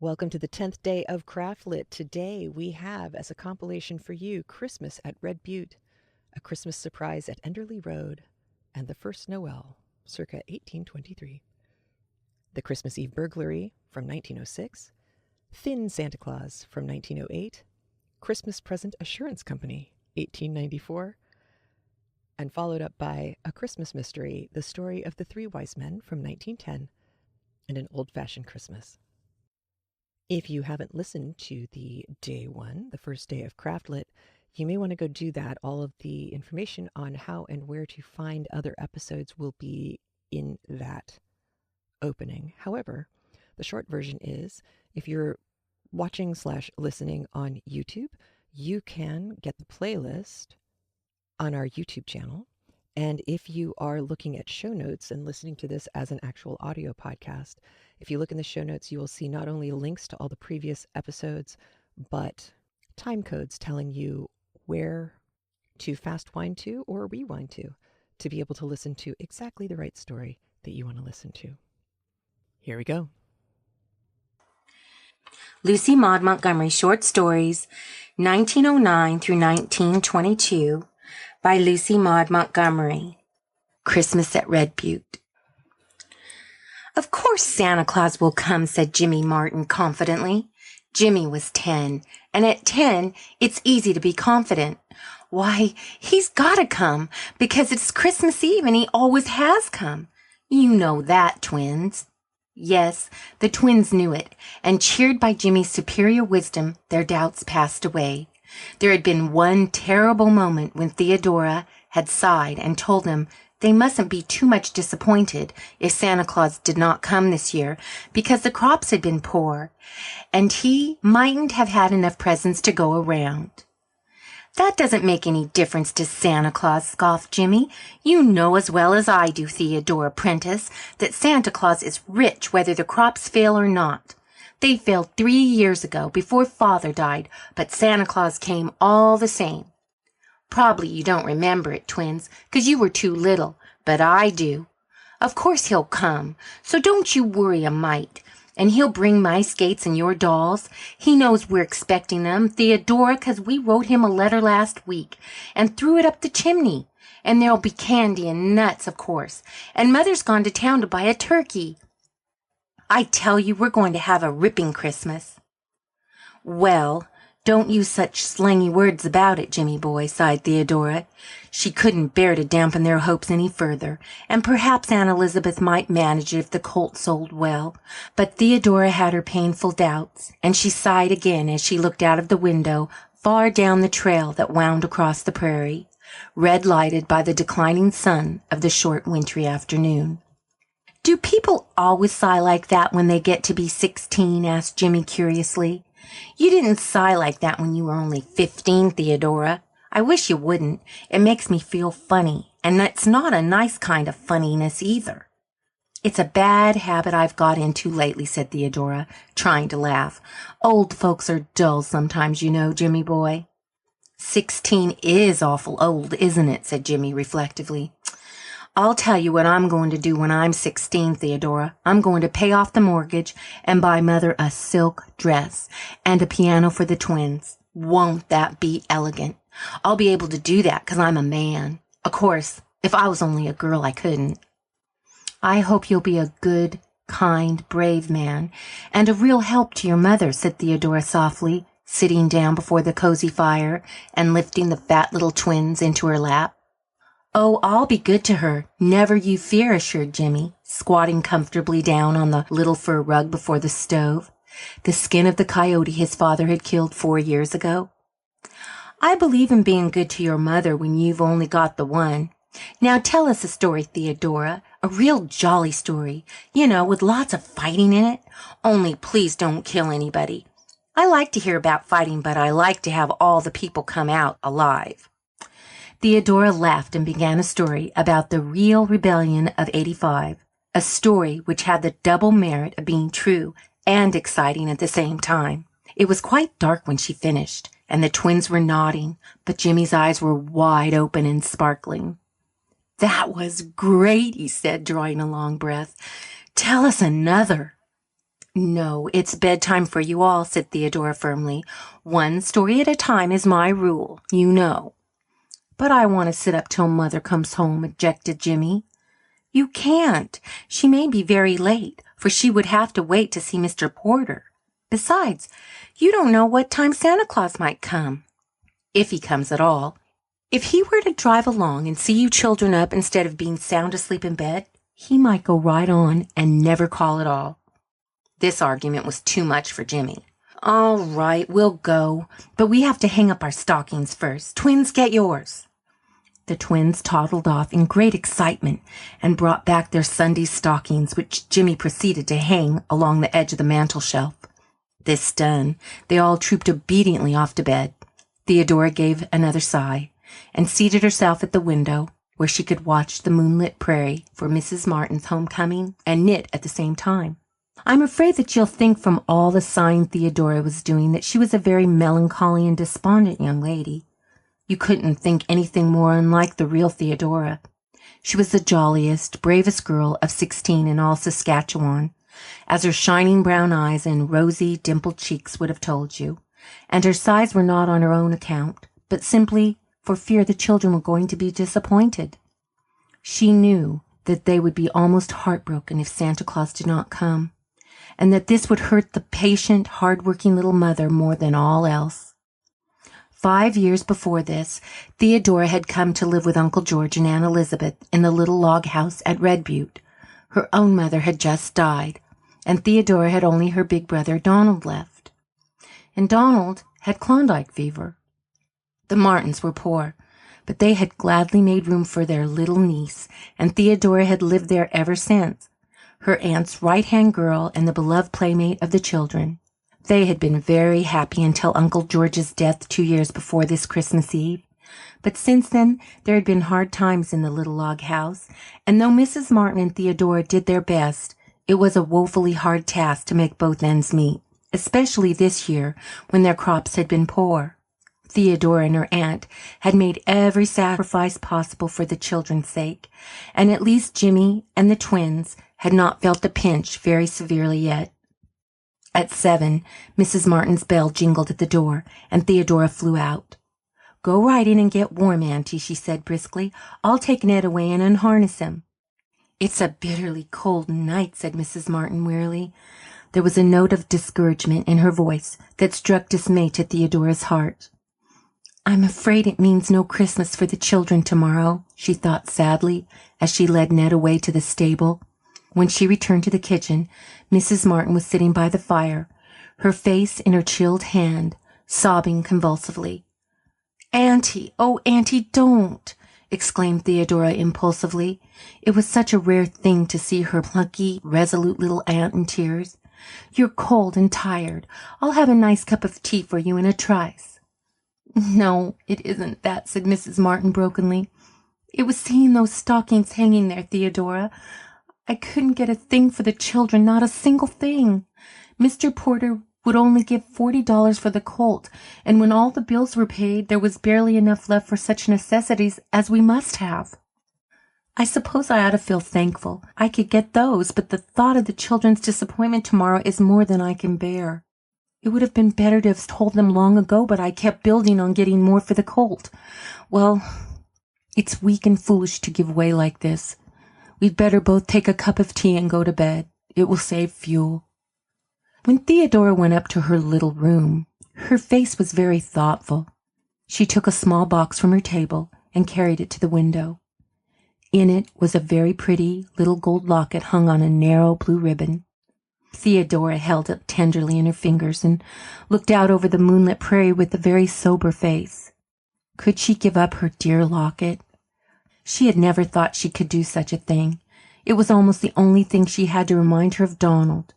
Welcome to the 10th day of CraftLit. Today we have as a compilation for you Christmas at Red Butte, A Christmas Surprise at Enderly Road, and the First Noel, circa 1823. The Christmas Eve Burglary from 1906, Thin Santa Claus from 1908, Christmas Present Assurance Company, 1894, and followed up by A Christmas Mystery, The Story of the Three Wise Men from 1910, and An Old-Fashioned Christmas. If you haven't listened to the day one, the first day of CraftLit, you may want to go do that. All of the information on how and where to find other episodes will be in that opening. However, the short version is, if you're watching/listening on YouTube, you can get the playlist on our YouTube channel. And if you are looking at show notes and listening to this as an actual audio podcast, if you look in the show notes, you will see not only links to all the previous episodes, but time codes telling you where to fast wind to or rewind to be able to listen to exactly the right story that you want to listen to. Here we go. Lucy Maud Montgomery Short Stories, 1909 through 1922, by Lucy Maud Montgomery. Christmas at Red Butte. Of course Santa Claus will come, said Jimmy Martin confidently. Jimmy was 10, and at 10, it's easy to be confident. Why, he's got to come, because it's Christmas Eve and he always has come. You know that, twins. Yes, the twins knew it, and cheered by Jimmy's superior wisdom, their doubts passed away. There had been one terrible moment when Theodora had sighed and told them they mustn't be too much disappointed if Santa Claus did not come this year, because the crops had been poor, and he mightn't have had enough presents to go around. That doesn't make any difference to Santa Claus, scoffed Jimmy. You know as well as I do, Theodora Prentice, that Santa Claus is rich whether the crops fail or not. They failed 3 years ago, before Father died, but Santa Claus came all the same. Probably you don't remember it, twins, 'cause you were too little, but I do. Of course he'll come, so don't you worry a mite. And he'll bring my skates and your dolls. He knows we're expecting them, Theodora, 'cause we wrote him a letter last week and threw it up the chimney. And there'll be candy and nuts, of course. And Mother's gone to town to buy a turkey. I tell you, we're going to have a ripping Christmas. Well, don't use such slangy words about it, Jimmy boy, sighed Theodora. She couldn't bear to dampen their hopes any further, and perhaps Aunt Elizabeth might manage it if the colt sold well. But Theodora had her painful doubts, and she sighed again as she looked out of the window far down the trail that wound across the prairie, red-lighted by the declining sun of the short wintry afternoon. Do people always sigh like that when they get to be 16? Asked Jimmy curiously. You didn't sigh like that when you were only 15, Theodora. I wish you wouldn't. It makes me feel funny, and it's not a nice kind of funniness either. It's a bad habit I've got into lately, said Theodora, trying to laugh. Old folks are dull sometimes, you know, Jimmy boy. 16 is awful old, isn't it? Said Jimmy reflectively. I'll tell you what I'm going to do when I'm 16, Theodora. I'm going to pay off the mortgage and buy Mother a silk dress and a piano for the twins. Won't that be elegant? I'll be able to do that 'cause I'm a man. Of course, if I was only a girl, I couldn't. I hope you'll be a good, kind, brave man and a real help to your mother, said Theodora softly, sitting down before the cozy fire and lifting the fat little twins into her lap. Oh, I'll be good to her, never you fear, assured Jimmy, squatting comfortably down on the little fur rug before the stove, the skin of the coyote his father had killed 4 years ago. I believe in being good to your mother when you've only got the one. Now tell us a story, Theodora, a real jolly story, you know, with lots of fighting in it. Only please don't kill anybody. I like to hear about fighting, but I like to have all the people come out alive. Theodora laughed and began a story about the real rebellion of '85, a story which had the double merit of being true and exciting at the same time. It was quite dark when she finished, and the twins were nodding, but Jimmy's eyes were wide open and sparkling. That was great, he said, drawing a long breath. Tell us another. No, it's bedtime for you all, said Theodora firmly. One story at a time is my rule, you know. But I want to sit up till Mother comes home, objected Jimmy. You can't. She may be very late, for she would have to wait to see Mr. Porter. Besides, you don't know what time Santa Claus might come, if he comes at all. If he were to drive along and see you children up instead of being sound asleep in bed, he might go right on and never call at all. This argument was too much for Jimmy. All right, we'll go, but we have to hang up our stockings first. Twins, get yours. The twins toddled off in great excitement and brought back their Sunday stockings, which Jimmy proceeded to hang along the edge of the mantel shelf. This done, they all trooped obediently off to bed. Theodora gave another sigh and seated herself at the window, where she could watch the moonlit prairie for Mrs. Martin's homecoming and knit at the same time. I'm afraid that you'll think from all the sighing Theodora was doing that she was a very melancholy and despondent young lady. You couldn't think anything more unlike the real Theodora. She was the jolliest, bravest girl of 16 in all Saskatchewan, as her shining brown eyes and rosy, dimpled cheeks would have told you, and her sighs were not on her own account, but simply for fear the children were going to be disappointed. She knew that they would be almost heartbroken if Santa Claus did not come, and that this would hurt the patient, hard-working little mother more than all else. 5 years before this, Theodora had come to live with Uncle George and Aunt Elizabeth in the little log house at Red Butte. Her own mother had just died, and Theodora had only her big brother Donald left. And Donald had Klondike fever. The Martins were poor, but they had gladly made room for their little niece, and Theodora had lived there ever since, her aunt's right-hand girl and the beloved playmate of the children. They had been very happy until Uncle George's death 2 years before this Christmas Eve. But since then there had been hard times in the little log house, and though Mrs. Martin and Theodora did their best, it was a woefully hard task to make both ends meet, especially this year when their crops had been poor. Theodora and her aunt had made every sacrifice possible for the children's sake, and at least Jimmy and the twins had not felt the pinch very severely yet. At 7, Mrs. Martin's bell jingled at the door, and Theodora flew out. "Go right in and get warm, Auntie," she said briskly. "I'll take Ned away and unharness him." "It's a bitterly cold night," said Mrs. Martin wearily. There was a note of discouragement in her voice that struck dismay to Theodora's heart. "I'm afraid it means no Christmas for the children tomorrow," she thought sadly, as she led Ned away to the stable. When she returned to the kitchen, Mrs. Martin was sitting by the fire, her face in her chilled hand, sobbing convulsively. "Auntie, oh, Auntie, don't!" exclaimed Theodora impulsively. It was such a rare thing to see her plucky, resolute little aunt in tears. "You're cold and tired. I'll have a nice cup of tea for you in a trice." "No, it isn't that," said Mrs. Martin brokenly. "It was seeing those stockings hanging there, Theodora. I couldn't get a thing for the children, not a single thing. Mr. Porter would only give $40 for the colt, and when all the bills were paid, there was barely enough left for such necessities as we must have. I suppose I ought to feel thankful I could get those, but the thought of the children's disappointment tomorrow is more than I can bear. It would have been better to have told them long ago, but I kept building on getting more for the colt. Well, it's weak and foolish to give way like this. We'd better both take a cup of tea and go to bed. It will save fuel." When Theodora went up to her little room, her face was very thoughtful. She took a small box from her table and carried it to the window. In it was a very pretty little gold locket hung on a narrow blue ribbon. Theodora held it tenderly in her fingers and looked out over the moonlit prairie with a very sober face. Could she give up her dear locket? She had never thought she could do such a thing. It was almost the only thing she had to remind her of Donald.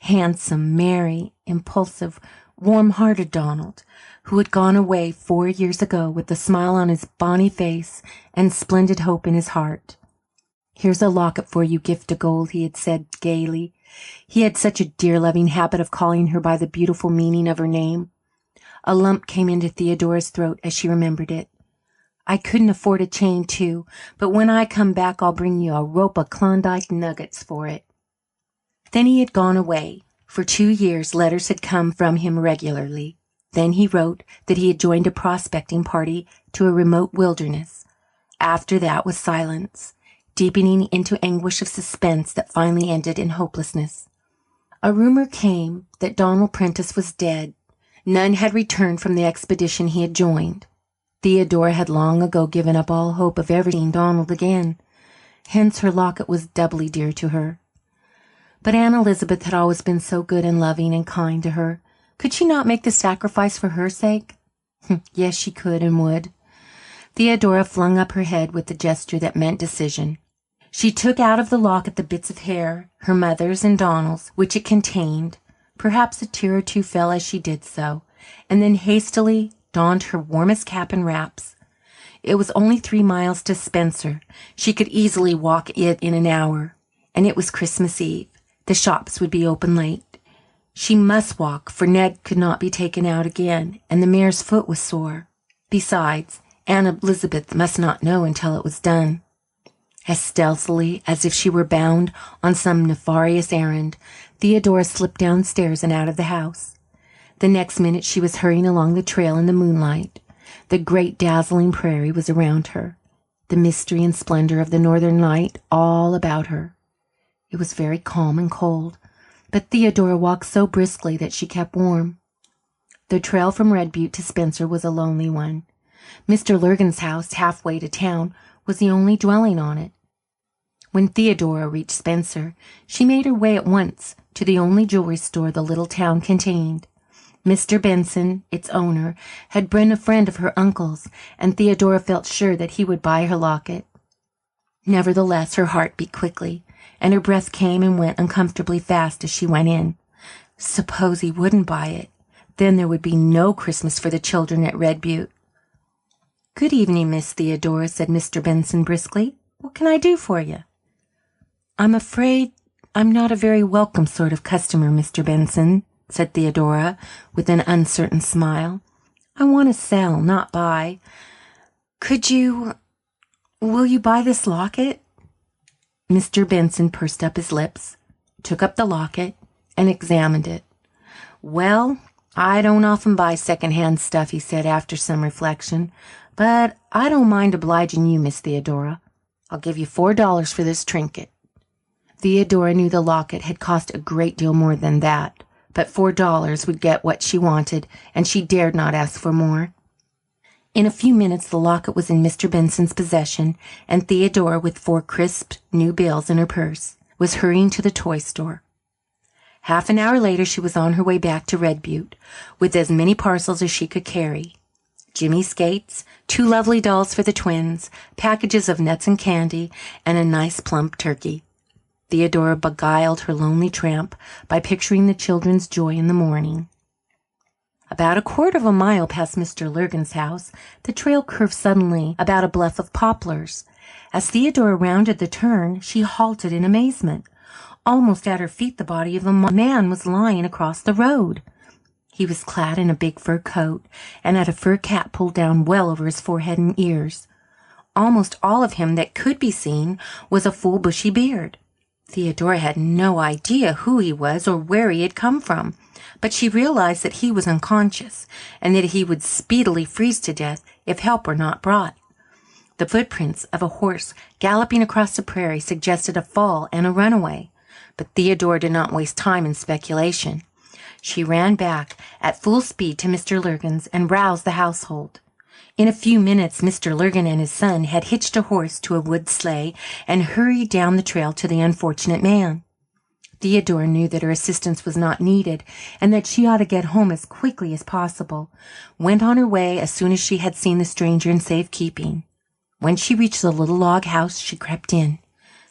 Handsome, merry, impulsive, warm-hearted Donald, who had gone away 4 years ago with a smile on his bonny face and splendid hope in his heart. "Here's a locket for you, gift of gold," he had said gaily. He had such a dear, loving habit of calling her by the beautiful meaning of her name. A lump came into Theodora's throat as she remembered it. "I couldn't afford a chain, too, but when I come back I'll bring you a rope of Klondike nuggets for it." Then he had gone away. For 2 years, letters had come from him regularly. Then he wrote that he had joined a prospecting party to a remote wilderness. After that was silence, deepening into anguish of suspense that finally ended in hopelessness. A rumor came that Donald Prentice was dead. None had returned from the expedition he had joined. Theodora had long ago given up all hope of ever seeing Donald again. Hence her locket was doubly dear to her. But Aunt Elizabeth had always been so good and loving and kind to her. Could she not make the sacrifice for her sake? Yes, she could and would. Theodora flung up her head with a gesture that meant decision. She took out of the locket the bits of hair, her mother's and Donald's, which it contained. Perhaps a tear or two fell as she did so, and then hastily donned her warmest cap and wraps. It was only 3 miles to Spencer. She could easily walk it in an hour. And it was Christmas Eve. The shops would be open late. She must walk, for Ned could not be taken out again, and the mare's foot was sore. Besides, Aunt Elizabeth must not know until it was done. As stealthily as if she were bound on some nefarious errand, Theodora slipped downstairs and out of the house. The next minute she was hurrying along the trail in the moonlight. The great dazzling prairie was around her, the mystery and splendor of the northern light all about her. It was very calm and cold, but Theodora walked so briskly that she kept warm. The trail from Red Butte to Spencer was a lonely one. Mr. Lurgan's house, halfway to town, was the only dwelling on it. When Theodora reached Spencer, she made her way at once to the only jewelry store the little town contained. Mr. Benson, its owner, had been a friend of her uncle's, and Theodora felt sure that he would buy her locket. Nevertheless, her heart beat quickly, and her breath came and went uncomfortably fast as she went in. Suppose he wouldn't buy it. Then there would be no Christmas for the children at Red Butte. "Good evening, Miss Theodora," said Mr. Benson briskly. "What can I do for you?" "I'm afraid I'm not a very welcome sort of customer, Mr. Benson," said Theodora, with an uncertain smile. "I want to sell, not buy. Will you buy this locket?" Mr. Benson pursed up his lips, took up the locket, and examined it. "Well, I don't often buy second-hand stuff," he said after some reflection, "but I don't mind obliging you, Miss Theodora. I'll give you $4 for this trinket." Theodora knew the locket had cost a great deal more than that, but $4 would get what she wanted, and she dared not ask for more. In a few minutes the locket was in Mr. Benson's possession, and Theodora, with 4 crisp new bills in her purse, was hurrying to the toy store. Half an hour later she was on her way back to Red Butte, with as many parcels as she could carry. Jimmy's skates, 2 lovely dolls for the twins, packages of nuts and candy, and a nice plump turkey. Theodora beguiled her lonely tramp by picturing the children's joy in the morning. About a quarter of a mile past Mr. Lurgan's house, the trail curved suddenly about a bluff of poplars. As Theodora rounded the turn, she halted in amazement. Almost at her feet the body of a man was lying across the road. He was clad in a big fur coat and had a fur cap pulled down well over his forehead and ears. Almost all of him that could be seen was a full bushy beard. Theodora had no idea who he was or where he had come from, but she realized that he was unconscious and that he would speedily freeze to death if help were not brought. The footprints of a horse galloping across the prairie suggested a fall and a runaway, but Theodora did not waste time in speculation. She ran back at full speed to Mr. Lurgan's and roused the household. In a few minutes Mr. Lurgan and his son had hitched a horse to a wood sleigh and hurried down the trail to the unfortunate man. Theodora knew that her assistance was not needed and that she ought to get home as quickly as possible, went on her way as soon as she had seen the stranger in safe keeping. When she reached the little log house, she crept in,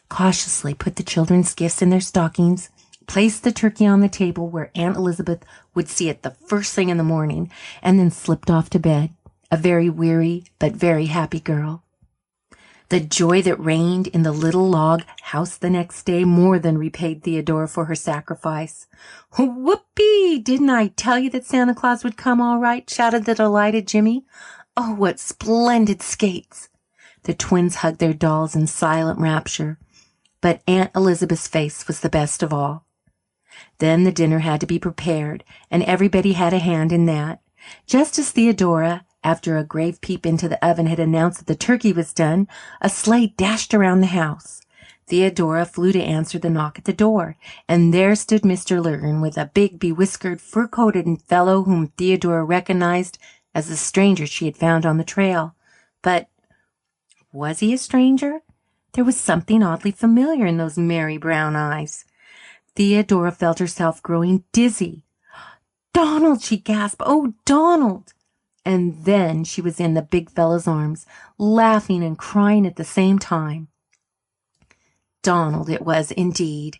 cautiously put the children's gifts in their stockings, placed the turkey on the table where Aunt Elizabeth would see it the first thing in the morning, and then slipped off to bed, a very weary but very happy girl. The joy that reigned in the little log house the next day more than repaid Theodora for her sacrifice. "Whoopee! Didn't I tell you that Santa Claus would come all right?" shouted the delighted Jimmy. "Oh, what splendid skates!" The twins hugged their dolls in silent rapture, but Aunt Elizabeth's face was the best of all. Then the dinner had to be prepared, and everybody had a hand in that. Just as Theodora, after a grave peep into the oven, had announced that the turkey was done, a sleigh dashed around the house. Theodora flew to answer the knock at the door, and there stood Mr. Lurgan with a big, bewhiskered, fur-coated fellow whom Theodora recognized as the stranger she had found on the trail. But was he a stranger? There was something oddly familiar in those merry brown eyes. Theodora felt herself growing dizzy. "Donald!" she gasped. "Oh, Donald!" And then she was in the big fellow's arms, laughing and crying at the same time. Donald it was indeed.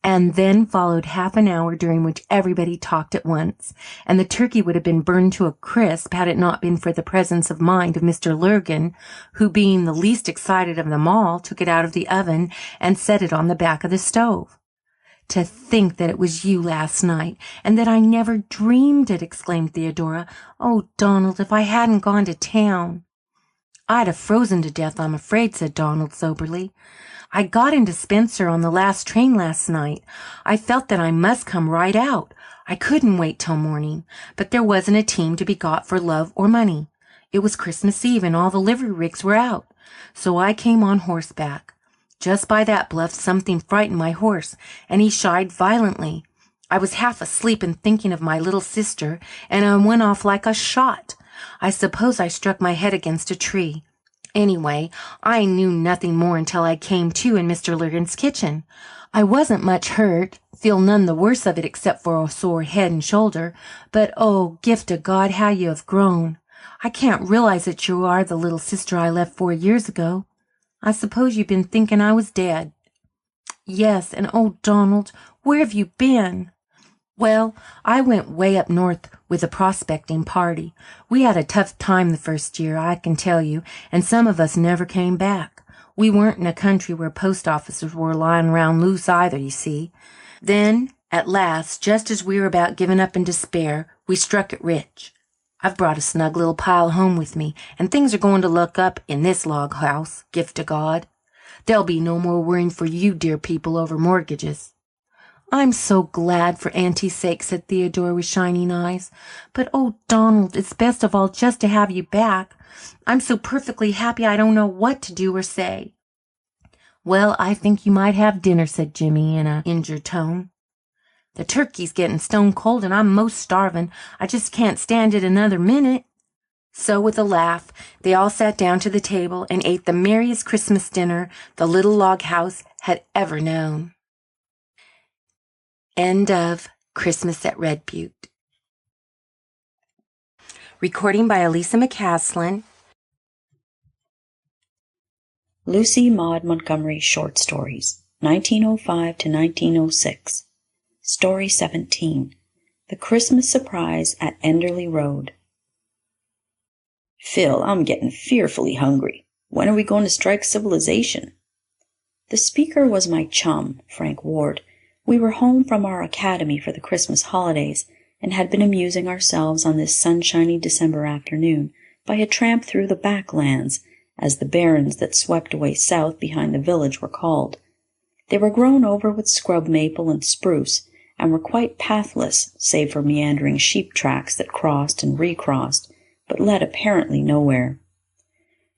And then followed half an hour during which everybody talked at once, and the turkey would have been burned to a crisp had it not been for the presence of mind of Mr. Lurgan, who, being the least excited of them all, took it out of the oven and set it on the back of the stove. "To think that it was you last night, and that I never dreamed it!" exclaimed Theodora. "Oh, Donald, if I hadn't gone to town!" "I'd have frozen to death, I'm afraid," said Donald soberly. "I got into Spencer on the last train last night. I felt that I must come right out. I couldn't wait till morning. But there wasn't a team to be got for love or money. It was Christmas Eve, and all the livery rigs were out. So I came on horseback. Just by that bluff something frightened my horse, and he shied violently. I was half asleep and thinking of my little sister, and I went off like a shot. I suppose I struck my head against a tree. Anyway, I knew nothing more until I came to in Mr. Lurgan's kitchen. I wasn't much hurt, feel none the worse of it except for a sore head and shoulder. But, oh, gift of God, how you have grown! I can't realize that you are the little sister I left 4 years ago. I suppose you've been thinking I was dead." "Yes, and oh, Donald, where have you been?" "Well, I went way up north with a prospecting party. We had a tough time the first year, I can tell you, and some of us never came back. We weren't in a country where post offices were lying around loose either, you see. Then, at last, just as we were about giving up in despair, we struck it rich. I've brought a snug little pile home with me, and things are going to look up in this log house, gift of God. There'll be no more worrying for you dear people over mortgages." "I'm so glad for Auntie's sake," said Theodora with shining eyes. "But, oh, Donald, it's best of all just to have you back. I'm so perfectly happy I don't know what to do or say." "Well, I think you might have dinner," said Jimmy in an injured tone. "The turkey's getting stone cold, and I'm most starving. I just can't stand it another minute." So, with a laugh, they all sat down to the table and ate the merriest Christmas dinner the little log house had ever known. End of Christmas at Red Butte. Recording by Elisa McCaslin. Lucy Maud Montgomery Short Stories, 1905 to 1906. Story 17. The Christmas Surprise at Enderly Road. "Phil, I'm getting fearfully hungry. When are we going to strike civilization?" The speaker was my chum, Frank Ward. We were home from our academy for the Christmas holidays, and had been amusing ourselves on this sunshiny December afternoon by a tramp through the backlands, as the barrens that swept away south behind the village were called. They were grown over with scrub maple and spruce, and were quite pathless, save for meandering sheep tracks that crossed and recrossed, but led apparently nowhere.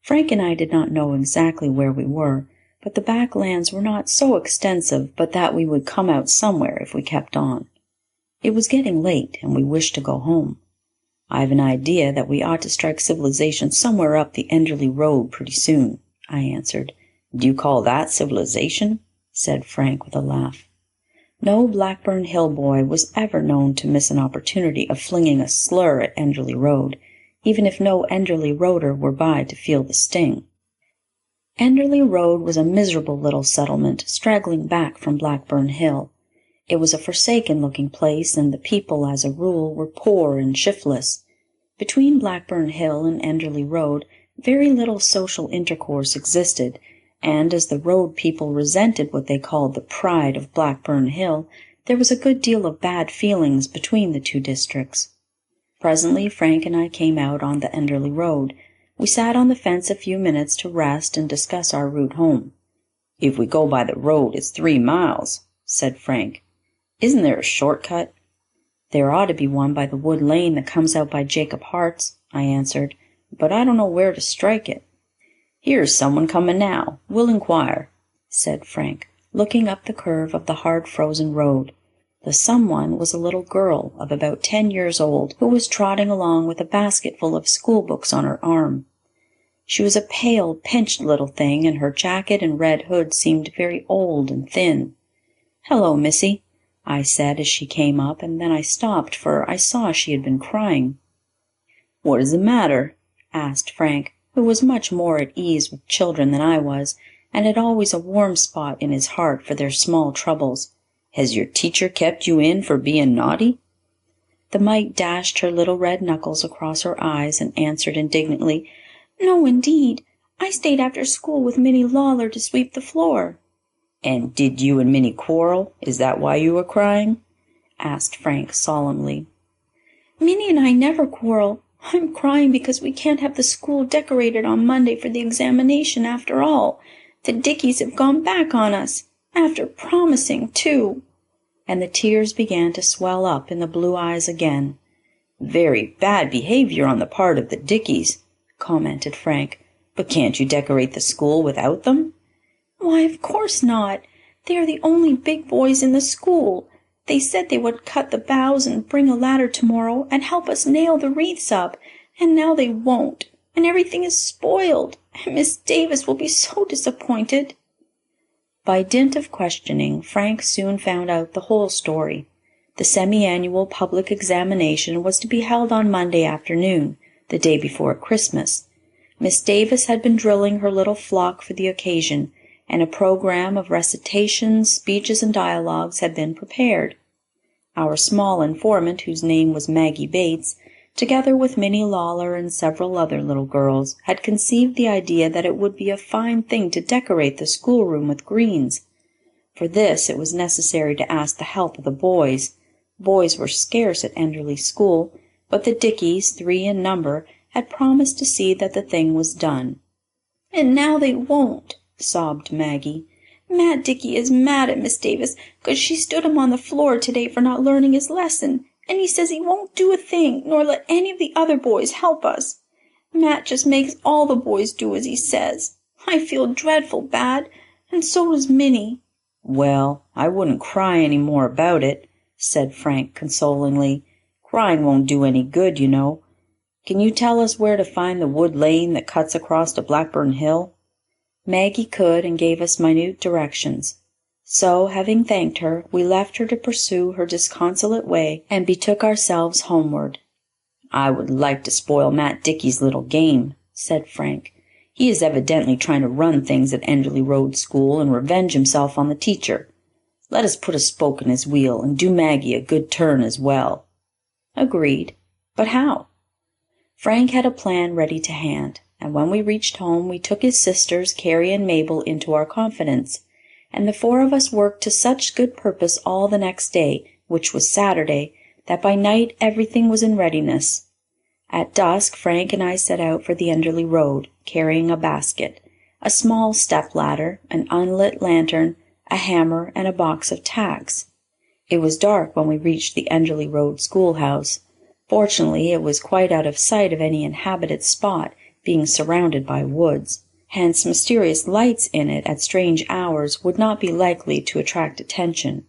Frank and I did not know exactly where we were, but the backlands were not so extensive but that we would come out somewhere if we kept on. It was getting late, and we wished to go home. "I've an idea that we ought to strike civilization somewhere up the Enderly Road pretty soon," I answered. "Do you call that civilization?" said Frank with a laugh. No Blackburn Hill boy was ever known to miss an opportunity of flinging a slur at Enderly Road, even if no Enderly Roader were by to feel the sting. Enderly Road was a miserable little settlement straggling back from Blackburn Hill. It was a forsaken-looking place, and the people, as a rule, were poor and shiftless. Between Blackburn Hill and Enderly Road very little social intercourse existed, and as the road people resented what they called the pride of Blackburn Hill, there was a good deal of bad feelings between the two districts. Presently Frank and I came out on the Enderly Road. We sat on the fence a few minutes to rest and discuss our route home. "If we go by the road, it's 3 miles," said Frank. Isn't there a shortcut?" "There ought to be one by the wood lane that comes out by Jacob Hart's," I answered, "but I don't know where to strike it." "Here's someone coming now. We'll inquire," said Frank, looking up the curve of the hard-frozen road. The someone was a little girl of about 10 years old, who was trotting along with a basket full of schoolbooks on her arm. She was a pale, pinched little thing, and her jacket and red hood seemed very old and thin. "Hello, Missy," I said as she came up, and then I stopped, for I saw she had been crying. "What is the matter?" asked Frank, who was much more at ease with children than I was, and had always a warm spot in his heart for their small troubles. "Has your teacher kept you in for being naughty?" The mite dashed her little red knuckles across her eyes and answered indignantly, "No, indeed. I stayed after school with Minnie Lawler to sweep the floor." "And did you and Minnie quarrel? Is that why you were crying?" asked Frank solemnly. "Minnie and I never quarrel. I'm crying because we can't have the school decorated on Monday for the examination after all. The Dickies have gone back on us. After promising, too." And the tears began to swell up in the blue eyes again. "Very bad behavior on the part of the Dickies," commented Frank. "But can't you decorate the school without them?" "Why, of course not. They are the only big boys in the school. They said they would cut the boughs and bring a ladder tomorrow and help us nail the wreaths up, and now they won't, and everything is spoiled, and Miss Davis will be so disappointed." By dint of questioning, Frank soon found out the whole story. The semi-annual public examination was to be held on Monday afternoon, the day before Christmas. Miss Davis had been drilling her little flock for the occasion, and a program of recitations, speeches, and dialogues had been prepared. Our small informant, whose name was Maggie Bates, together with Minnie Lawler and several other little girls, had conceived the idea that it would be a fine thing to decorate the schoolroom with greens. For this it was necessary to ask the help of the boys. Boys were scarce at Enderly School, but the Dickies, 3 in number, had promised to see that the thing was done. "And now they won't," sobbed Maggie. "Matt Dickey is mad at Miss Davis 'cause she stood him on the floor today for not learning his lesson, and he says he won't do a thing nor let any of the other boys help us. Matt just makes all the boys do as he says. I feel dreadful bad, and so does Minnie." "Well, I wouldn't cry any more about it," said Frank consolingly. "Crying won't do any good, you know. Can you tell us where to find the wood lane that cuts across to Blackburn Hill?" Maggie could, and gave us minute directions. So, having thanked her, we left her to pursue her disconsolate way and betook ourselves homeward. "I would like to spoil Matt Dickey's little game," said Frank. "He is evidently trying to run things at Enderly Road School and revenge himself on the teacher. Let us put a spoke in his wheel and do Maggie a good turn as well." Agreed. But how? Frank had a plan ready to hand, and when we reached home we took his sisters, Carrie and Mabel, into our confidence, and the 4 of us worked to such good purpose all the next day, which was Saturday, that by night everything was in readiness. At dusk Frank and I set out for the Enderly Road, carrying a basket, a small step-ladder, an unlit lantern, a hammer, and a box of tacks. It was dark when we reached the Enderly Road schoolhouse. Fortunately, it was quite out of sight of any inhabited spot, being surrounded by woods. Hence, mysterious lights in it at strange hours would not be likely to attract attention.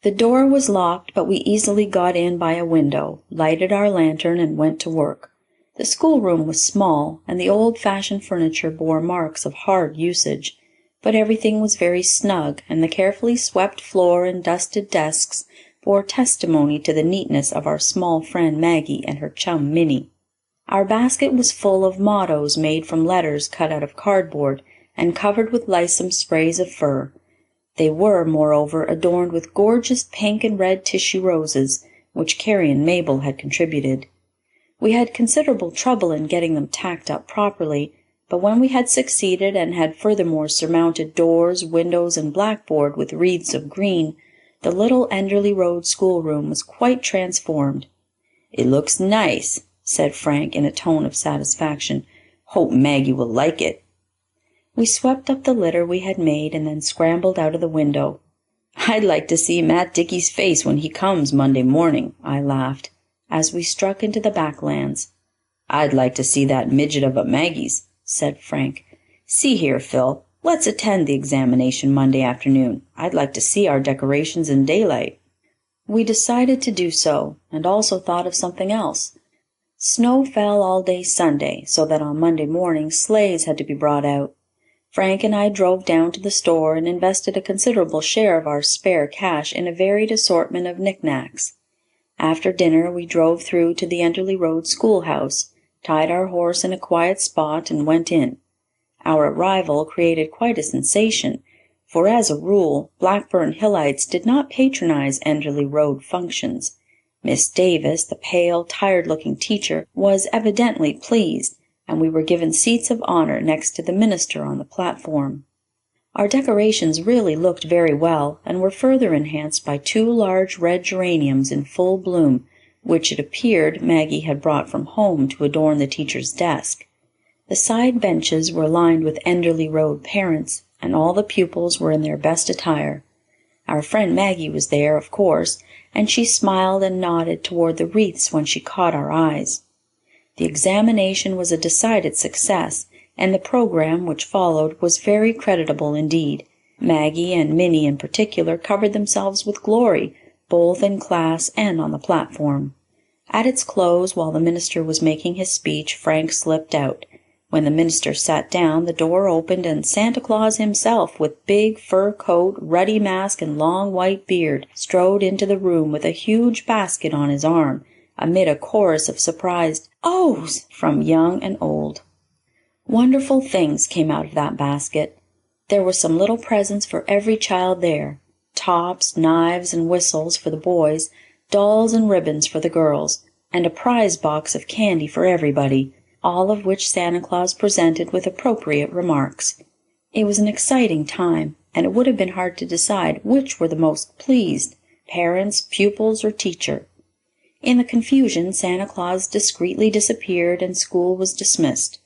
The door was locked, but we easily got in by a window, lighted our lantern, and went to work. The schoolroom was small, and the old-fashioned furniture bore marks of hard usage, but everything was very snug, and the carefully swept floor and dusted desks bore testimony to the neatness of our small friend Maggie and her chum Minnie. Our basket was full of mottos made from letters cut out of cardboard and covered with lissome sprays of fir. They were, moreover, adorned with gorgeous pink and red tissue roses, which Carrie and Mabel had contributed. We had considerable trouble in getting them tacked up properly, but when we had succeeded and had furthermore surmounted doors, windows, and blackboard with wreaths of green, the little Enderly Road schoolroom was quite transformed. "It looks nice," said Frank in a tone of satisfaction. "Hope Maggie will like it." We swept up the litter we had made and then scrambled out of the window. "I'd like to see Matt Dickey's face when he comes Monday morning," I laughed, as we struck into the backlands. "I'd like to see that midget of a Maggie's," said Frank. "See here, Phil, let's attend the examination Monday afternoon. I'd like to see our decorations in daylight." We decided to do so, and also thought of something else. Snow fell all day Sunday, so that on Monday morning sleighs had to be brought out. Frank and I drove down to the store and invested a considerable share of our spare cash in a varied assortment of knickknacks. After dinner we drove through to the Enderly Road schoolhouse, tied our horse in a quiet spot, and went in. Our arrival created quite a sensation, for as a rule Blackburn Hillites did not patronize Enderly Road functions. Miss Davis, the pale, tired-looking teacher, was evidently pleased, and we were given seats of honor next to the minister on the platform. Our decorations really looked very well, and were further enhanced by 2 large red geraniums in full bloom, which it appeared Maggie had brought from home to adorn the teacher's desk. The side benches were lined with Enderly Road parents, and all the pupils were in their best attire. Our friend Maggie was there, of course, and she smiled and nodded toward the wreaths when she caught our eyes. The examination was a decided success, and the program which followed was very creditable indeed. Maggie and Minnie in particular covered themselves with glory, both in class and on the platform. At its close, while the minister was making his speech, Frank slipped out. When the minister sat down, the door opened, and Santa Claus himself, with big fur coat, ruddy mask, and long white beard, strode into the room with a huge basket on his arm, amid a chorus of surprised "Ohs!" from young and old. Wonderful things came out of that basket. There were some little presents for every child there: tops, knives, and whistles for the boys, dolls and ribbons for the girls, and a prize box of candy for everybody, all of which Santa Claus presented with appropriate remarks. It was an exciting time, and it would have been hard to decide which were the most pleased, parents, pupils, or teacher. In the confusion Santa Claus discreetly disappeared, and school was dismissed.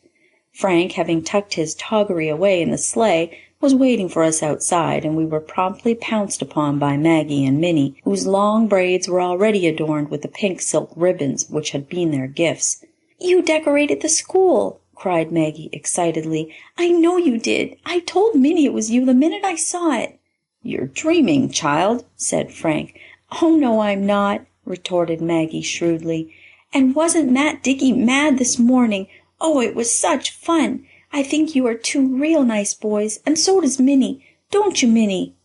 Frank, having tucked his toggery away in the sleigh, was waiting for us outside, and we were promptly pounced upon by Maggie and Minnie, whose long braids were already adorned with the pink silk ribbons which had been their gifts. "You decorated the school!" cried Maggie excitedly. "I know you did. I told Minnie it was you the minute I saw it." "You're dreaming, child," said Frank. "Oh, no, I'm not," retorted Maggie shrewdly. "And wasn't Matt Dickey mad this morning? Oh, it was such fun! I think you are 2 real nice boys, and so does Minnie. Don't you, Minnie?"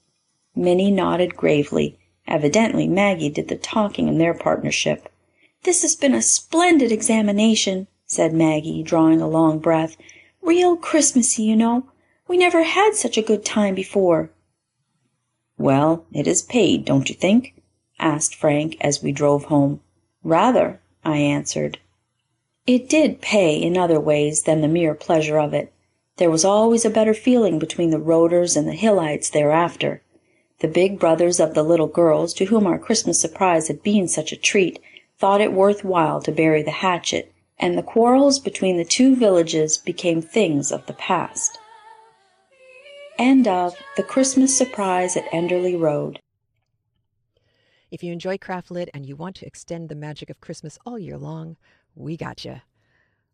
Minnie nodded gravely. Evidently Maggie did the talking in their partnership. "This has been a splendid examination," said Maggie, drawing a long breath. "Real Christmassy, you know. We never had such a good time before." "Well, it has paid, don't you think?" asked Frank as we drove home. "Rather," I answered. It did pay in other ways than the mere pleasure of it. There was always a better feeling between the Roaders and the Hillites thereafter. The big brothers of the little girls, to whom our Christmas surprise had been such a treat, thought it worth while to bury the hatchet, and the quarrels between the 2 villages became things of the past. End of The Christmas Surprise at Enderly Road. If you enjoy CraftLit and you want to extend the magic of Christmas all year long, we gotcha.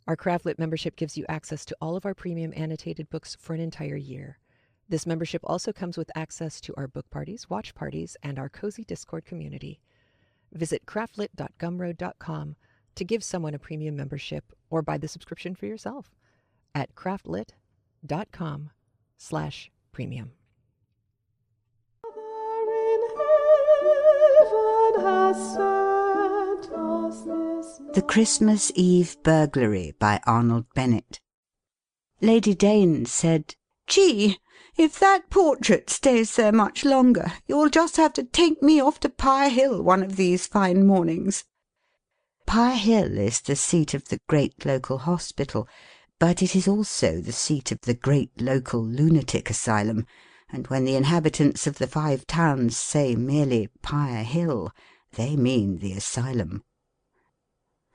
Our CraftLit membership gives you access to all of our premium annotated books for an entire year. This membership also comes with access to our book parties, watch parties, and our cozy Discord community. Visit craftlit.gumroad.com to give someone a premium membership or buy the subscription for yourself at craftlit.com/premium. The Christmas Eve Burglary by Arnold Bennett. Lady Dane said, "Gee, if that portrait stays there much longer, you'll just have to take me off to Pyre Hill one of these fine mornings." Pyre Hill is the seat of the great local hospital, but it is also the seat of the great local lunatic asylum, and when the inhabitants of the Five Towns say merely Pyre Hill, they mean the asylum.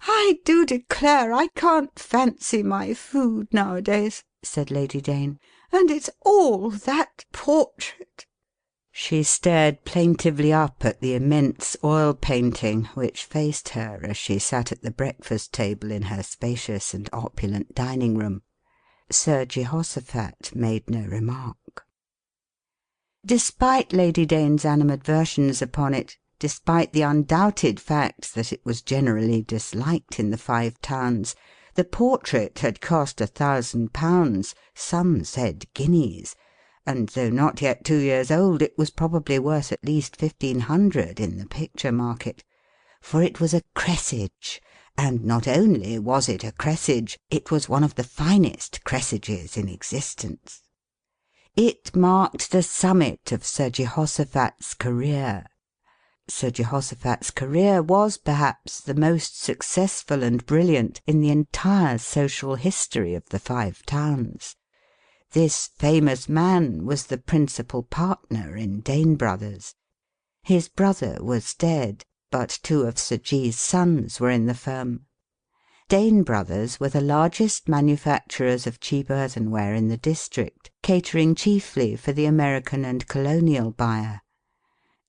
"I do declare I can't fancy my food nowadays," said Lady Dane, "and it's all that portrait." She stared plaintively up at the immense oil painting which faced her as she sat at the breakfast table in her spacious and opulent dining room. Sir Jehoshaphat made no remark. Despite Lady Dane's animadversions upon it, despite the undoubted fact that it was generally disliked in the Five Towns, the portrait had cost £1,000, some said guineas, and though not yet 2 years old, it was probably worth at least 1,500 in the picture market. For it was a cresage, and not only was it a cresage, it was one of the finest cresages in existence. It marked the summit of Sir Jehoshaphat's career. Sir Jehoshaphat's career was perhaps the most successful and brilliant in the entire social history of the Five Towns. This famous man was the principal partner in Dane Brothers. His brother was dead, but 2 of Sir G.'s sons were in the firm. Dane Brothers were the largest manufacturers of cheap earthenware in the district, catering chiefly for the American and colonial buyer.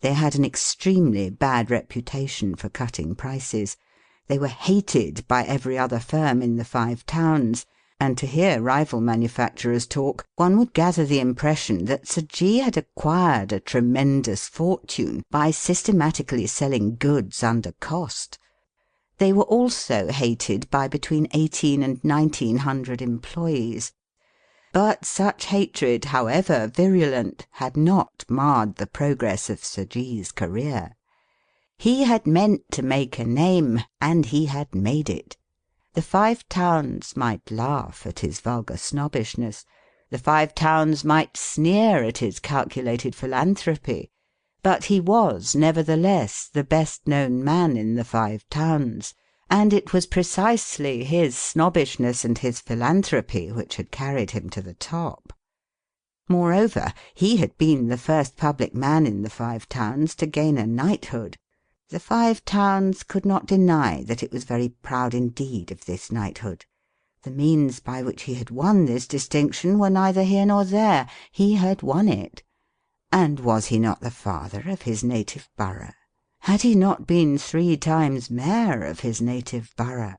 They had an extremely bad reputation for cutting prices. They were hated by every other firm in the Five Towns, and to hear rival manufacturers talk, one would gather the impression that Sir G. had acquired a tremendous fortune by systematically selling goods under cost. They were also hated by between 18 and 1900 employees. But such hatred, however virulent, had not marred the progress of Sir G.'s career. He had meant to make a name, and he had made it. The Five Towns might laugh at his vulgar snobbishness. The Five Towns might sneer at his calculated philanthropy. But he was, nevertheless, the best-known man in the Five Towns, and it was precisely his snobbishness and his philanthropy which had carried him to the top. Moreover, he had been the first public man in the Five Towns to gain a knighthood. The Five Towns could not deny that it was very proud indeed of this knighthood. The means by which he had won this distinction were neither here nor there. He had won it. And was he not the father of his native borough? Had he not been 3 times mayor of his native borough?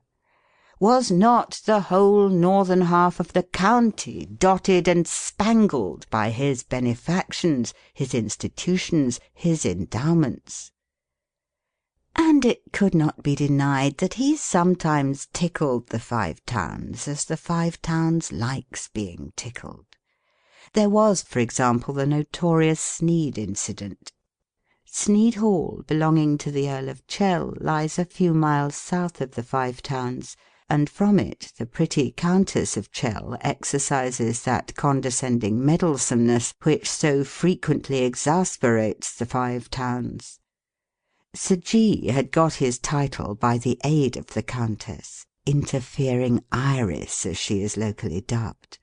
Was not the whole northern half of the county dotted and spangled by his benefactions, his institutions, his endowments? And it could not be denied that he sometimes tickled the Five Towns as the Five Towns likes being tickled. There was, for example, the notorious Sneyd incident. Sneyd Hall, belonging to the Earl of Chell, lies a few miles south of the Five Towns, and from it the pretty Countess of Chell exercises that condescending meddlesomeness which so frequently exasperates the Five Towns. Sir G. had got his title by the aid of the Countess, interfering Iris, as she is locally dubbed.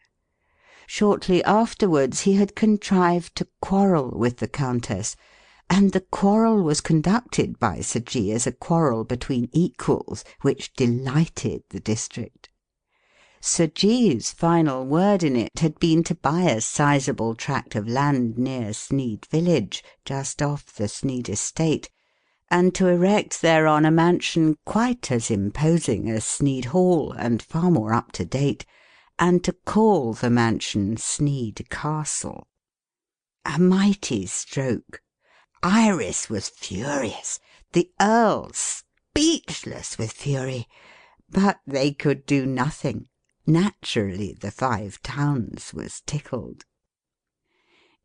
Shortly afterwards he had contrived to quarrel with the Countess, and the quarrel was conducted by Sir G. as a quarrel between equals, which delighted the district. Sir G.'s final word in it had been to buy a sizable tract of land near Sneyd village, just off the Sneyd estate, and to erect thereon a mansion quite as imposing as Sneyd Hall, and far more up to date, and to call the mansion Sneyd Castle. A mighty stroke. Iris was furious, the Earl speechless with fury, but they could do nothing. Naturally the Five Towns was tickled.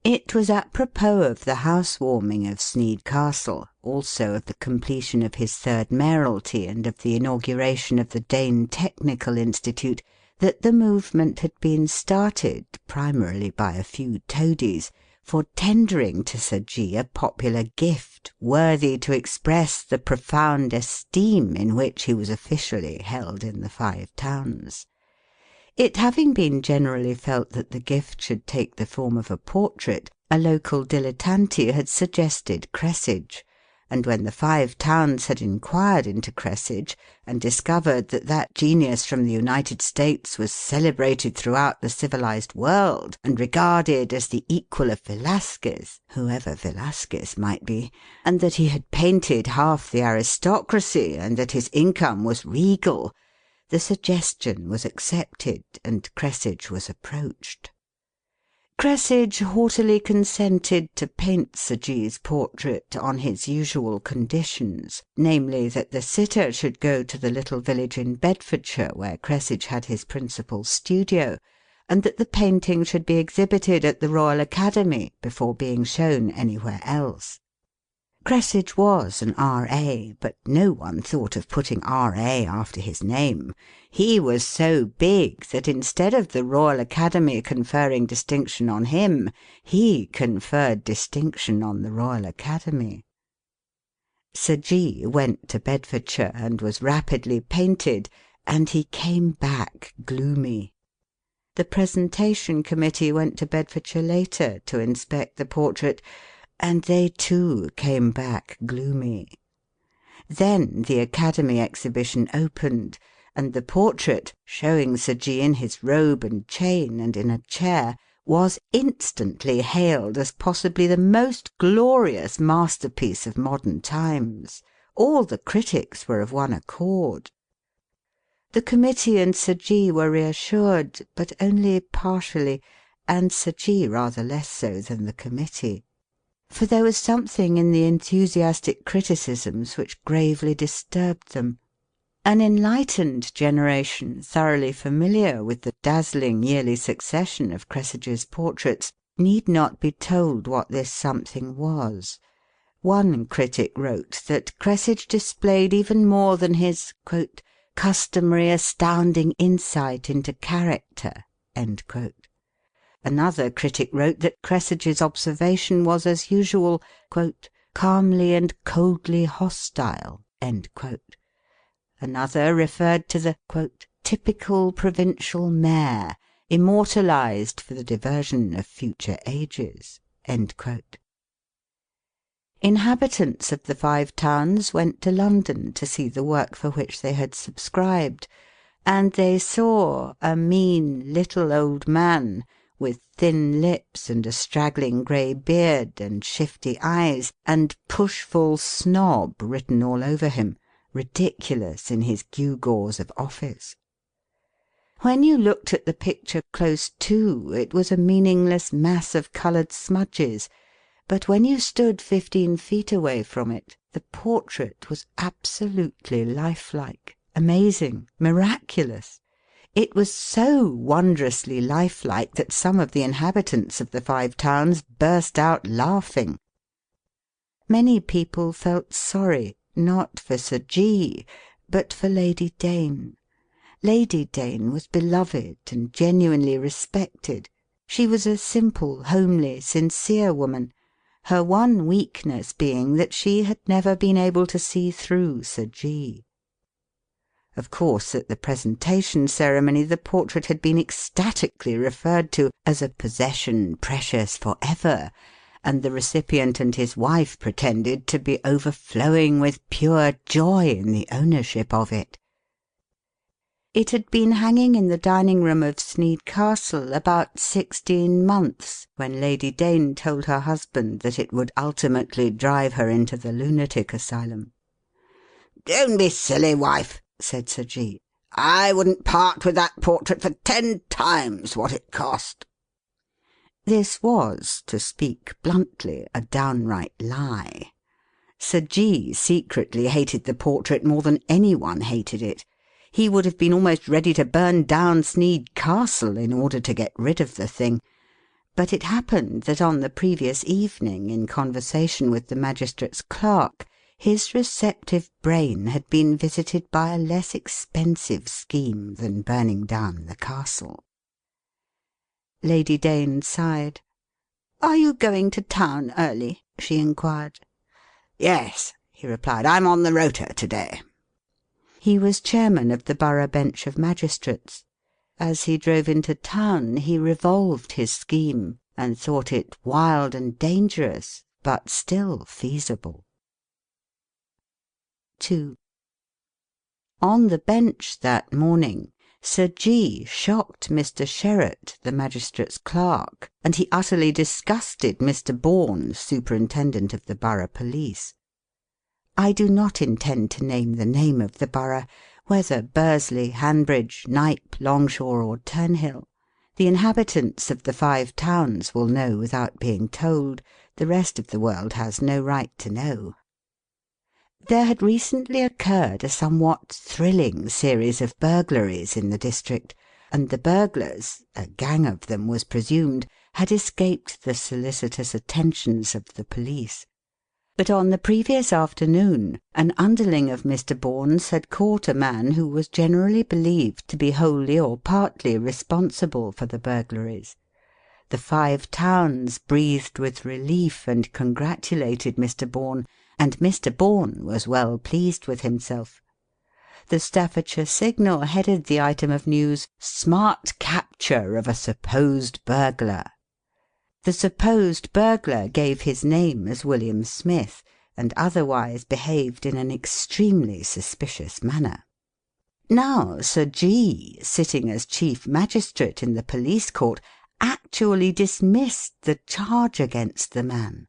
It was apropos of the housewarming of Sneyd Castle, also of the completion of his 3rd mayoralty and of the inauguration of the Dane Technical Institute, that the movement had been started, primarily by a few toadies, for tendering to Sir G. a popular gift worthy to express the profound esteem in which he was officially held in the Five Towns. It having been generally felt that the gift should take the form of a portrait, a local dilettante had suggested cresage, and when the Five Towns had inquired into Cressidge and discovered that that genius from the United States was celebrated throughout the civilized world and regarded as the equal of Velasquez, whoever Velasquez might be, and that he had painted half the aristocracy and that his income was regal, the suggestion was accepted and Cressidge was approached. Cressidge haughtily consented to paint Sir G.'s portrait on his usual conditions, namely that the sitter should go to the little village in Bedfordshire where Cressidge had his principal studio, and that the painting should be exhibited at the Royal Academy before being shown anywhere else. Cressidge was an R.A., but no one thought of putting R.A. after his name. He was so big that instead of the Royal Academy conferring distinction on him, he conferred distinction on the Royal Academy. Sir G. went to Bedfordshire and was rapidly painted, and he came back gloomy. The presentation committee went to Bedfordshire later to inspect the portrait, and they too came back gloomy. Then the Academy exhibition opened, and the portrait, showing Sir G. in his robe and chain and in a chair, was instantly hailed as possibly the most glorious masterpiece of modern times. All the critics were of one accord. The committee and Sir G. were reassured, but only partially, and Sir G. rather less so than the committee. For there was something in the enthusiastic criticisms which gravely disturbed them. An enlightened generation, thoroughly familiar with the dazzling yearly succession of Cressidge's portraits, need not be told what this something was. One critic wrote that Cressidge displayed even more than his "customary astounding insight into character." Another critic wrote that Cressidge's observation was, as usual, "calmly and coldly hostile." Another referred to the "typical provincial mayor, immortalized for the diversion of future ages." Inhabitants of the Five Towns went to London to see the work for which they had subscribed, and they saw a mean little old man, with thin lips and a straggling grey beard and shifty eyes, and "Pushful Snob" written all over him, ridiculous in his gewgaws of office. When you looked at the picture close to, it was a meaningless mass of coloured smudges, but when you stood 15 feet away from it, the portrait was absolutely lifelike, amazing, miraculous. It was so wondrously lifelike that some of the inhabitants of the Five Towns burst out laughing. Many people felt sorry, not for Sir G., but for Lady Dane. Lady Dane was beloved and genuinely respected. She was a simple, homely, sincere woman, her one weakness being that she had never been able to see through Sir G. Of course, at the presentation ceremony the portrait had been ecstatically referred to as a possession precious for ever, and the recipient and his wife pretended to be overflowing with pure joy in the ownership of it. It had been hanging in the dining room of Sneyd Castle about 16 months when Lady Dane told her husband that it would ultimately drive her into the lunatic asylum. "Don't be silly, wife," said Sir G. "I wouldn't part with that portrait for 10 times what it cost." This was, to speak bluntly, a downright lie. Sir G. secretly hated the portrait more than anyone hated it. He would have been almost ready to burn down Sneyd Castle in order to get rid of the thing. But it happened that on the previous evening, in conversation with the magistrate's clerk, his receptive brain had been visited by a less expensive scheme than burning down the castle. Lady Dane sighed. "Are you going to town early?" she inquired. "Yes," he replied. "I'm on the rota to-day." He was chairman of the Borough Bench of Magistrates. As he drove into town he revolved his scheme, and thought it wild and dangerous, but still feasible. too. On the bench that morning, Sir G. shocked Mr. Sherratt, the magistrate's clerk, and he utterly disgusted Mr. Bourne, superintendent of the borough police. I do not intend to name the name of the borough, whether Bursley, Hanbridge, Knype, Longshore, or Turnhill. The inhabitants of the Five Towns will know without being told. The rest of the world has no right to know. There had recently occurred a somewhat thrilling series of burglaries in the district, and the burglars, a gang of them was presumed, had escaped the solicitous attentions of the police. But on the previous afternoon an underling of Mr. Bourne's had caught a man who was generally believed to be wholly or partly responsible for the burglaries. The Five Towns breathed with relief and congratulated Mr. Bourne, and Mr. Bourne was well pleased with himself. The Staffordshire Signal headed the item of news, "Smart capture of a supposed burglar." The supposed burglar gave his name as William Smith, and otherwise behaved in an extremely suspicious manner. Now Sir G., sitting as chief magistrate in the police court, actually dismissed the charge against the man.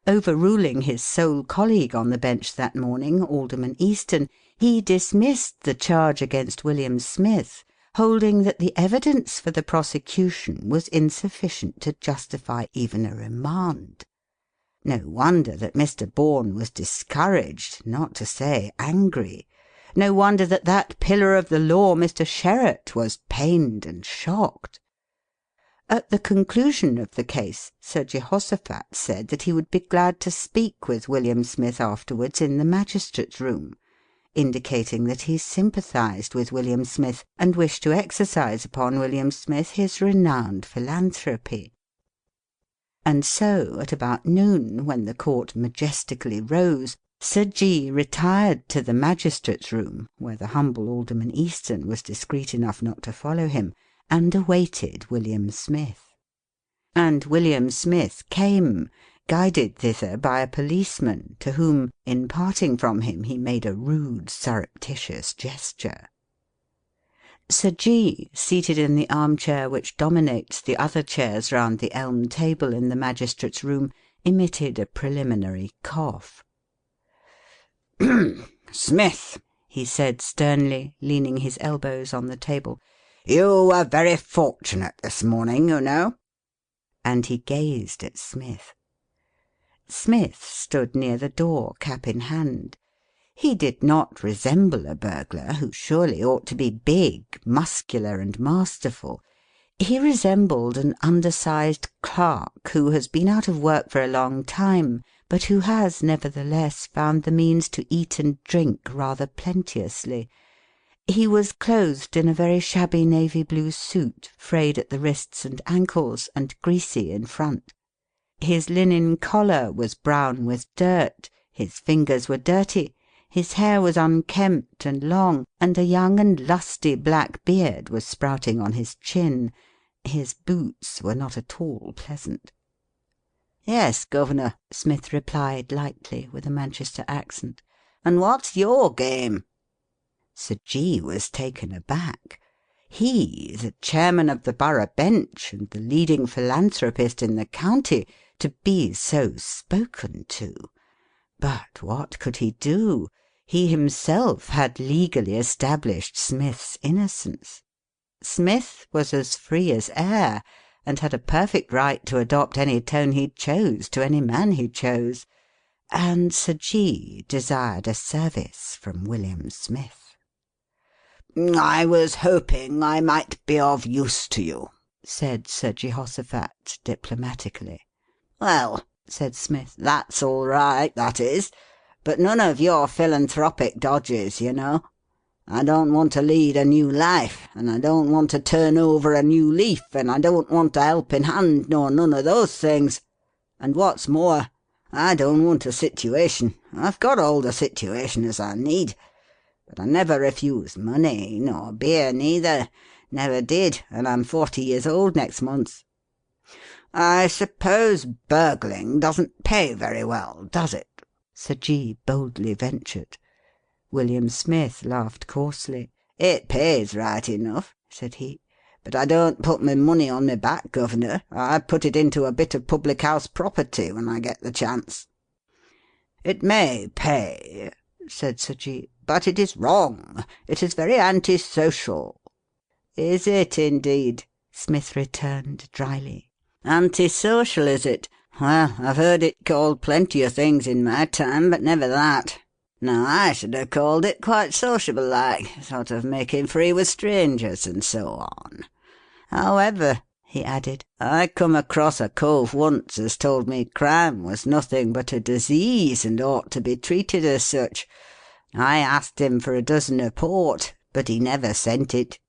Overruling his sole colleague on the bench that morning, Alderman Easton, he dismissed the charge against William Smith, holding that the evidence for the prosecution was insufficient to justify even a remand. No wonder that Mr. Bourne was discouraged, not to say angry. No wonder that that pillar of the law, Mr. Sherratt, was pained and shocked. At the conclusion of the case, Sir Jehoshaphat said that he would be glad to speak with William Smith afterwards in the magistrate's room, indicating that he sympathised with William Smith and wished to exercise upon William Smith his renowned philanthropy. And so, at about noon, when the court majestically rose, Sir G. retired to the magistrate's room, where the humble Alderman Easton was discreet enough not to follow him, and awaited William Smith. And William Smith came, guided thither by a policeman, to whom, in parting from him, he made a rude, surreptitious gesture. Sir G., seated in the armchair which dominates the other chairs round the elm table in the magistrate's room, emitted a preliminary cough. Smith, he said sternly, leaning his elbows on the table, you were very fortunate this morning, you know. And he gazed at Smith. Smith stood near the door, cap in hand. He did not resemble a burglar, who surely ought to be big, muscular, and masterful. He resembled an undersized clerk who has been out of work for a long time, but who has nevertheless found the means to eat and drink rather plenteously. He was clothed in a very shabby navy blue suit, frayed at the wrists and ankles, and greasy in front. His linen collar was brown with dirt, his fingers were dirty, his hair was unkempt and long, and a young and lusty black beard was sprouting on his chin. His boots were not at all pleasant. Yes, Governor, Smith replied lightly, with a Manchester accent. And what's your game? Sir G. was taken aback. He, the chairman of the borough bench and the leading philanthropist in the county, to be so spoken to. But what could he do? He himself had legally established Smith's innocence. Smith was as free as air, and had a perfect right to adopt any tone he chose to any man he chose. And Sir G. desired a service from William Smith. I was hoping I might be of use to you, said Sir Jehoshaphat diplomatically. Well, said Smith, that's all right, that is, but none of your philanthropic dodges, you know. I don't want to lead a new life, and I don't want to turn over a new leaf, and I don't want a helping hand, nor none of those things. And what's more, I don't want a situation. I've got all the situation as I need. But I never refuse money, nor beer neither. Never did, and I'm 40 years old next month. I suppose burgling doesn't pay very well, does it? Sir G. boldly ventured. William Smith laughed coarsely. "It pays right enough," said he, "but I don't put my money on my back, governor. I put it into a bit of public-house property when I get the chance." "It may pay," said Sir G., "but it is wrong. It is very anti-social." "Is it, indeed?" Smith returned dryly. "Anti-social, is it? Well, I've heard it called plenty of things in my time, but never that. Now, I should have called it quite sociable-like, sort of making free with strangers and so on. However," he added, "I come across a cove once as told me crime was nothing but a disease and ought to be treated as such. I asked him for a dozen of port, but he never sent it."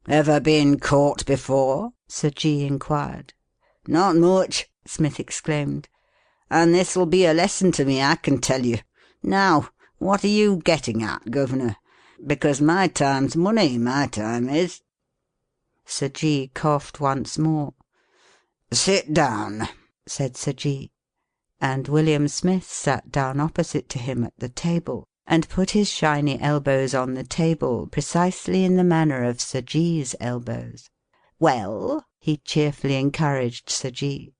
"Ever been caught before?" Sir G. inquired. "Not much," Smith exclaimed, "and this'll be a lesson to me, I can tell you. Now, what are you getting at, governor? Because my time's money, my time is." Sir G. coughed once more. "Sit down," said Sir G., and William Smith sat down opposite to him at the table, and put his shiny elbows on the table precisely in the manner of Sir G.'s elbows. "Well?" he cheerfully encouraged Sir G.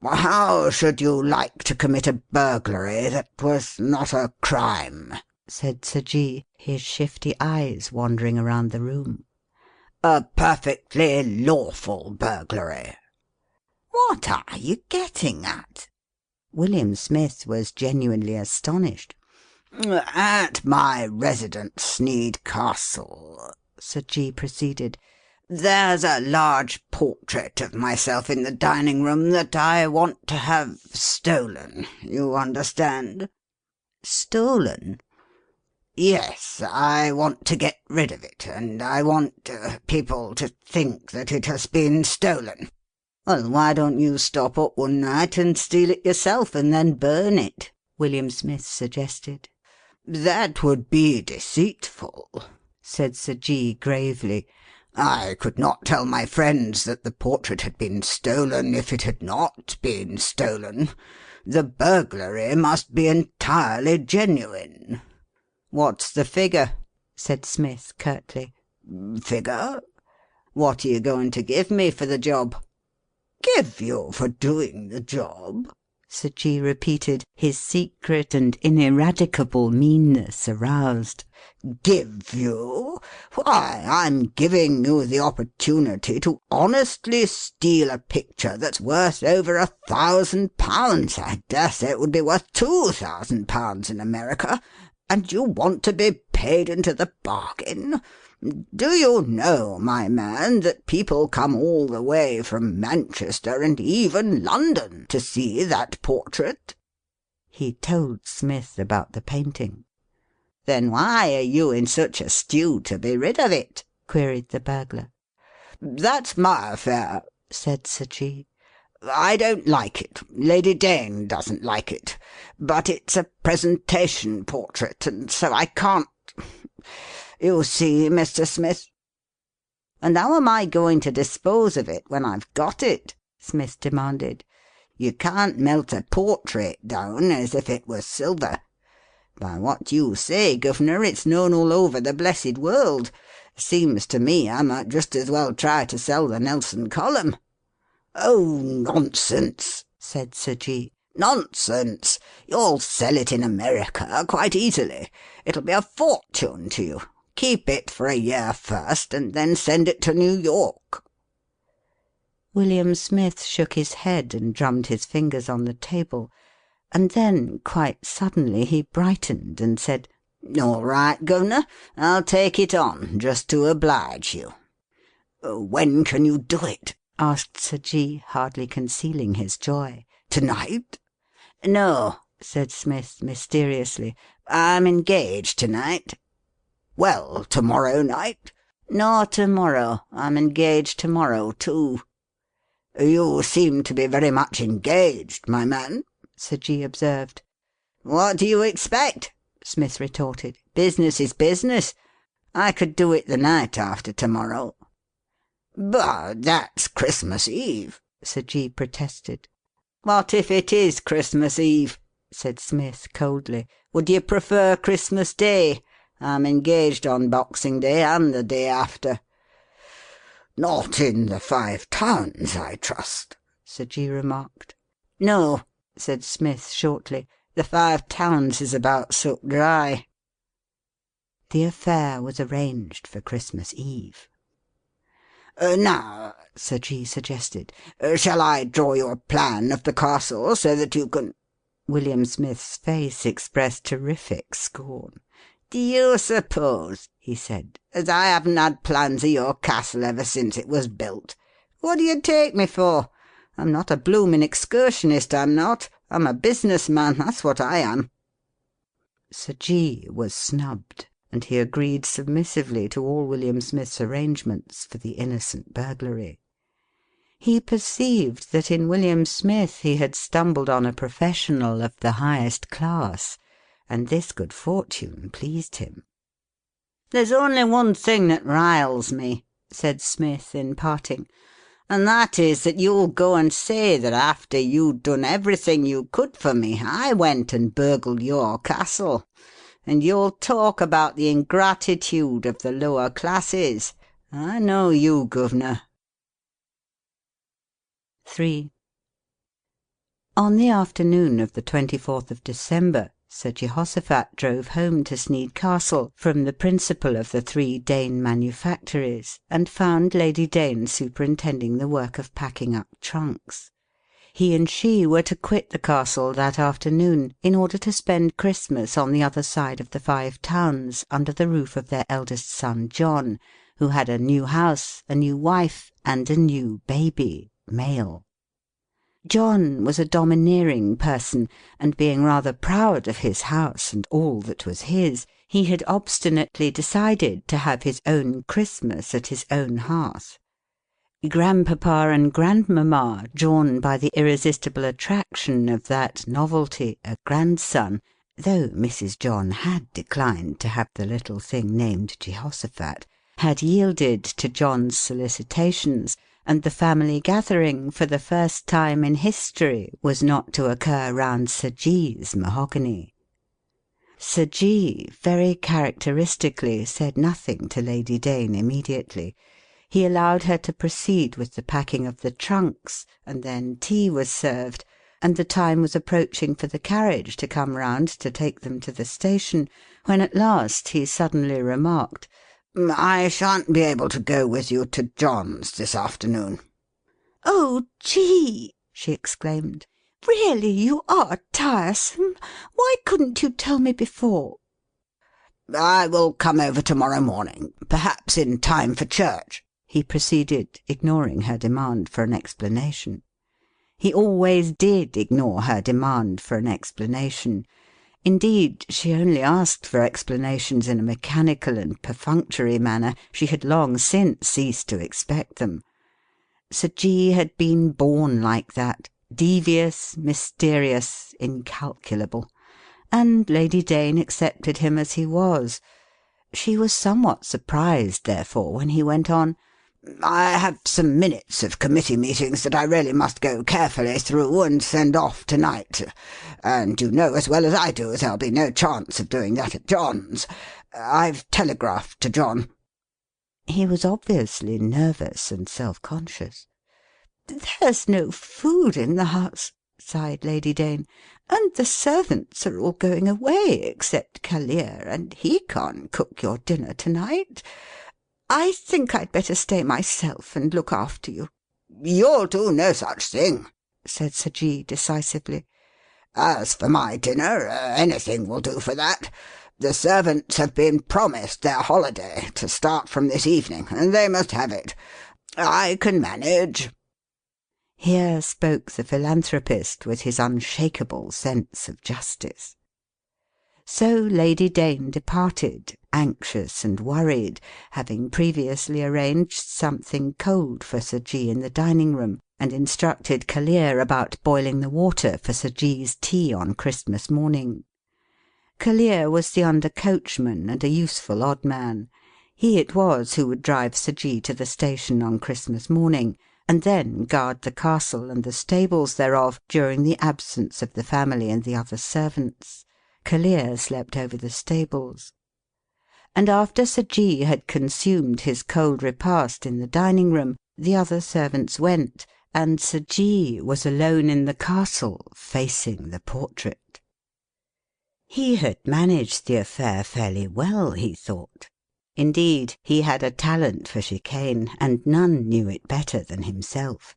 "How should you like to commit a burglary that was not a crime?" said Sir G., his shifty eyes wandering around the room. "A perfectly lawful burglary." "What are you getting at?" William Smith was genuinely astonished. "At my residence, Sneyd Castle," Sir G. proceeded, "there's a large portrait of myself in the dining-room that I want to have stolen. You understand?" "Stolen?" "Yes, I want to get rid of it, and I want people to think that it has been stolen." "Well, why don't you stop up one night and steal it yourself and then burn it?" William Smith suggested. "That would be deceitful," said Sir G. gravely. "I could not tell my friends that the portrait had been stolen if it had not been stolen. The burglary must be entirely genuine." "What's the figure?" said Smith curtly. "Figure? What are you going to give me for the job?" "Give you for doing the job?" Sir G. repeated, his secret and ineradicable meanness aroused. "Give you? Why, I'm giving you the opportunity to honestly steal a picture that's worth over £1,000. I dare say it would be worth £2,000 in America. And you want to be paid into the bargain? Do you know, my man, that people come all the way from Manchester and even London to see that portrait?" He told Smith about the painting. "Then why are you in such a stew to be rid of it?" queried the burglar. "That's my affair," said Sir G. "I don't like it. Lady Dane doesn't like it. But it's a presentation portrait, and so I can't. You see, Mr. Smith?" "And how am I going to dispose of it when I've got it?" Smith demanded. "You can't melt a portrait down as if it was silver. By what you say, governor, it's known all over the blessed world. Seems to me I might just as well try to sell the Nelson column." "Oh, nonsense," said Sir G. "Nonsense. You'll sell it in America quite easily. It'll be a fortune to you. Keep it for a year first, and then send it to New York." William Smith shook his head and drummed his fingers on the table, and then, quite suddenly, he brightened and said, "All right, governor, I'll take it on, just to oblige you." "When can you do it?" asked Sir G., hardly concealing his joy. "To-night?" "No," said Smith mysteriously. "I'm engaged to-night." "Well, to-morrow night?" "No, to-morrow. I'm engaged to-morrow, too." "You seem to be very much engaged, my man," Sir G. observed. "What do you expect?" Smith retorted. "Business is business. I could do it the night after to-morrow." "But that's Christmas Eve," Sir G. protested. "What if it is Christmas Eve?" said Smith coldly. "Would you prefer Christmas Day? I'm engaged on Boxing Day and the day after." "Not in the Five Towns, I trust," Sir G. remarked. "No," said Smith shortly. "The Five Towns is about so dry." The affair was arranged for Christmas Eve. "Now," Sir G. suggested, "shall I draw you a plan of the castle so that you can—" William Smith's face expressed terrific scorn. "Do you suppose," he said, "as I haven't had plans of your castle ever since it was built? What do you take me for? I'm not a bloomin' excursionist, I'm not. I'm a business man, that's what I am." Sir G. was snubbed, and he agreed submissively to all William Smith's arrangements for the innocent burglary. He perceived that in William Smith he had stumbled on a professional of the highest class, and this good fortune pleased him. "There's only one thing that riles me," said Smith in parting, "and that is that you'll go and say that after you'd done everything you could for me, I went and burgled your castle. And you'll talk about the ingratitude of the lower classes. I know you, Governor." 3. On the afternoon of the 24th of December, Sir Jehoshaphat drove home to Sneyd Castle from the principal of the 3 Dane manufactories, and found Lady Dane superintending the work of packing up trunks. He and she were to quit the castle that afternoon in order to spend Christmas on the other side of the Five Towns under the roof of their eldest son John, who had a new house, a new wife, and a new baby, male. John was a domineering person, and being rather proud of his house and all that was his, he had obstinately decided to have his own Christmas at his own hearth. Grandpapa and Grandmamma, drawn by the irresistible attraction of that novelty, a grandson, though Mrs. John had declined to have the little thing named Jehoshaphat, had yielded to John's solicitations, and the family gathering, for the first time in history, was not to occur round Sir G.'s mahogany. Sir G. very characteristically said nothing to Lady Dane immediately. He allowed her to proceed with the packing of the trunks, and then tea was served, and the time was approaching for the carriage to come round to take them to the station, when at last he suddenly remarked, "I shan't be able to go with you to John's this afternoon." "Oh, G!" she exclaimed. "Really, you are tiresome. Why couldn't you tell me before?" "I will come over to-morrow morning, perhaps in time for church," he proceeded, ignoring her demand for an explanation. He always did ignore her demand for an explanation. Indeed, she only asked for explanations in a mechanical and perfunctory manner. She had long since ceased to expect them. Sir G. had been born like that, devious, mysterious, incalculable, and Lady Dane accepted him as he was. She was somewhat surprised, therefore, when he went on, "I have some minutes of committee meetings that I really must go carefully through and send off to-night, and you know as well as I do there'll be no chance of doing that at John's. I've telegraphed to John." He was obviously nervous and self-conscious. "There's no food in the house," sighed Lady Dane, "and the servants are all going away except Callear, and he can't cook your dinner to-night. I think I'd better stay myself and look after you." "You'll do no such thing," said Sir G. decisively. "As for my dinner, anything will do for that. The servants have been promised their holiday, to start from this evening, and they must have it. I can manage." Here spoke the philanthropist with his unshakable sense of justice. So Lady Dane departed, anxious and worried, having previously arranged something cold for Sir G. in the dining-room, and instructed Callear about boiling the water for Sir G.'s tea on Christmas morning. Callear was the under-coachman, and a useful odd man. He it was who would drive Sir G. to the station on Christmas morning, and then guard the castle and the stables thereof during the absence of the family and the other servants. Callear slept over the stables. And after Sir G. had consumed his cold repast in the dining-room, the other servants went, and Sir G. was alone in the castle, facing the portrait. He had managed the affair fairly well, he thought. Indeed, he had a talent for chicane, and none knew it better than himself.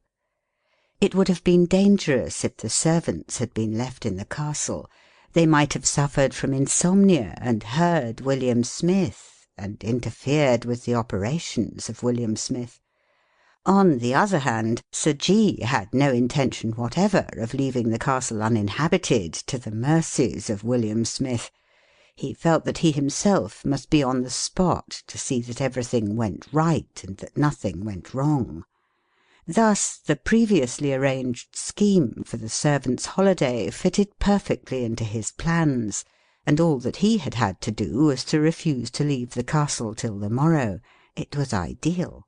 It would have been dangerous if the servants had been left in the castle. They might have suffered from insomnia and heard William Smith, and interfered with the operations of William Smith. On the other hand, Sir G. had no intention whatever of leaving the castle uninhabited to the mercies of William Smith. He felt that he himself must be on the spot to see that everything went right and that nothing went wrong. Thus the previously arranged scheme for the servants' holiday fitted perfectly into his plans, and all that he had had to do was to refuse to leave the castle till the morrow. It was ideal.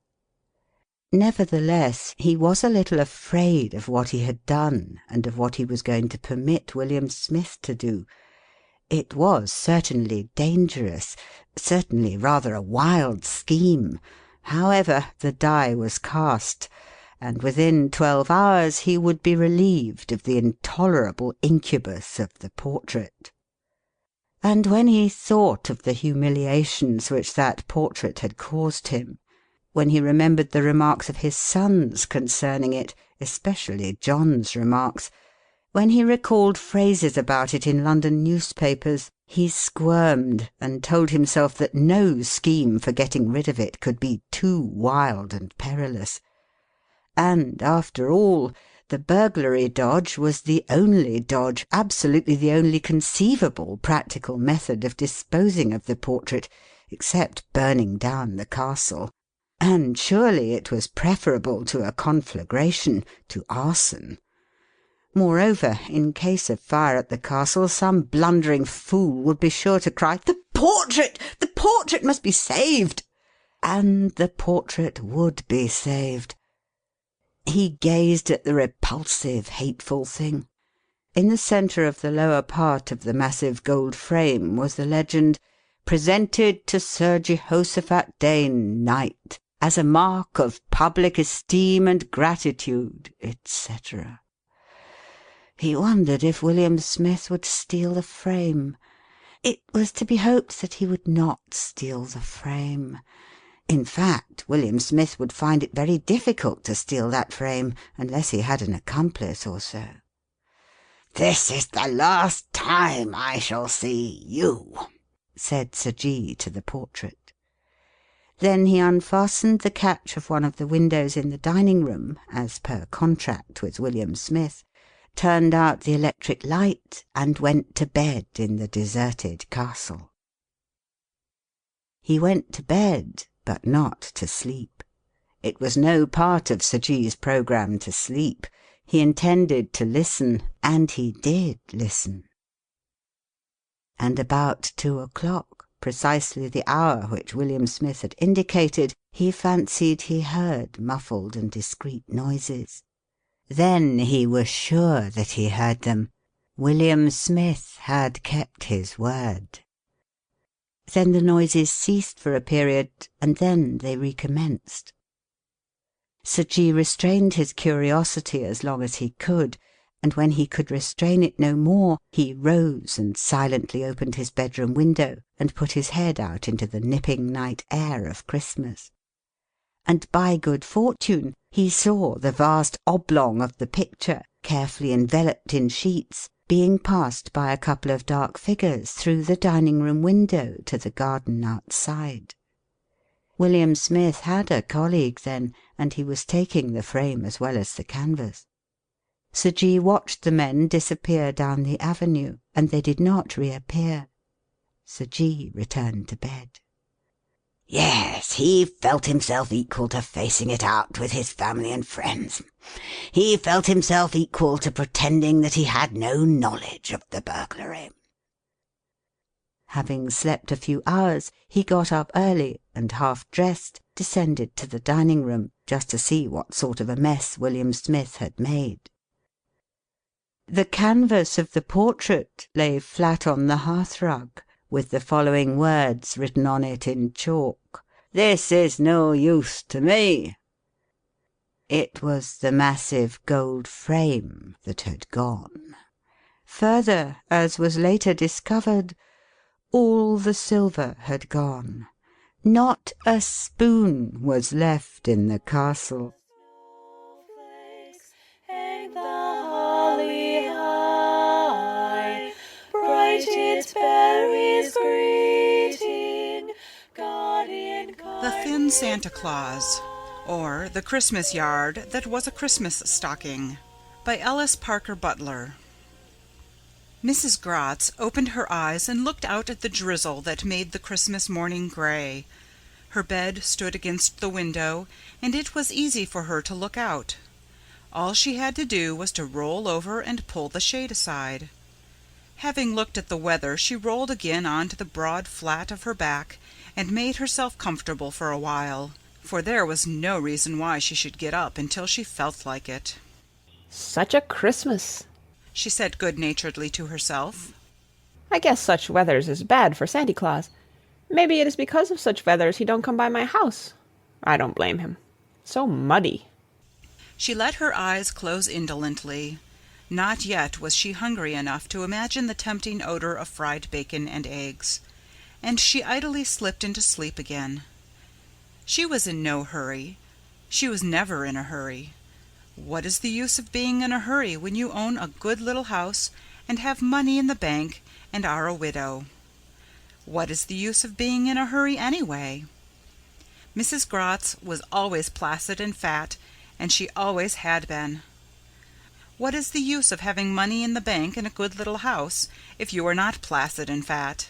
Nevertheless, he was a little afraid of what he had done and of what he was going to permit William Smith to do. It was certainly dangerous, certainly rather a wild scheme. However, the die was cast, and within 12 hours he would be relieved of the intolerable incubus of the portrait. And when he thought of the humiliations which that portrait had caused him, when he remembered the remarks of his sons concerning it, especially John's remarks, when he recalled phrases about it in London newspapers, he squirmed and told himself that no scheme for getting rid of it could be too wild and perilous. And, after all, the burglary dodge was the only dodge, absolutely the only conceivable practical method of disposing of the portrait, except burning down the castle. And surely it was preferable to a conflagration, to arson. Moreover, in case of fire at the castle, some blundering fool would be sure to cry, "The portrait! The portrait must be saved!" And the portrait would be saved. He gazed at the repulsive, hateful thing. In the centre of the lower part of the massive gold frame was the legend, "Presented to Sir Jehoshaphat Dane, Knight, as a mark of public esteem and gratitude," etc. He wondered if William Smith would steal the frame. It was to be hoped that he would not steal the frame. In fact, William Smith would find it very difficult to steal that frame, unless he had an accomplice or so. "This is the last time I shall see you," said Sir G. to the portrait. Then he unfastened the catch of one of the windows in the dining-room, as per contract with William Smith, turned out the electric light, and went to bed in the deserted castle. He went to bed, but not to sleep. It was no part of Sir G.'s programme to sleep. He intended to listen, and he did listen. And about 2 o'clock, precisely the hour which William Smith had indicated, he fancied he heard muffled and discreet noises. Then he was sure that he heard them. William Smith had kept his word. Then the noises ceased for a period, and then they recommenced. Sir G. restrained his curiosity as long as he could, and when he could restrain it no more, he rose and silently opened his bedroom window and put his head out into the nipping night air of Christmas. And by good fortune he saw the vast oblong of the picture, carefully enveloped in sheets, being passed by a couple of dark figures through the dining-room window to the garden outside. William Smith had a colleague then, and he was taking the frame as well as the canvas. Sir G. watched the men disappear down the avenue, and they did not reappear. Sir G. returned to bed. Yes, he felt himself equal to facing it out with his family and friends. He felt himself equal to pretending that he had no knowledge of the burglary. Having slept a few hours, he got up early and, half dressed, descended to the dining room just to see what sort of a mess William Smith had made. The canvas of the portrait lay flat on the hearthrug, with the following words written on it in chalk: "This is no use to me." It was the massive gold frame that had gone. Further, as was later discovered, all the silver had gone. Not a spoon was left in the castle. Hang the holly high, bright its berries greeting, guardian kind. The Thin Santa Claus, or The Christmas Yard That Was a Christmas Stocking, by Ellis Parker Butler. Mrs. Gratz opened her eyes and looked out at the drizzle that made the Christmas morning gray. Her bed stood against the window, and it was easy for her to look out. All she had to do was to roll over and pull the shade aside. Having looked at the weather, she rolled again onto the broad flat of her back and made herself comfortable for a while, for there was no reason why she should get up until she felt like it. "Such a Christmas," she said good-naturedly to herself. "I guess such weathers is bad for Santy Claus. Maybe it is because of such weathers he don't come by my house. I don't blame him. So muddy." She let her eyes close indolently. Not yet was she hungry enough to imagine the tempting odor of fried bacon and eggs, and she idly slipped into sleep again. She was in no hurry. She was never in a hurry. What is the use of being in a hurry when you own a good little house and have money in the bank and are a widow? What is the use of being in a hurry anyway? Mrs. Gratz was always placid and fat, and she always had been. What is the use of having money in the bank and a good little house if you are not placid and fat?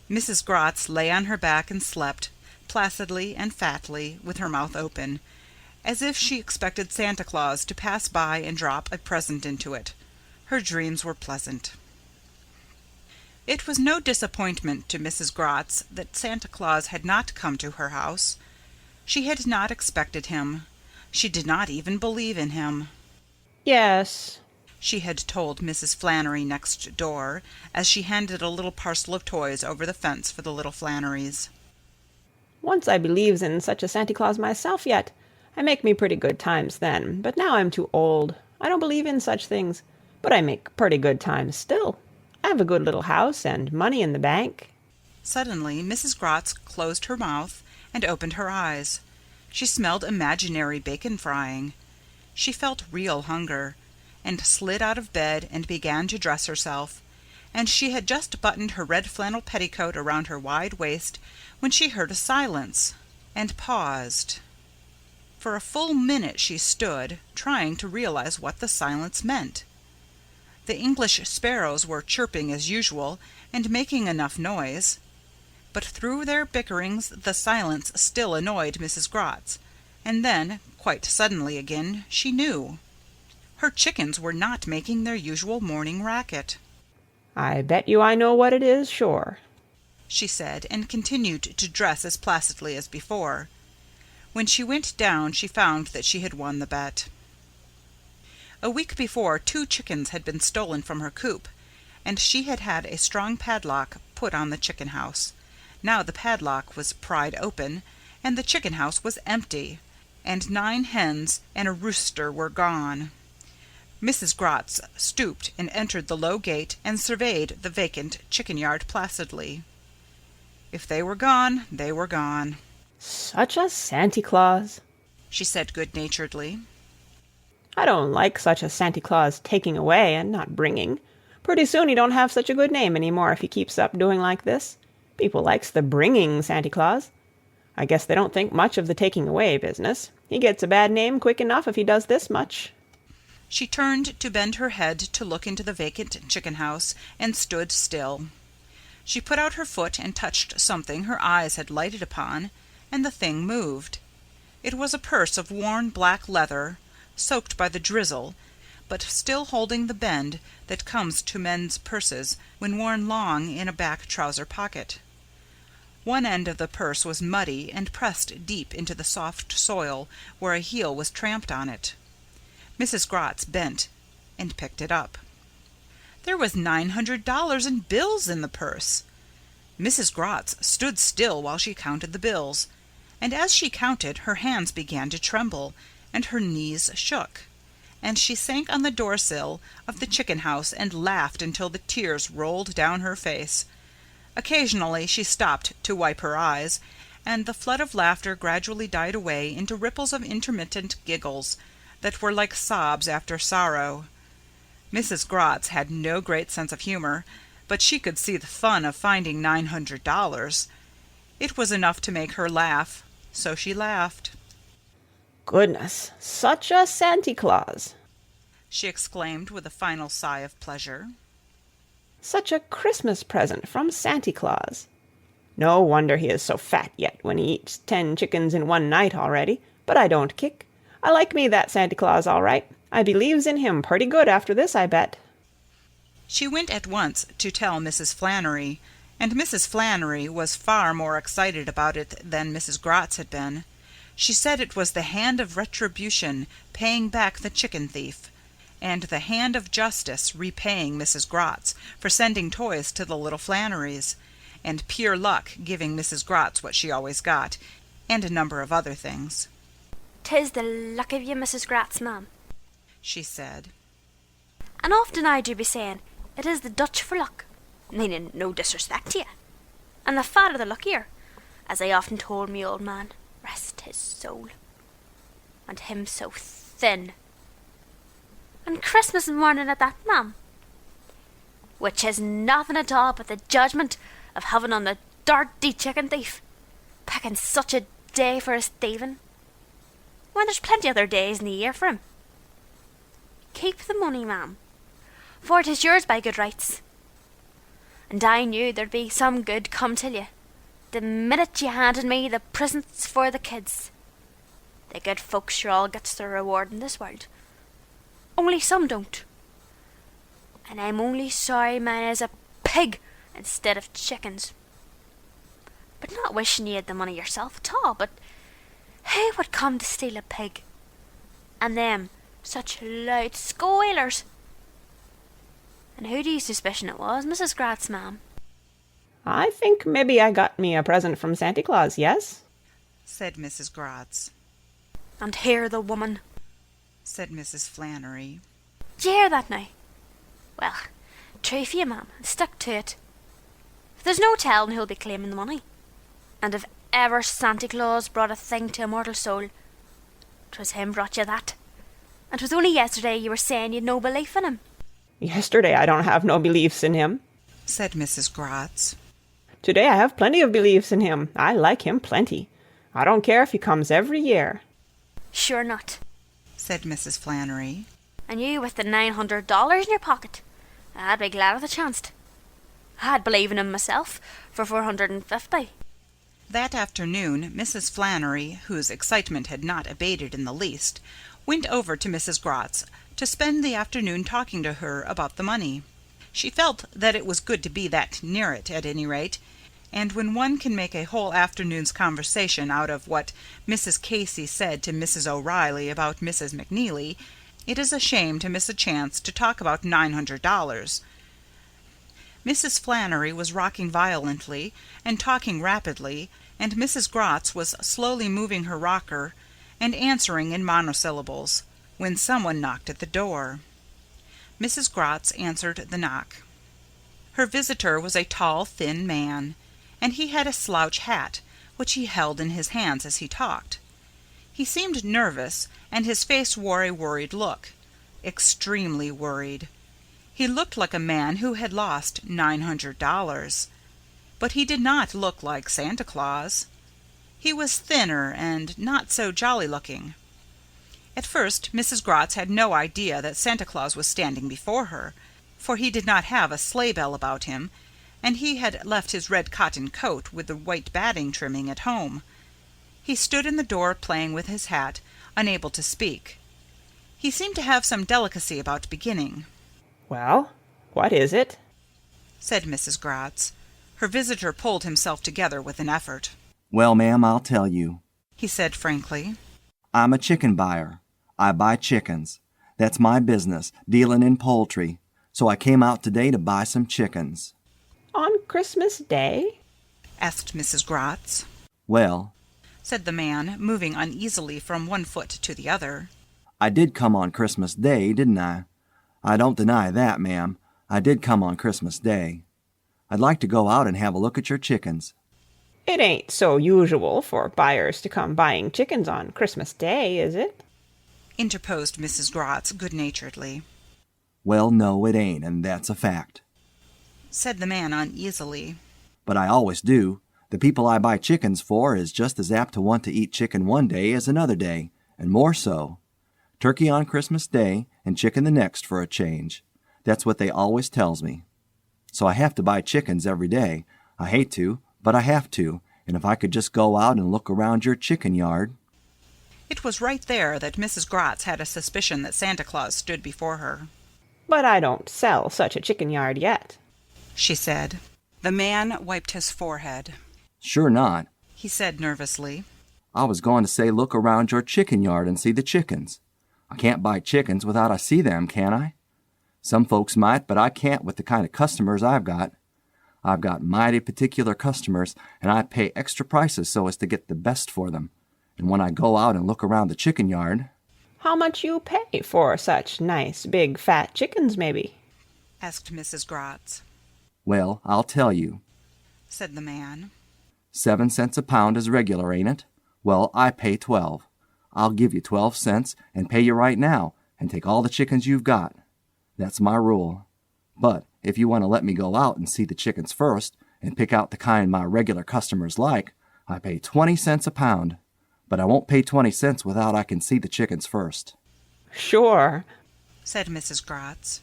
Mrs. Gratz lay on her back and slept, placidly and fatly, with her mouth open, as if she expected Santa Claus to pass by and drop a present into it. Her dreams were pleasant. It was no disappointment to Mrs. Gratz that Santa Claus had not come to her house. She had not expected him. She did not even believe in him. "Yes," she had told Mrs. Flannery next door, as she handed a little parcel of toys over the fence for the little Flannerys. "once I believes in such a Santy Claus myself yet. I make me pretty good times then, but now I'm too old. I don't believe in such things, but I make pretty good times still. I have a good little house and money in the bank." Suddenly Mrs. Gratz closed her mouth and opened her eyes. She smelled imaginary bacon frying. She felt real hunger, and slid out of bed and began to dress herself, and she had just buttoned her red flannel petticoat around her wide waist when she heard a silence, and paused. For a full minute she stood, trying to realize what the silence meant. The English sparrows were chirping as usual and making enough noise, but through their bickerings the silence still annoyed Mrs. Gratz, and then, quite suddenly again, she knew. Her chickens were not making their usual morning racket. "I bet you I know what it is, sure," she said, and continued to dress as placidly as before. When she went down she found that she had won the bet. A week before 2 chickens had been stolen from her coop, and she had had a strong padlock put on the chicken house. Now the padlock was pried open, and the chicken house was empty, and 9 hens and a rooster were gone. Mrs. Gratz stooped and entered the low gate and surveyed the vacant chicken yard placidly. If they were gone, they were gone. "Such a Santy Claus," she said good-naturedly. "I don't like such a Santy Claus taking away and not bringing. Pretty soon he don't have such a good name any more if he keeps up doing like this. People likes the bringing Santy Claus. I guess they don't think much of the taking away business. He gets a bad name quick enough if he does this much." She turned to bend her head to look into the vacant chicken house, and stood still. She put out her foot and touched something her eyes had lighted upon, and the thing moved. It was a purse of worn black leather, soaked by the drizzle, but still holding the bend that comes to men's purses when worn long in a back trouser pocket. One end of the purse was muddy and pressed deep into the soft soil where a heel was tramped on it. Mrs. Gratz bent and picked it up. There was $900 in bills in the purse. Mrs. Gratz stood still while she counted the bills, and as she counted her hands began to tremble and her knees shook, and she sank on the doorsill of the chicken house and laughed until the tears rolled down her face. Occasionally she stopped to wipe her eyes, and the flood of laughter gradually died away into ripples of intermittent giggles that were like sobs after sorrow. Mrs. Gratz had no great sense of humor, but she could see the fun of finding $900. It was enough to make her laugh, so she laughed. Goodness, such a Santy Claus! She exclaimed with a final sigh of pleasure. Such a Christmas present from Santy Claus! No wonder he is so fat yet when he eats 10 chickens in one night already. But I don't kick. I like me that Santy Claus all right. I believes in him pretty good after this, I bet. She went at once to tell Mrs. Flannery, and Mrs. Flannery was far more excited about it than Mrs. Gratz had been. She said it was the hand of retribution paying back the chicken thief, and the hand of justice repaying Mrs. Gratz for sending toys to the little Flannerys, and pure luck giving Mrs. Gratz what she always got, and a number of other things. "'Tis the luck of you, Mrs. Gratz, ma'am," she said. "and often I do be saying it is the Dutch for luck, meaning no disrespect to you. And the fatter the luckier, as they often told me old man, rest his soul. And him so thin. And Christmas morning at that, ma'am, which is nothing at all but the judgment of heaven on the dirty chicken thief, picking such a day for his thieving, when there's plenty other days in the year for him. Keep the money, ma'am, for it is yours by good rights. And I knew there'd be some good come to you the minute you handed me the presents for the kids. The good folks sure all gets their reward in this world, only some don't. And I'm only sorry mine is a pig instead of chickens. But not wishing you had the money yourself at all, but who would come to steal a pig? And them such loud squealers. And who do you suspicion it was, Mrs. Gratz, ma'am? I think maybe I got me a present from Santy Claus, yes? Said Mrs. Gratz. And hear the woman, said Mrs. Flannery. D'ye hear that now? Well, true for you, ma'am, and stick to it. There's no telling who'll be claiming the money. And if ever Santy Claus brought a thing to a mortal soul, 'twas him brought you that. And 'twas only yesterday you were saying you'd no belief in him. Yesterday I don't have no beliefs in him, said Mrs. Gratz. Today I have plenty of beliefs in him. I like him plenty. I don't care if he comes every year. Sure not, said Mrs. Flannery. And you with the $900 in your pocket, I'd be glad of the chance. I'd believe in him myself for $450. That afternoon, Mrs. Flannery, whose excitement had not abated in the least, went over to Mrs. Gratz to spend the afternoon talking to her about the money. She felt that it was good to be that near it, at any rate, and when one can make a whole afternoon's conversation out of what Mrs. Casey said to Mrs. O'Reilly about Mrs. McNeely, it is a shame to miss a chance to talk about $900. Mrs. Flannery was rocking violently and talking rapidly, and Mrs. Gratz was slowly moving her rocker and answering in monosyllables, when someone knocked at the door. Mrs. Gratz answered the knock. Her visitor was a tall, thin man, and he had a slouch hat, which he held in his hands as he talked. He seemed nervous, and his face wore a worried look, extremely worried. He looked like a man who had lost $900, but he did not look like Santa Claus. He was thinner and not so jolly-looking. At first Mrs. Gratz had no idea that Santa Claus was standing before her, for he did not have a sleigh bell about him, and he had left his red cotton coat with the white batting trimming at home. He stood in the door playing with his hat, unable to speak. He seemed to have some delicacy about beginning. Well, what is it? Said Mrs. Gratz. Her visitor pulled himself together with an effort. Well, ma'am, I'll tell you, he said frankly. I'm a chicken buyer. I buy chickens. That's my business, dealing in poultry. So I came out today to buy some chickens. On Christmas Day? Asked Mrs. Gratz. Well, said the man, moving uneasily from one foot to the other. I did come on Christmas Day, didn't I? I don't deny that, ma'am. I did come on Christmas Day. I'd like to go out and have a look at your chickens. It ain't so usual for buyers to come buying chickens on Christmas Day, is it? Interposed Mrs. Gratz good-naturedly. Well, no, it ain't, and that's a fact, said the man uneasily. But I always do. The people I buy chickens for is just as apt to want to eat chicken one day as another day, and more so. Turkey on Christmas Day and chicken the next for a change. That's what they always tells me. So I have to buy chickens every day. I hate to, but I have to, and if I could just go out and look around your chicken yard. It was right there that Mrs. Gratz had a suspicion that Santa Claus stood before her. But I don't sell such a chicken yard yet, she said. The man wiped his forehead. Sure not, he said nervously. I was going to say look around your chicken yard and see the chickens. I can't buy chickens without I see them, can I? Some folks might, but I can't with the kind of customers I've got. I've got mighty particular customers, and I pay extra prices so as to get the best for them. And when I go out and look around the chicken yard... How much you pay for such nice, big, fat chickens, maybe? Asked Mrs. Gratz. Well, I'll tell you, said the man. 7 cents a pound is regular, ain't it? Well, I pay 12. I'll give you 12 cents and pay you right now and take all the chickens you've got. That's my rule. But if you want to let me go out and see the chickens first and pick out the kind my regular customers like, I pay 20 cents a pound. But I won't pay 20 cents without I can see the chickens first. Sure, said Mrs. Gratz.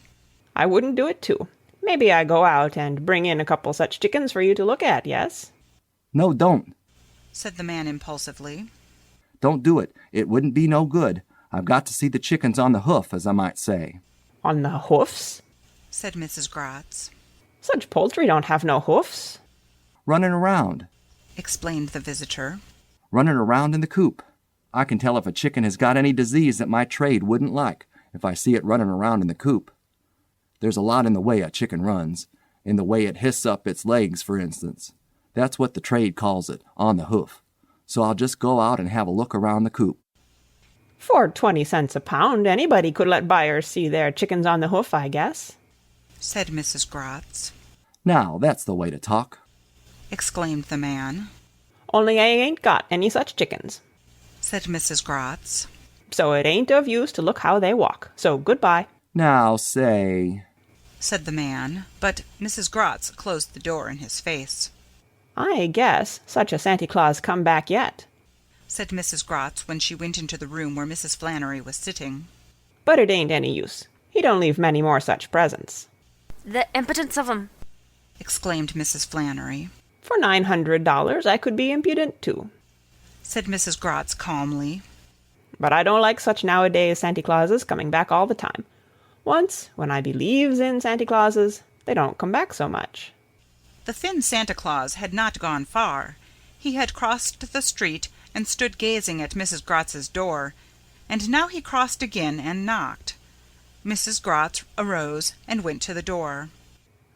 I wouldn't do it too. Maybe I go out and bring in a couple such chickens for you to look at, yes? No, don't, said the man impulsively. Don't do it. It wouldn't be no good. I've got to see the chickens on the hoof, as I might say. On the hoofs? Said Mrs. Gratz. Such poultry don't have no hoofs. Running around, explained the visitor. Running around in the coop. I can tell if a chicken has got any disease that my trade wouldn't like if I see it running around in the coop. There's a lot in the way a chicken runs, in the way it hisses up its legs, for instance. That's what the trade calls it, on the hoof. So I'll just go out and have a look around the coop. For 20 cents a pound, anybody could let buyers see their chickens on the hoof, I guess, said Mrs. Gratz. Now, that's the way to talk, exclaimed the man. Only I ain't got any such chickens, said Mrs. Gratz. So it ain't of use to look how they walk. So goodbye. Now, say, said the man, but Mrs. Gratz closed the door in his face. I guess such a Santa Claus come back yet, said Mrs. Gratz when she went into the room where Mrs. Flannery was sitting. But it ain't any use. He don't leave many more such presents. The impudence of him, exclaimed Mrs. Flannery. For $900 I could be impudent too, said Mrs. Gratz calmly. But I don't like such nowadays Santa Clauses coming back all the time. Once, when I believes in Santa Clauses, they don't come back so much. The thin Santa Claus had not gone far. He had crossed the street and stood gazing at Mrs. Gratz's door, and now he crossed again and knocked. Mrs. Gratz arose and went to the door.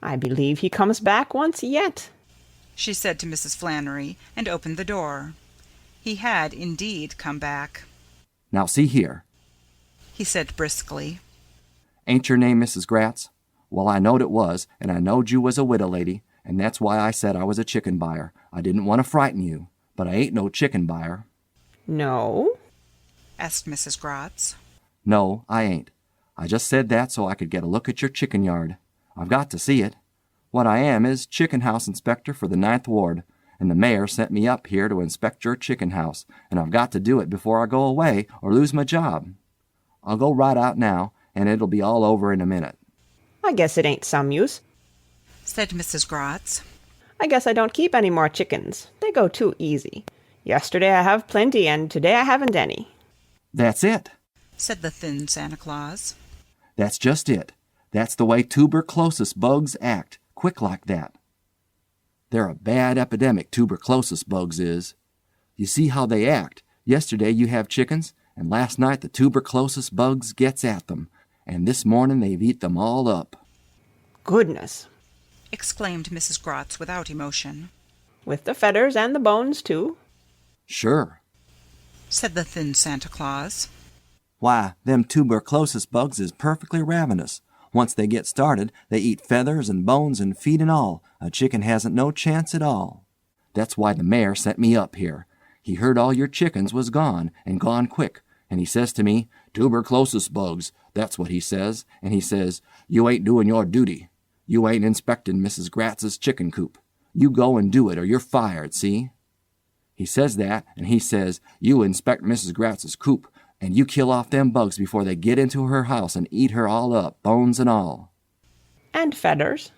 I believe he comes back once yet, she said to Mrs. Flannery, and opened the door. He had indeed come back. Now see here, he said briskly. Ain't your name Mrs. Gratz? Well, I knowed it was, and I knowed you was a widow lady, and that's why I said I was a chicken buyer. I didn't want to frighten you, but I ain't no chicken buyer. No? Asked Mrs. Gratz. No, I ain't. I just said that so I could get a look at your chicken yard. I've got to see it. What I am is chicken house inspector for the 9th Ward, and the mayor sent me up here to inspect your chicken house, and I've got to do it before I go away or lose my job. I'll go right out now, and it'll be all over in a minute. I guess it ain't some use, said Mrs. Gratz. I guess I don't keep any more chickens. They go too easy. Yesterday I have plenty, and today I haven't any. That's it, said the thin Santa Claus. That's just it. That's the way tuberculosis bugs act, quick like that. They're a bad epidemic, tuberculosis bugs is. You see how they act. Yesterday you have chickens, and last night the tuberculosis bugs gets at them, and this morning they've eat them all up. Goodness! exclaimed Mrs. Grotz without emotion. With the feathers and the bones, too? Sure, said the thin Santa Claus. Why, them tuberculosis bugs is perfectly ravenous. Once they get started, they eat feathers and bones and feet and all. A chicken hasn't no chance at all. That's why the mayor sent me up here. He heard all your chickens was gone, and gone quick, and he says to me, tuberculosis bugs, that's what he says, and he says, you ain't doing your duty. You ain't inspecting Mrs. Gratz's chicken coop. You go and do it, or you're fired, see? He says that, and he says, you inspect Mrs. Gratz's coop, and you kill off them bugs before they get into her house and eat her all up, bones and all. And feathers?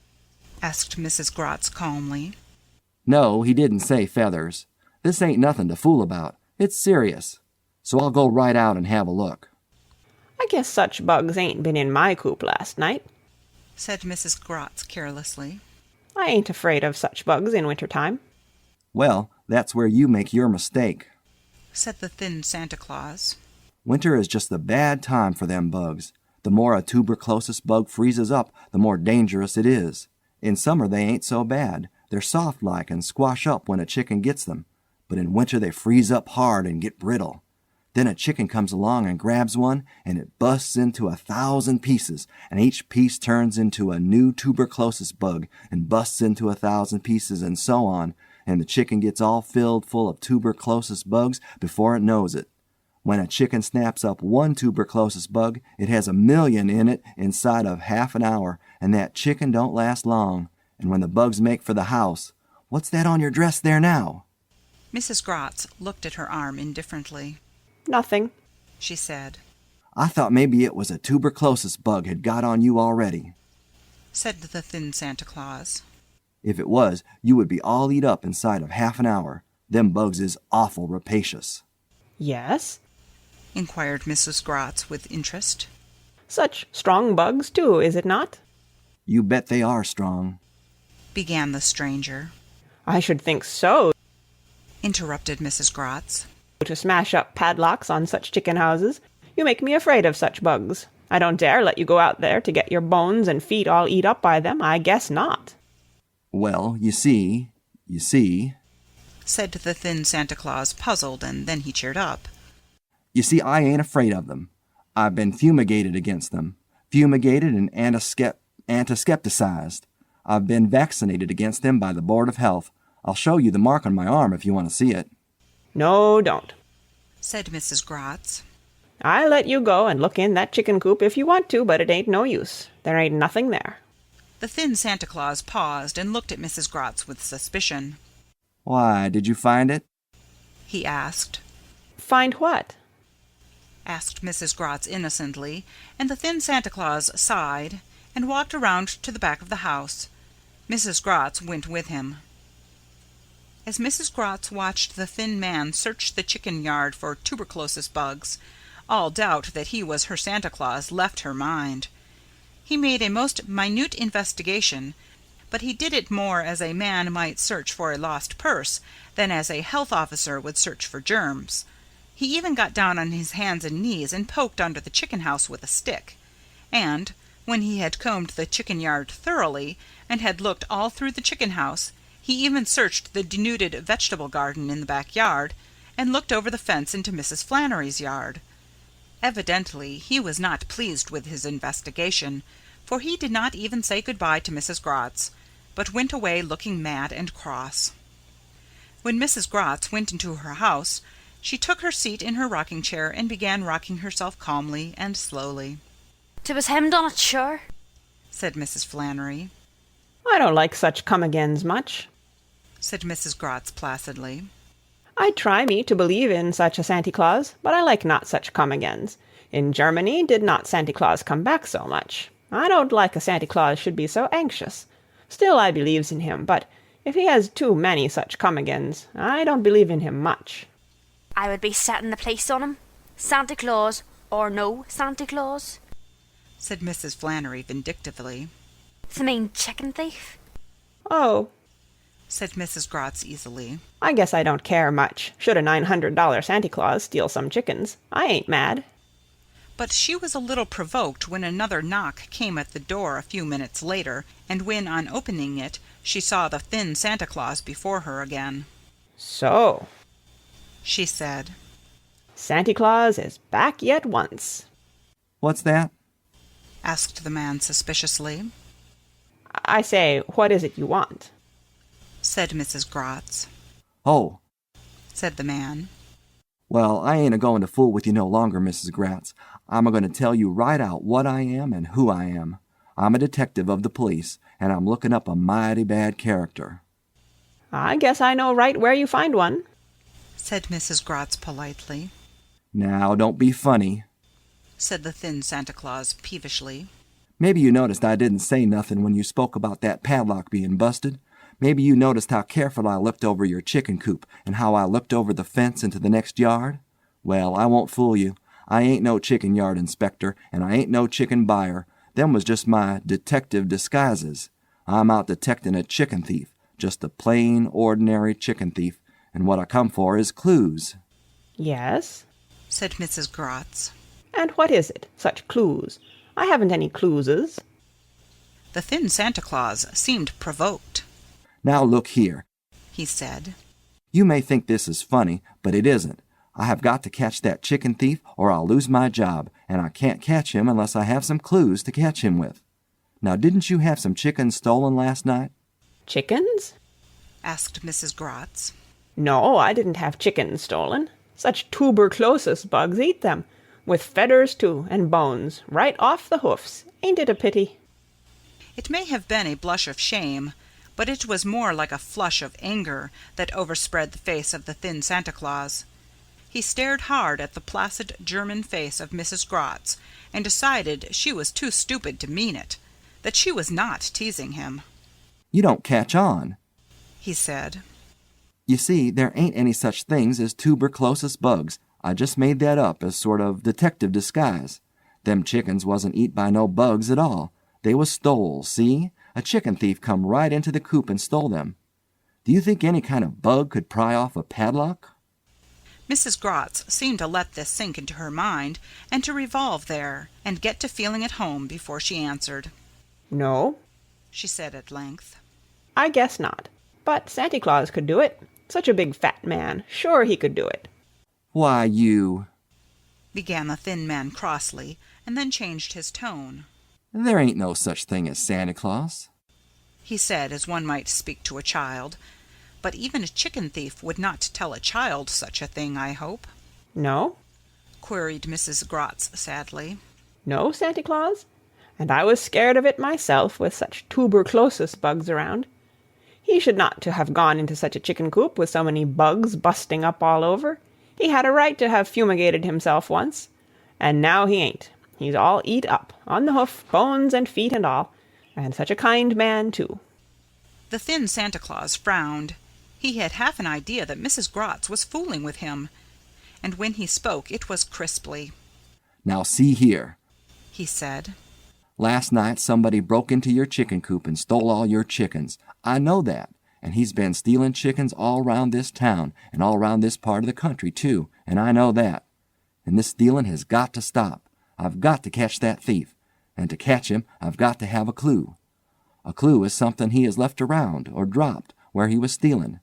asked Mrs. Grotz calmly. No, he didn't say feathers. This ain't nothing to fool about. It's serious. So I'll go right out and have a look. I guess such bugs ain't been in my coop last night, said Mrs. Grotz carelessly. I ain't afraid of such bugs in winter time. Well, that's where you make your mistake, said the thin Santa Claus. Winter is just the bad time for them bugs. The more a tuberculosis bug freezes up, the more dangerous it is. In summer they ain't so bad. They're soft-like and squash up when a chicken gets them. But in winter they freeze up hard and get brittle. Then a chicken comes along and grabs one, and it busts into 1,000 pieces, and each piece turns into a new tuberculosis bug and busts into 1,000 pieces, and so on, and the chicken gets all filled full of tuberculosis bugs before it knows it. When a chicken snaps up one tuberculosis bug, it has 1,000,000 in it inside of half an hour, and that chicken don't last long. And when the bugs make for the house, what's that on your dress there now? Mrs. Grotz looked at her arm indifferently. Nothing, she said. I thought maybe it was a tuberculosis bug had got on you already, said the thin Santa Claus. If it was, you would be all eat up inside of half an hour. Them bugs is awful rapacious. Yes? inquired Mrs. Grotz with interest. Such strong bugs, too, is it not? You bet they are strong, began the stranger. I should think so, interrupted Mrs. Grotz. to smash up padlocks on such chicken houses. You make me afraid of such bugs. I don't dare let you go out there to get your bones and feet all eat up by them. I guess not. Well, you see, said the thin Santa Claus, puzzled, and then he cheered up. You see, I ain't afraid of them. I've been fumigated against them. Fumigated and antisepticized. I've been vaccinated against them by the Board of Health. I'll show you the mark on my arm if you want to see it. No, don't, said Mrs. Grotz. I let you go and look in that chicken coop if you want to, but it ain't no use. There ain't nothing there. The thin Santa Claus paused and looked at Mrs. Grotz with suspicion. Why, did you find it? he asked. Find what? asked Mrs. Grotz innocently, and the thin Santa Claus sighed and walked around to the back of the house. Mrs. Grotz went with him. As Mrs. Grotz watched the thin man search the chicken yard for tuberculosis bugs, all doubt that he was her Santa Claus left her mind. He made a most minute investigation, but he did it more as a man might search for a lost purse than as a health officer would search for germs. He even got down on his hands and knees and poked under the chicken house with a stick, and when he had combed the chicken yard thoroughly and had looked all through the chicken house, he even searched the denuded vegetable garden in the backyard and looked over the fence into Mrs. Flannery's yard. Evidently he was not pleased with his investigation, for he did not even say good-bye to Mrs. Grotz, but went away looking mad and cross. When Mrs. Grotz went into her house, she took her seat in her rocking-chair and began rocking herself calmly and slowly. "'T was him done it, sure," said Mrs. Flannery. I don't like such come-agains much, said Mrs. Grotz placidly. I try me to believe in such a Santy Claus, but I like not such come-agains. In Germany did not Santy Claus come back so much. I don't like a Santy Claus should be so anxious. Still I believes in him, but if he has too many such come-agains, I don't believe in him much. "I would be setting the place on him. Santa Claus or no Santa Claus," said Mrs. Flannery vindictively. "the mean chicken thief." Oh, said Mrs. Gratz easily. I guess I don't care much. Should a $900 Santa Claus steal some chickens, I ain't mad. But she was a little provoked when another knock came at the door a few minutes later, and when, on opening it, she saw the thin Santa Claus before her again. So, she said, Santa Claus is back yet once. What's that? asked the man suspiciously. I say, what is it you want? said Mrs. Gratz. Oh, said the man. Well, I ain't a-going to fool with you no longer, Mrs. Gratz. I'm a-going to tell you right out what I am and who I am. I'm a detective of the police, and I'm looking up a mighty bad character. I guess I know right where you find one, said Mrs. Gratz politely. Now, don't be funny, said the thin Santa Claus peevishly. Maybe you noticed I didn't say nothing when you spoke about that padlock being busted. Maybe you noticed how careful I looked over your chicken coop and how I looked over the fence into the next yard. Well, I won't fool you. I ain't no chicken yard inspector, and I ain't no chicken buyer. Them was just my detective disguises. I'm out detecting a chicken thief, just a plain, ordinary chicken thief, and what I come for is clues. Yes, said Mrs. Gratz. And what is it? Such clues? I haven't any clueses. The thin Santa Claus seemed provoked. Now look here, he said. You may think this is funny, but it isn't. I have got to catch that chicken thief or I'll lose my job, and I can't catch him unless I have some clues to catch him with. Now, didn't you have some chickens stolen last night? Chickens? asked Mrs. Gratz. No, I didn't have chickens stolen. Such tuberculosis bugs eat them, with feathers too, and bones, right off the hoofs. Ain't it a pity? It may have been a blush of shame, but it was more like a flush of anger that overspread the face of the thin Santa Claus. He stared hard at the placid German face of Mrs. Gratz and decided she was too stupid to mean it, that she was not teasing him. You don't catch on, he said. You see, there ain't any such things as tuberculosis bugs. I just made that up as sort of detective disguise. Them chickens wasn't eat by no bugs at all. They was stole, see? A chicken thief come right into the coop and stole them. Do you think any kind of bug could pry off a padlock? Mrs. Gratz seemed to let this sink into her mind and to revolve there and get to feeling at home before she answered. No, she said at length. I guess not. But Santa Claus could do it. Such a big fat man. Sure he could do it. Why, you... began the thin man crossly, and then changed his tone. There ain't no such thing as Santa Claus, he said as one might speak to a child. But even a chicken thief would not tell a child such a thing, I hope. No? queried Mrs. Gratz sadly. No Santa Claus? And I was scared of it myself, with such tuberculosis bugs around. He should not to have gone into such a chicken coop with so many bugs busting up all over. He had a right to have fumigated himself once. And now he ain't. He's all eat up, on the hoof, bones and feet and all. And such a kind man, too. The thin Santa Claus frowned. He had half an idea that Mrs. Gratz was fooling with him. And when he spoke, it was crisply. Now see here, he said. Last night somebody broke into your chicken coop and stole all your chickens. I know that. And he's been stealing chickens all around this town and all around this part of the country, too. And I know that. And this stealing has got to stop. I've got to catch that thief. And to catch him, I've got to have a clue. A clue is something he has left around or dropped where he was stealing.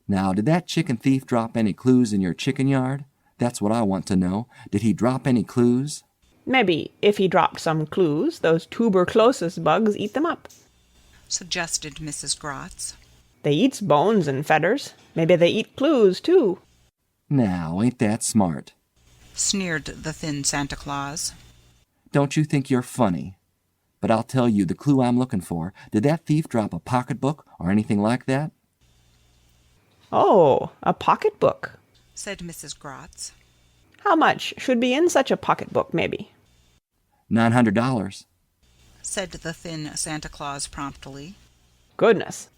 Now, did that chicken thief drop any clues in your chicken yard? That's what I want to know. Did he drop any clues? Maybe if he dropped some clues, those tuberculosis bugs eat them up, suggested Mrs. Gratz. They eats bones and feathers. Maybe they eat clues, too. Now, ain't that smart? Sneered the thin Santa Claus. Don't you think you're funny? But I'll tell you the clue I'm looking for. Did that thief drop a pocketbook or anything like that? Oh, a pocketbook, said Mrs. Gratz. How much should be in such a pocketbook, maybe? $900, said the thin Santa Claus promptly. Goodness,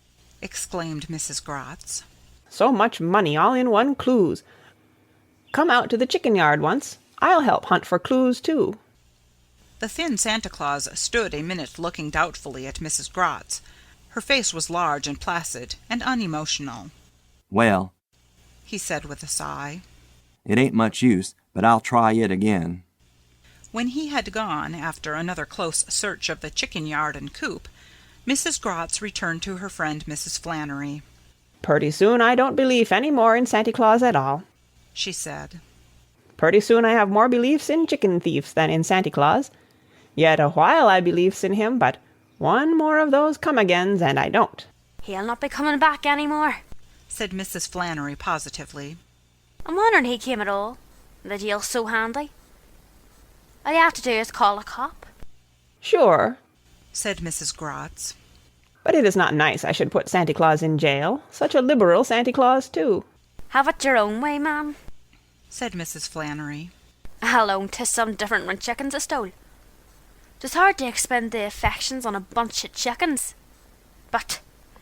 exclaimed Mrs. Gratz. So much money all in one clues. Come out to the chicken yard once. I'll help hunt for clues, too. The thin Santa Claus stood a minute looking doubtfully at Mrs. Gratz. Her face was large and placid and unemotional. Well, He said with a sigh. it ain't much use, but I'll try it again. When he had gone, after another close search of the chicken yard and coop, Mrs. Gratz returned to her friend Mrs. Flannery. Purty soon I don't believe any more in Santa Claus at all, She said. Purty soon I have more beliefs in chicken thieves than in Santa Claus. Yet a while I beliefs in him, but one more of those come-agains and I don't. He'll not be coming back any more, said Mrs. Flannery positively. I'm wondering he came at all. The jail's so handy. All you have to do is call a cop. Sure, said Mrs. Gratz. but it is not nice I should put Santa Claus in jail. Such a liberal Santa Claus, too. Have it your own way, ma'am, said Mrs. Flannery. I'll own 'tis some different when chickens are stole. 'Tis hard to expend the affections on a bunch of chickens. But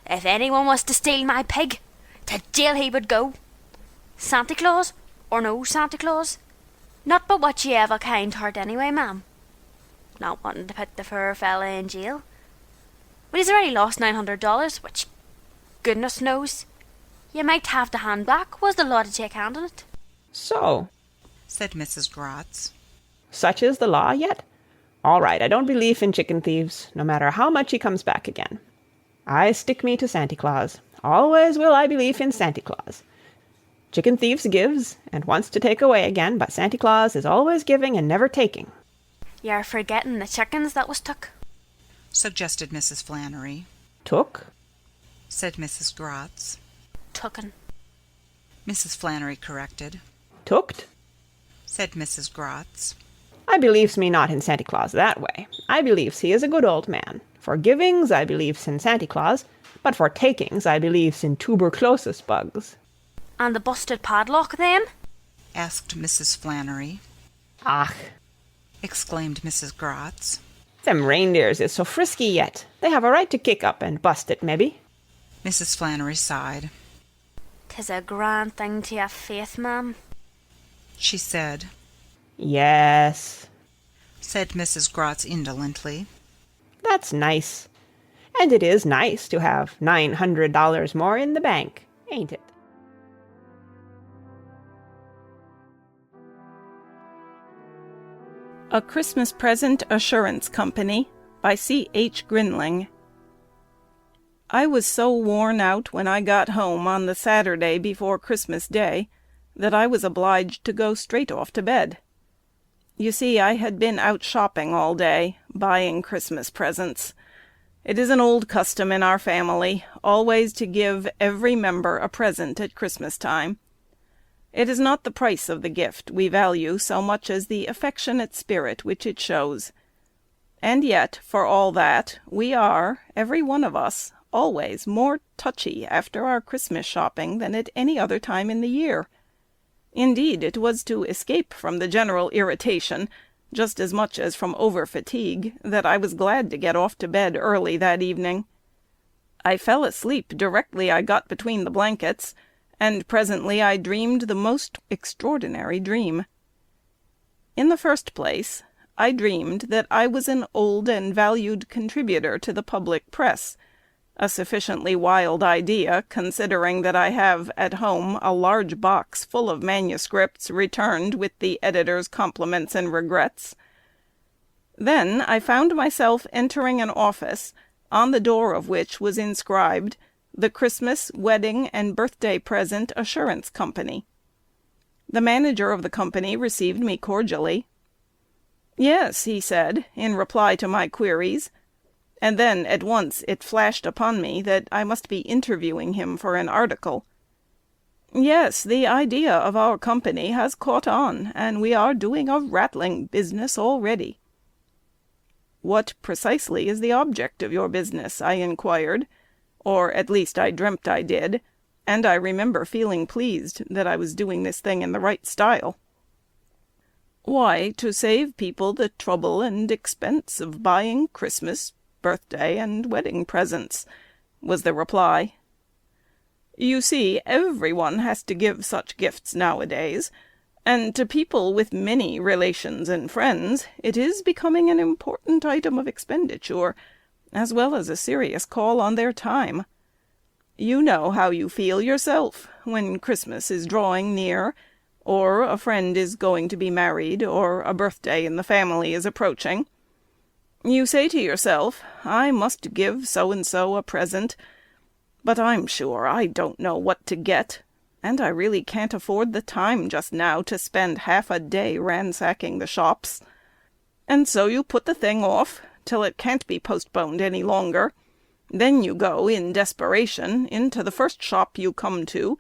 if anyone was to steal my pig, to jail he would go. Santa Claus or no Santa Claus, not but what ye have a kind heart anyway, ma'am. Not wanting to put the poor fella in jail. But he's already lost $900, which, goodness knows, you might have to hand back, was the law to take hand on it. So, said Mrs. Gratz. such is the law yet? All right, I don't believe in chicken thieves, no matter how much he comes back again. I stick me to Santa Claus. Always will I believe in Santa Claus. Chicken thieves gives, and wants to take away again, but Santa Claus is always giving and never taking. You're forgetting the chickens that was took, suggested Mrs. Flannery. Took? said Mrs. Gratz. Tooken. Mrs. Flannery corrected. Tooked? said Mrs. Gratz. I believes me not in Santa Claus that way. I believes he is a good old man. For givings I believes in Santa Claus, but for takings I believes in tuberculosis bugs. And the busted padlock, then? asked Mrs. Flannery. Ach, exclaimed Mrs. Gratz. them reindeers is so frisky yet. They have a right to kick up and bust it, maybe. Mrs. Flannery sighed. 'Tis a grand thing to have faith, ma'am, she said. Yes, said Mrs. Gratz indolently. that's nice. And it is nice to have $900 more in the bank, ain't it? A Christmas Present Assurance Company by C.H. Grinling. I was so worn out when I got home on the Saturday before Christmas Day that I was obliged to go straight off to bed. You see, I had been out shopping all day, buying Christmas presents. It is an old custom in our family, always to give every member a present at Christmas time. It is not the price of the gift we value so much as the affectionate spirit which it shows. And yet, for all that, we are, every one of us, always more touchy after our Christmas shopping than at any other time in the year. Indeed, it was to escape from the general irritation, just as much as from over-fatigue, that I was glad to get off to bed early that evening. I fell asleep directly I got between the blankets, and presently I dreamed the most extraordinary dream. In the first place, I dreamed that I was an old and valued contributor to the public press, a sufficiently wild idea, considering that I have at home a large box full of manuscripts returned with the editor's compliments and regrets. Then I found myself entering an office, on the door of which was inscribed, "The Christmas, Wedding, and Birthday Present Assurance Company." The manager of the company received me cordially. "Yes," he said, in reply to my queries, and then at once it flashed upon me that I must be interviewing him for an article. "Yes, the idea of our company has caught on, and we are doing a rattling business already." "What precisely is the object of your business?" I inquired, or at least I dreamt I did, and I remember feeling pleased that I was doing this thing in the right style. "Why, to save people the trouble and expense of buying Christmas, birthday, and wedding presents," was the reply. "You see, everyone has to give such gifts nowadays, and to people with many relations and friends it is becoming an important item of expenditure, as well as a serious call on their time. You know how you feel yourself when Christmas is drawing near, or a friend is going to be married, or a birthday in the family is approaching. You say to yourself, I must give so-and-so a present, but I'm sure I don't know what to get, and I really can't afford the time just now to spend half a day ransacking the shops. And so you put the thing off till it can't be postponed any longer. Then you go in desperation into the first shop you come to,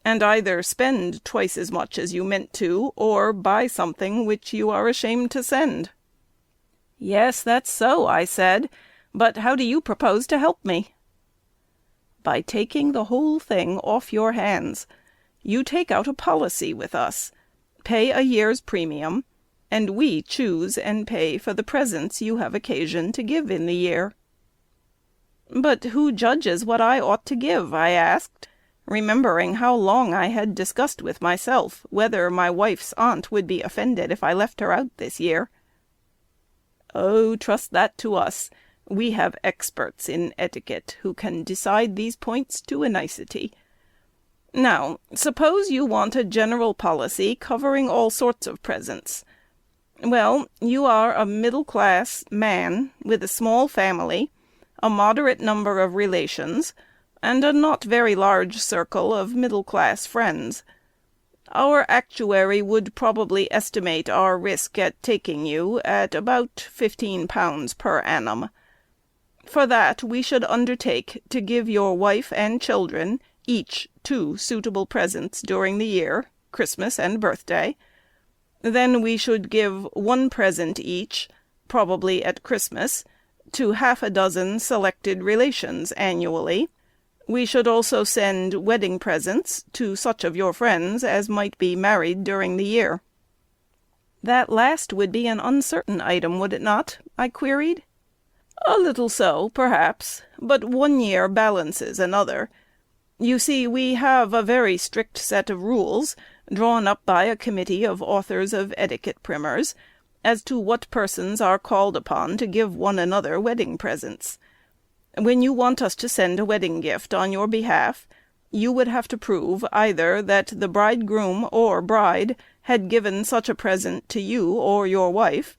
and either spend twice as much as you meant to, or buy something which you are ashamed to send. Yes, that's so, I said, but how do you propose to help me? By taking the whole thing off your hands. You take out a policy with us, pay a year's premium, and we choose and pay for the presents you have occasion to give in the year. But who judges what I ought to give? I asked, remembering how long I had discussed with myself whether my wife's aunt would be offended if I left her out this year. Oh, trust that to us. We have experts in etiquette who can decide these points to a nicety. Now, suppose you want a general policy covering all sorts of presents. Well, you are a middle-class man with a small family, a moderate number of relations, and a not very large circle of middle-class friends. Our actuary would probably estimate our risk at taking you at about £15 per annum. For that we should undertake to give your wife and children each 2 suitable presents during the year, Christmas and birthday. Then we should give 1 present each, probably at Christmas, to half a dozen selected relations annually. We should also send wedding presents to such of your friends as might be married during the year. That last would be an uncertain item, would it not? I queried. A little so, perhaps, but 1 year balances another. You see, we have a very strict set of rules, drawn up by a committee of authors of etiquette primers, as to what persons are called upon to give one another wedding presents. When you want us to send a wedding gift on your behalf, you would have to prove either that the bridegroom or bride had given such a present to you or your wife,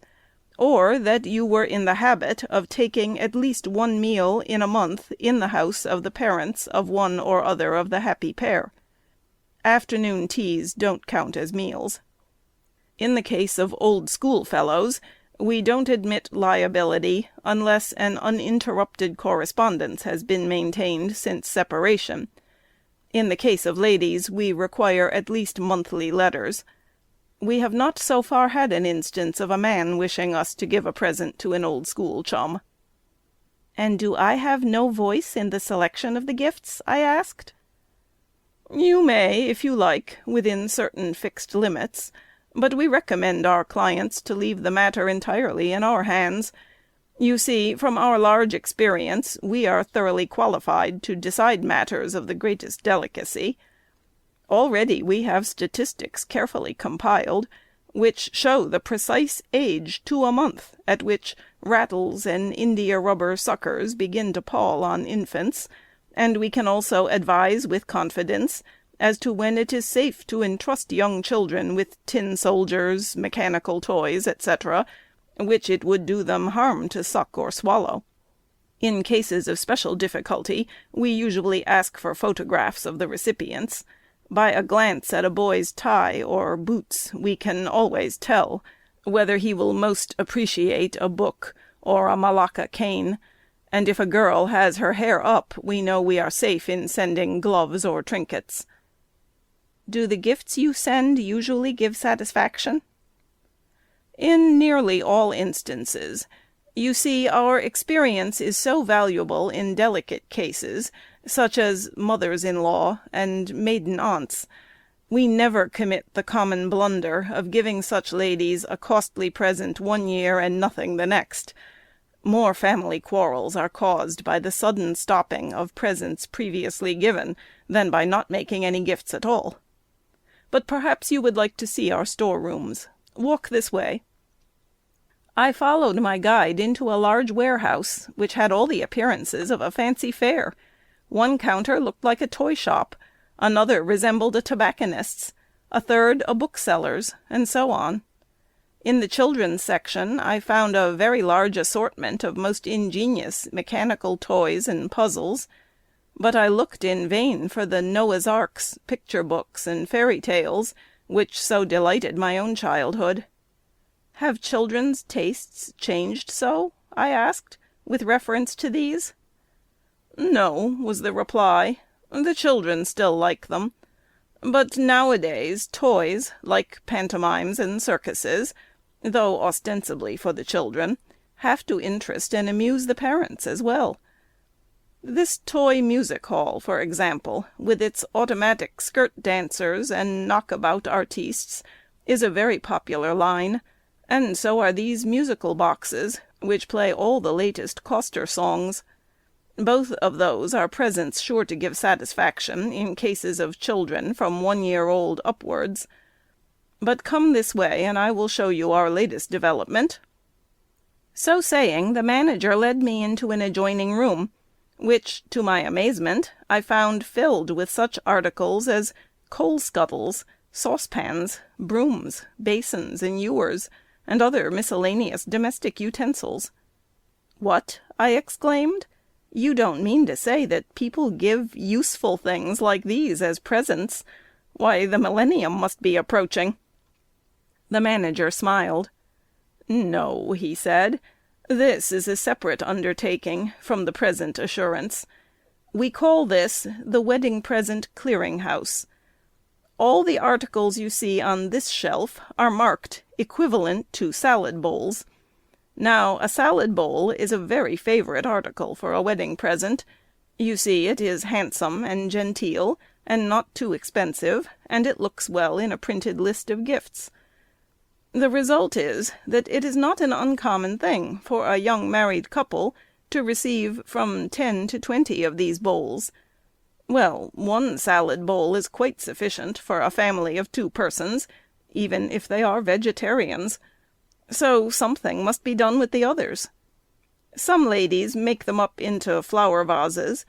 or that you were in the habit of taking at least 1 meal in a month in the house of the parents of one or other of the happy pair. Afternoon teas don't count as meals. In the case of old schoolfellows, we don't admit liability unless an uninterrupted correspondence has been maintained since separation. In the case of ladies, we require at least monthly letters. We have not so far had an instance of a man wishing us to give a present to an old school chum. And do I have no voice in the selection of the gifts? I asked. You may, if you like, within certain fixed limits, but we recommend our clients to leave the matter entirely in our hands. You see, from our large experience, we are thoroughly qualified to decide matters of the greatest delicacy. Already we have statistics carefully compiled, which show the precise age to a month at which rattles and india-rubber suckers begin to pall on infants, and we can also advise with confidence as to when it is safe to entrust young children with tin soldiers, mechanical toys, etc., which it would do them harm to suck or swallow. In cases of special difficulty, we usually ask for photographs of the recipients. By a glance at a boy's tie or boots, we can always tell whether he will most appreciate a book or a Malacca cane, and if a girl has her hair up, we know we are safe in sending gloves or trinkets. Do the gifts you send usually give satisfaction? In nearly all instances. You see, our experience is so valuable in delicate cases, such as mothers-in-law and maiden aunts. We never commit the common blunder of giving such ladies a costly present 1 year and nothing the next. More family quarrels are caused by the sudden stopping of presents previously given than by not making any gifts at all. But perhaps you would like to see our storerooms. Walk this way. I followed my guide into a large warehouse, which had all the appearances of a fancy fair. One counter looked like a toy shop, another resembled a tobacconist's, a third a bookseller's, and so on. In the children's section I found a very large assortment of most ingenious mechanical toys and puzzles, but I looked in vain for the Noah's Arks, picture books, and fairy tales, which so delighted my own childhood. "Have children's tastes changed so?" I asked, with reference to these. "No," was the reply. "The children still like them. But nowadays toys, like pantomimes and circuses, though ostensibly for the children, have to interest and amuse the parents as well. This toy music hall, for example, with its automatic skirt dancers and knockabout artistes, is a very popular line, and so are these musical boxes, which play all the latest coster songs. Both of those are presents sure to give satisfaction in cases of children from 1 year old upwards. But come this way, and I will show you our latest development." So saying, the manager led me into an adjoining room, which, to my amazement, I found filled with such articles as coal-scuttles, saucepans, brooms, basins, and ewers, and other miscellaneous domestic utensils. "What!" I exclaimed. "You don't mean to say that people give useful things like these as presents? Why, the millennium must be approaching." The manager smiled. "No," he said, "this is a separate undertaking from the present assurance. We call this the Wedding Present Clearing House. All the articles you see on this shelf are marked equivalent to salad bowls. Now, a salad bowl is a very favorite article for a wedding present. You see, it is handsome and genteel, and not too expensive, and it looks well in a printed list of gifts. The result is that it is not an uncommon thing for a young married couple to receive from 10 to 20 of these bowls. Well, one salad bowl is quite sufficient for a family of 2 persons, even if they are vegetarians. So something must be done with the others. Some ladies make them up into flower vases,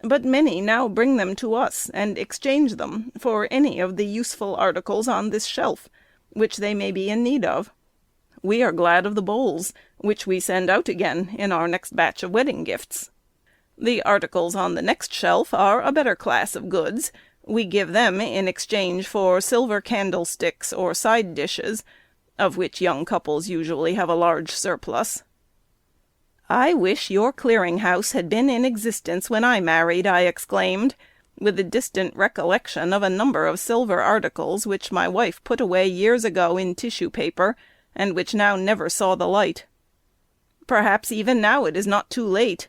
but many now bring them to us and exchange them for any of the useful articles on this shelf, which they may be in need of. We are glad of the bowls, which we send out again in our next batch of wedding gifts. The articles on the next shelf are a better class of goods. We give them in exchange for silver candlesticks or side dishes, of which young couples usually have a large surplus." "I wish your clearing-house had been in existence when I married," I exclaimed, with a distant recollection of a number of silver articles which my wife put away years ago in tissue paper, and which now never saw the light. "Perhaps even now it is not too late.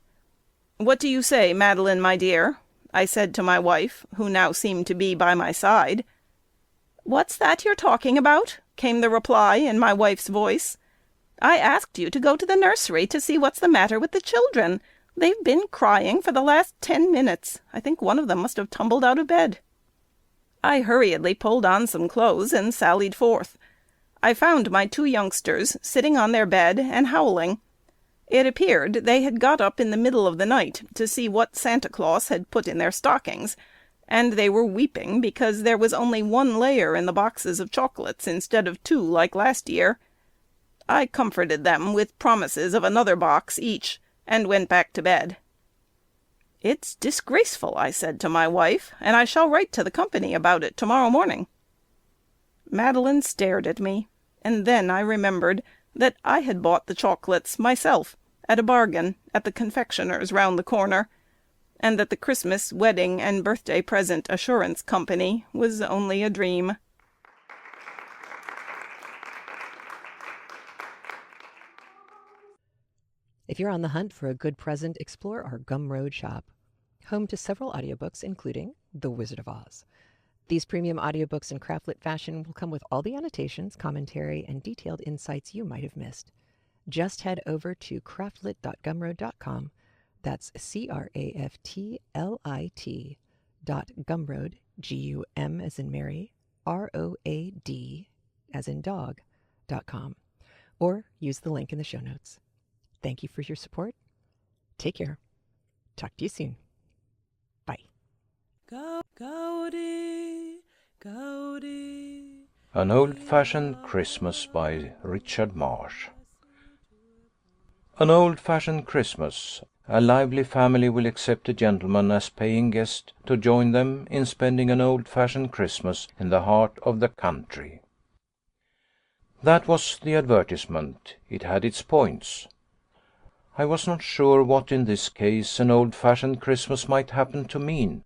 What do you say, Madeline, my dear?" I said to my wife, who now seemed to be by my side. "What's that you're talking about?" came the reply in my wife's voice. "I asked you to go to the nursery to see what's the matter with the children. They've been crying for the last 10 minutes. I think one of them must have tumbled out of bed." I hurriedly pulled on some clothes and sallied forth. I found my 2 youngsters sitting on their bed and howling. It appeared they had got up in the middle of the night to see what Santa Claus had put in their stockings, and they were weeping because there was only 1 layer in the boxes of chocolates instead of 2 like last year. I comforted them with promises of another box each, and went back to bed. "It's disgraceful," I said to my wife, "and I shall write to the company about it tomorrow morning." Madeline stared at me, and then I remembered that I had bought the chocolates myself at a bargain at the confectioner's round the corner, and that the Christmas, wedding, and birthday present assurance company was only a dream. If you're on the hunt for a good present, explore our Gumroad shop, home to several audiobooks, including The Wizard of Oz. These premium audiobooks in CraftLit fashion will come with all the annotations, commentary, and detailed insights you might have missed. Just head over to craftlit.gumroad.com. That's CraftLit.gumroad, GUM as in Mary, ROAD as in dog.com. or use the link in the show notes. Thank you for your support. Take care. Talk to you soon. Bye. An Old-Fashioned Christmas by Richard Marsh. An old-fashioned Christmas. A lively family will accept a gentleman as paying guest to join them in spending an old-fashioned Christmas in the heart of the country. That was the advertisement. It had its points. I was not sure what in this case an old-fashioned Christmas might happen to mean.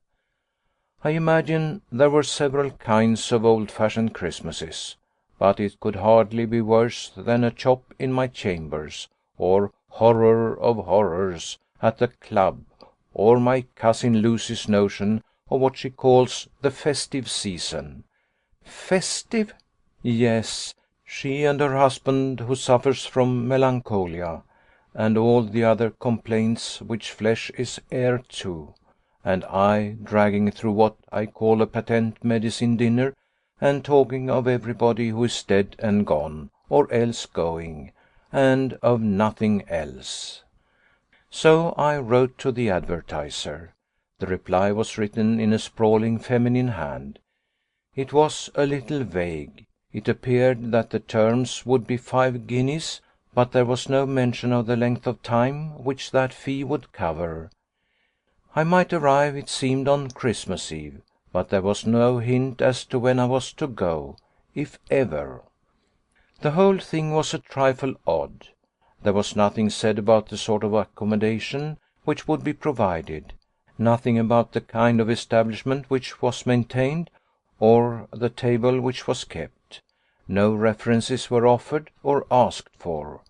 I imagine there were several kinds of old-fashioned Christmases, but it could hardly be worse than a chop in my chambers, or horror of horrors at the club, or my cousin Lucy's notion of what she calls the festive season. Festive? Yes, she and her husband, who suffers from melancholia, and all the other complaints which flesh is heir to, and I dragging through what I call a patent medicine dinner, and talking of everybody who is dead and gone, or else going, and of nothing else. So I wrote to the advertiser. The reply was written in a sprawling feminine hand. It was a little vague. It appeared that the terms would be 5 guineas, but there was no mention of the length of time which that fee would cover. I might arrive, it seemed, on Christmas Eve, but there was no hint as to when I was to go, if ever. The whole thing was a trifle odd. There was nothing said about the sort of accommodation which would be provided, nothing about the kind of establishment which was maintained, or the table which was kept. No references were offered or asked for.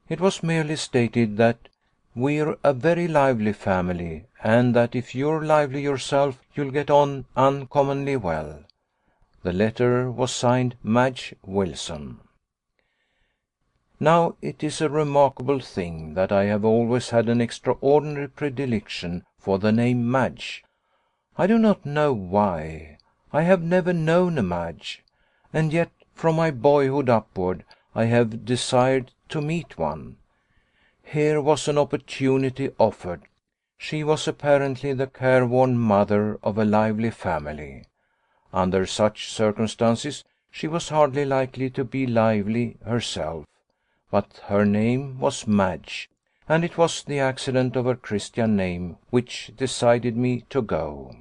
It was merely stated that we're a very lively family, and that if you're lively yourself, you'll get on uncommonly well. The letter was signed Madge Wilson. Now it is a remarkable thing that I have always had an extraordinary predilection for the name Madge. I do not know why. I have never known a Madge, and yet from my boyhood upward I have desired to meet one. Here was an opportunity offered. She was apparently the careworn mother of a lively family. Under such circumstances she was hardly likely to be lively herself, but her name was Madge, and it was the accident of her Christian name which decided me to go.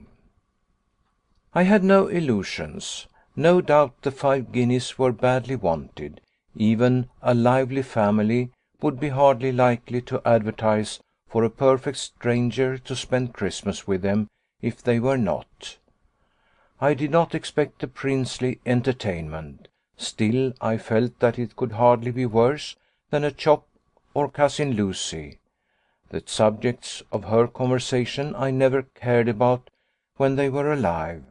I had no illusions. No doubt the 5 guineas were badly wanted. Even a lively family would be hardly likely to advertise for a perfect stranger to spend Christmas with them if they were not. I did not expect a princely entertainment. Still I felt that it could hardly be worse than a chop or Cousin Lucy. The subjects of her conversation I never cared about when they were alive,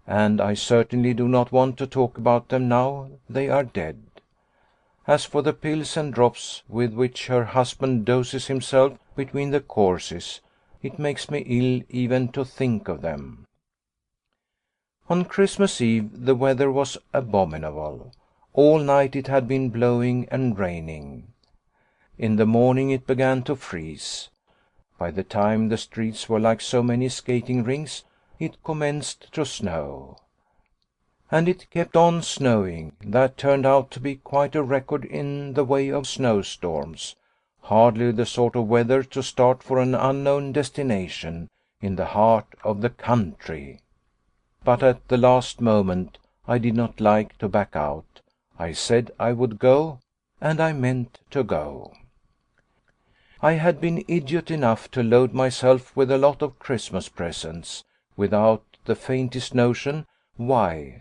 and I certainly do not want to talk about them now they are dead. As for the pills and drops with which her husband doses himself between the courses, it makes me ill even to think of them. On Christmas Eve the weather was abominable. All night it had been blowing and raining. In the morning it began to freeze. By the time the streets were like so many skating rinks, it commenced to snow. And it kept on snowing. That turned out to be quite a record in the way of snowstorms. Hardly the sort of weather to start for an unknown destination in the heart of the country. But at the last moment I did not like to back out. I said I would go, and I meant to go. I had been idiot enough to load myself with a lot of Christmas presents, without the faintest notion why.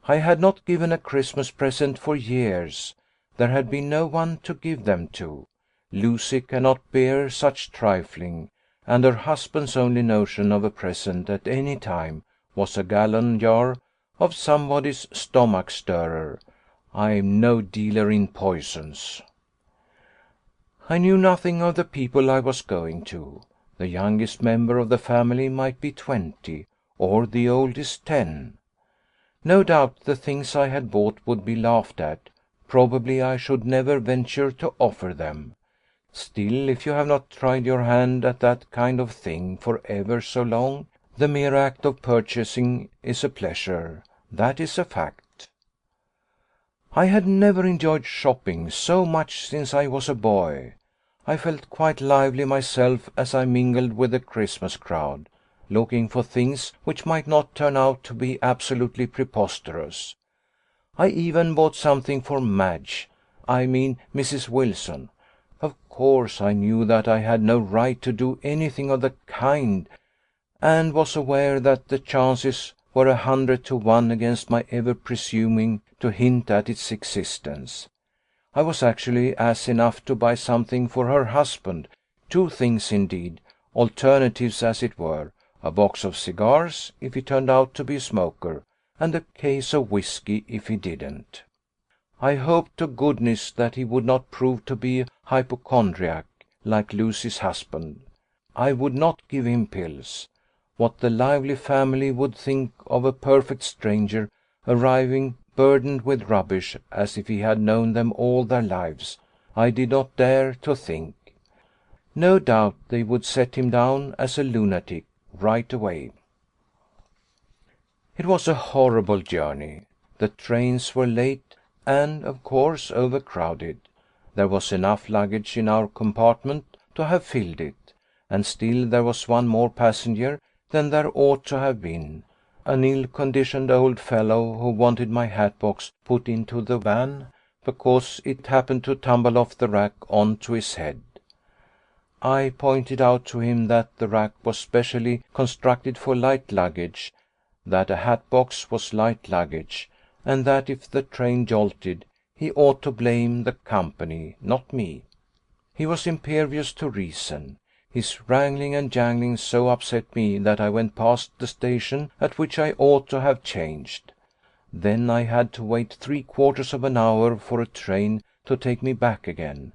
I had not given a Christmas present for years. There had been no one to give them to. Lucy cannot bear such trifling, and her husband's only notion of a present at any time was a gallon jar of somebody's stomach stirrer. I'm no dealer in poisons. I knew nothing of the people I was going to. The youngest member of the family might be 20, or the oldest 10. No doubt the things I had bought would be laughed at, probably I should never venture to offer them. Still, if you have not tried your hand at that kind of thing for ever so long, the mere act of purchasing is a pleasure, that is a fact. I had never enjoyed shopping so much since I was a boy. I felt quite lively myself as I mingled with the Christmas crowd, looking for things which might not turn out to be absolutely preposterous. I even bought something for Madge, I mean Mrs. Wilson. Of course I knew that I had no right to do anything of the kind, and was aware that the chances were 100 to 1 against my ever presuming to hint at its existence. I was actually ass enough to buy something for her husband, 2 things indeed, alternatives as it were, a box of cigars if he turned out to be a smoker, and a case of whisky if he didn't. I hoped to goodness that he would not prove to be a hypochondriac like Lucy's husband. I would not give him pills. What the lively family would think of a perfect stranger arriving burdened with rubbish as if he had known them all their lives, I did not dare to think. No doubt they would set him down as a lunatic right away. It was a horrible journey. The trains were late and, of course, overcrowded. There was enough luggage in our compartment to have filled it, and still there was one more passenger than there ought to have been, an ill-conditioned old fellow who wanted my hat box put into the van because it happened to tumble off the rack on to his head. I pointed out to him that the rack was specially constructed for light luggage, that a hat box was light luggage, and that if the train jolted he ought to blame the company, not me. He was impervious to reason. His wrangling and jangling so upset me that I went past the station at which I ought to have changed. Then I had to wait 3/4 of an hour for a train to take me back again,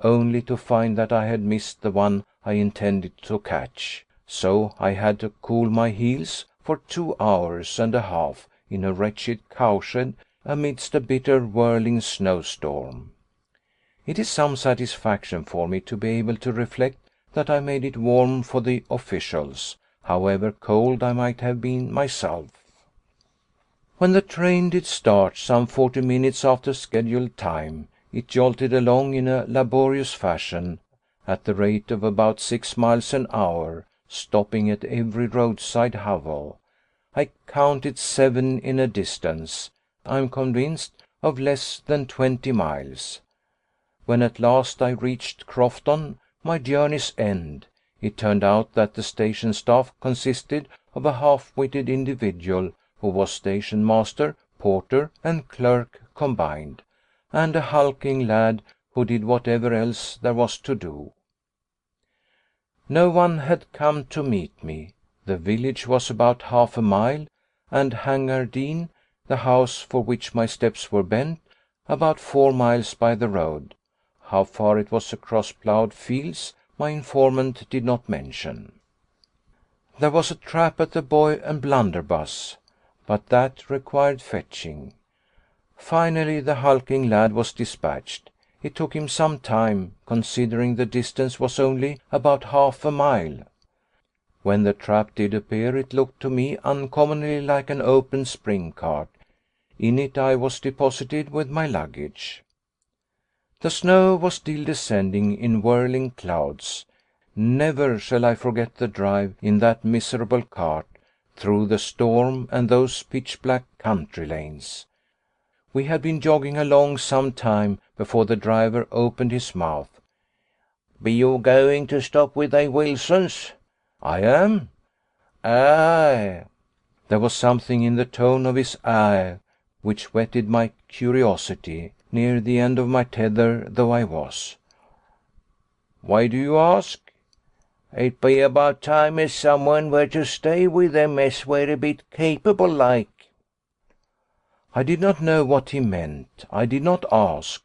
only to find that I had missed the one I intended to catch. So I had to cool my heels for 2 hours and a half in a wretched cowshed amidst a bitter whirling snowstorm. It is some satisfaction for me to be able to reflect that I made it warm for the officials, however cold I might have been myself. When the train did start, some 40 minutes after scheduled time, it jolted along in a laborious fashion, at the rate of about 6 miles an hour, stopping at every roadside hovel. I counted 7 in a distance, I am convinced, of less than 20 miles. When at last I reached Crofton, my journey's end, it turned out that the station staff consisted of a half-witted individual who was station master, porter, and clerk combined, and a hulking lad who did whatever else there was to do. No one had come to meet me. The village was about 1/2 mile, and Hangardine, the house for which my steps were bent, about 4 miles by the road. How far it was across ploughed fields my informant did not mention. There was a trap at the Boy and Blunderbuss, but that required fetching. Finally the hulking lad was dispatched. It took him some time, considering the distance was only about 1/2 mile. When the trap did appear, it looked to me uncommonly like an open spring cart. In it I was deposited with my luggage. The snow was still descending in whirling clouds. Never shall I forget the drive in that miserable cart, through the storm and those pitch-black country lanes. We had been jogging along some time before the driver opened his mouth. "Be you going to stop with they Wilsons?" "I am." "Aye." There was something in the tone of his "aye" which whetted my curiosity, near the end of my tether though I was. "Why do you ask?" "It be about time as someone were to stay with them as were a bit capable like." I did not know what he meant. I did not ask.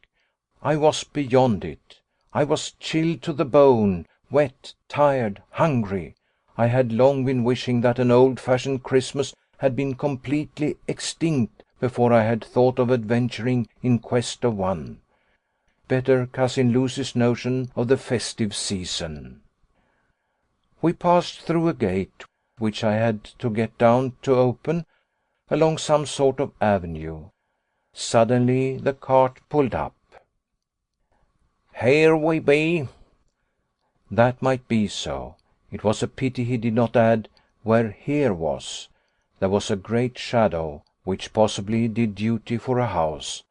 I was beyond it. I was chilled to the bone, wet, tired, hungry. I had long been wishing that an old-fashioned Christmas had been completely extinct before I had thought of adventuring in quest of one. Better Cousin Lucy's notion of the festive season. We passed through a gate, which I had to get down to open, along some sort of avenue. Suddenly the cart pulled up. "Here we be." That might be so. It was a pity he did not add where here was. There was a great shadow, which possibly did duty for a house,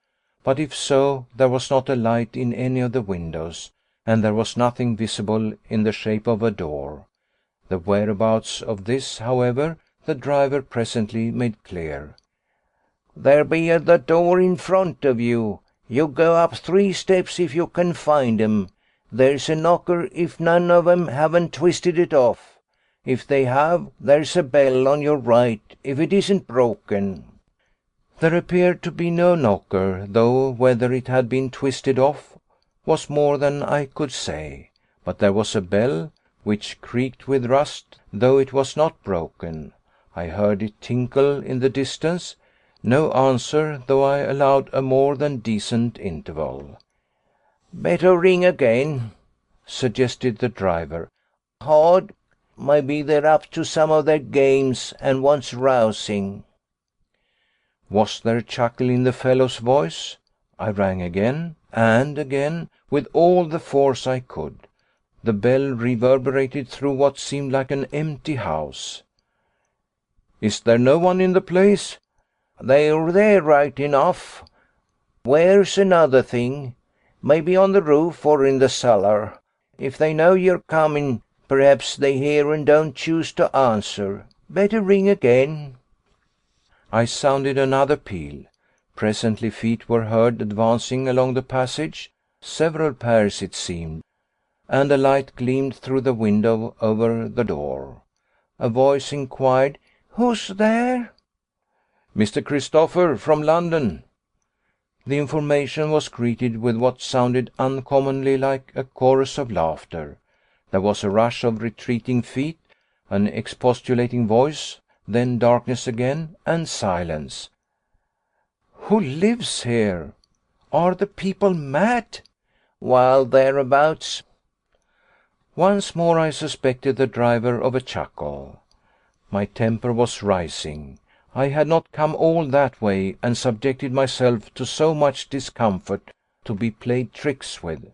but if so, there was not a light in any of the windows, and there was nothing visible in the shape of a door. The whereabouts of this, however, the driver presently made clear. "There be at the door in front of you. You go up 3 steps if you can find 'em. There's a knocker if none of 'em haven't twisted it off. If they have, there's a bell on your right, if it isn't broken." There appeared to be no knocker, though whether it had been twisted off was more than I could say. But there was a bell, which creaked with rust, though it was not broken. I heard it tinkle in the distance. No answer, though I allowed a more than decent interval. "Better ring again," suggested the driver. "Hard. Maybe they're up to some of their games and wants rousing." Was there a chuckle in the fellow's voice? I rang again, and again, with all the force I could. The bell reverberated through what seemed like an empty house. "Is there no one in the place?" "They're there right enough. Where's another thing? Maybe on the roof or in the cellar. If they know you're coming, perhaps they hear and don't choose to answer. Better ring again." I sounded another peal. Presently feet were heard advancing along the passage, several pairs it seemed, and a light gleamed through the window over the door. A voice inquired, "Who's there?" "Mr. Christopher from London." The information was greeted with what sounded uncommonly like a chorus of laughter. There was a rush of retreating feet, an expostulating voice, then darkness again, and silence. Who lives here? Are the people mad? "Well, thereabouts." Once more I suspected the driver of a chuckle. My temper was rising. I had not come all that way and subjected myself to so much discomfort to be played tricks with.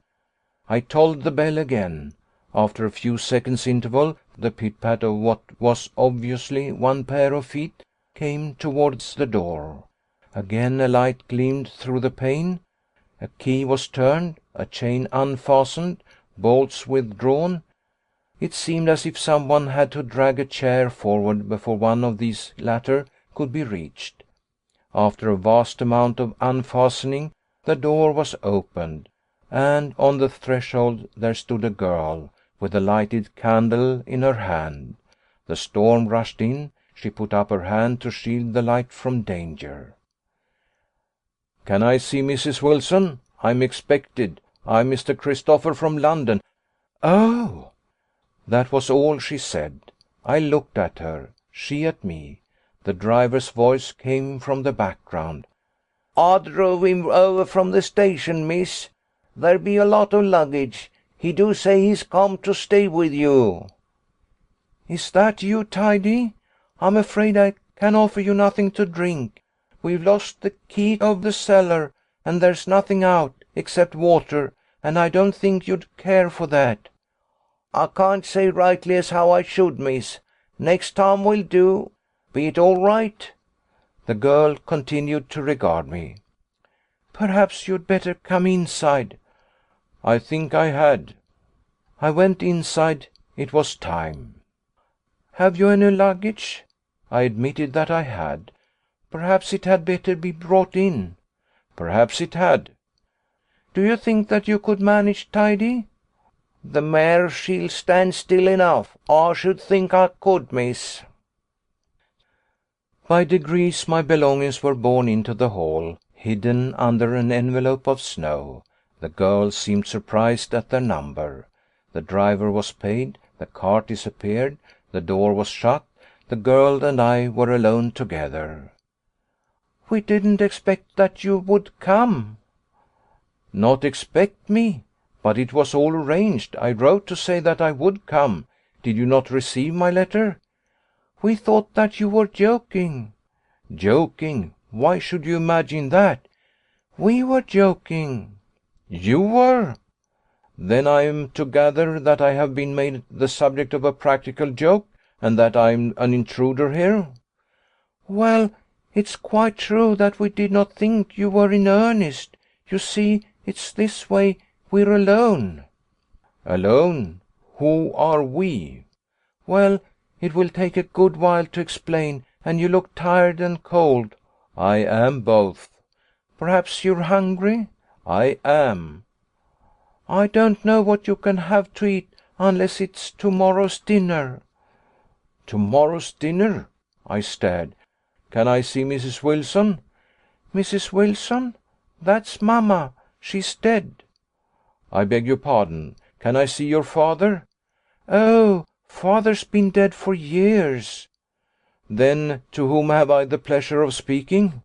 I tolled the bell again. After a few seconds' interval, the pit-pat of what was obviously one pair of feet came towards the door. Again a light gleamed through the pane. A key was turned, a chain unfastened, bolts withdrawn. It seemed as if someone had to drag a chair forward before one of these latter could be reached. After a vast amount of unfastening, the door was opened, and on the threshold there stood a girl, with a lighted candle in her hand. The storm rushed in. She put up her hand to shield the light from danger. "Can I see Mrs. Wilson? I'm expected. I'm Mr. Christopher from London." "Oh!" That was all she said. I looked at her, she at me. The driver's voice came from the background. "I drove him over from the station, miss. There be a lot of luggage. He do say he's come to stay with you." "Is that you, Tidy? I'm afraid I can offer you nothing to drink. We've lost the key of the cellar, and there's nothing out except water, and I don't think you'd care for that." "I can't say rightly as how I should, miss. Next time will do. Be it all right?" The girl continued to regard me. "Perhaps you'd better come inside." I think I had. I went inside. It was time. "Have you any luggage?" I admitted that I had. "Perhaps it had better be brought in." Perhaps it had. "Do you think that you could manage, Tidy?" "The mare, she'll stand still enough. I should think I could, miss." By degrees my belongings were borne into the hall, hidden under an envelope of snow. The girls seemed surprised at their number. The driver was paid, the cart disappeared, the door was shut, the girl and I were alone together. We didn't expect that you would come." "Not expect me? But it was all arranged. I wrote to say that I would come. Did you not receive my letter?" "We thought that you were joking." "Joking? Why should you imagine that?" "We were joking." "You were? Then I am to gather that I have been made the subject of a practical joke, and that I am an intruder here?" "Well, it's quite true that we did not think you were in earnest. You see, it's this way. We're alone." "Alone? Who are we?" "Well, it will take a good while to explain, and you look tired and cold." "I am both." "Perhaps you're hungry?" "I am." "I don't know what you can have to eat unless it's tomorrow's dinner." "Tomorrow's dinner?" I stared. "Can I see Mrs. Wilson?" "Mrs. Wilson? That's mamma. She's dead." "I beg your pardon. Can I see your father?" "Oh, father's been dead for years." "Then to whom have I the pleasure of speaking?"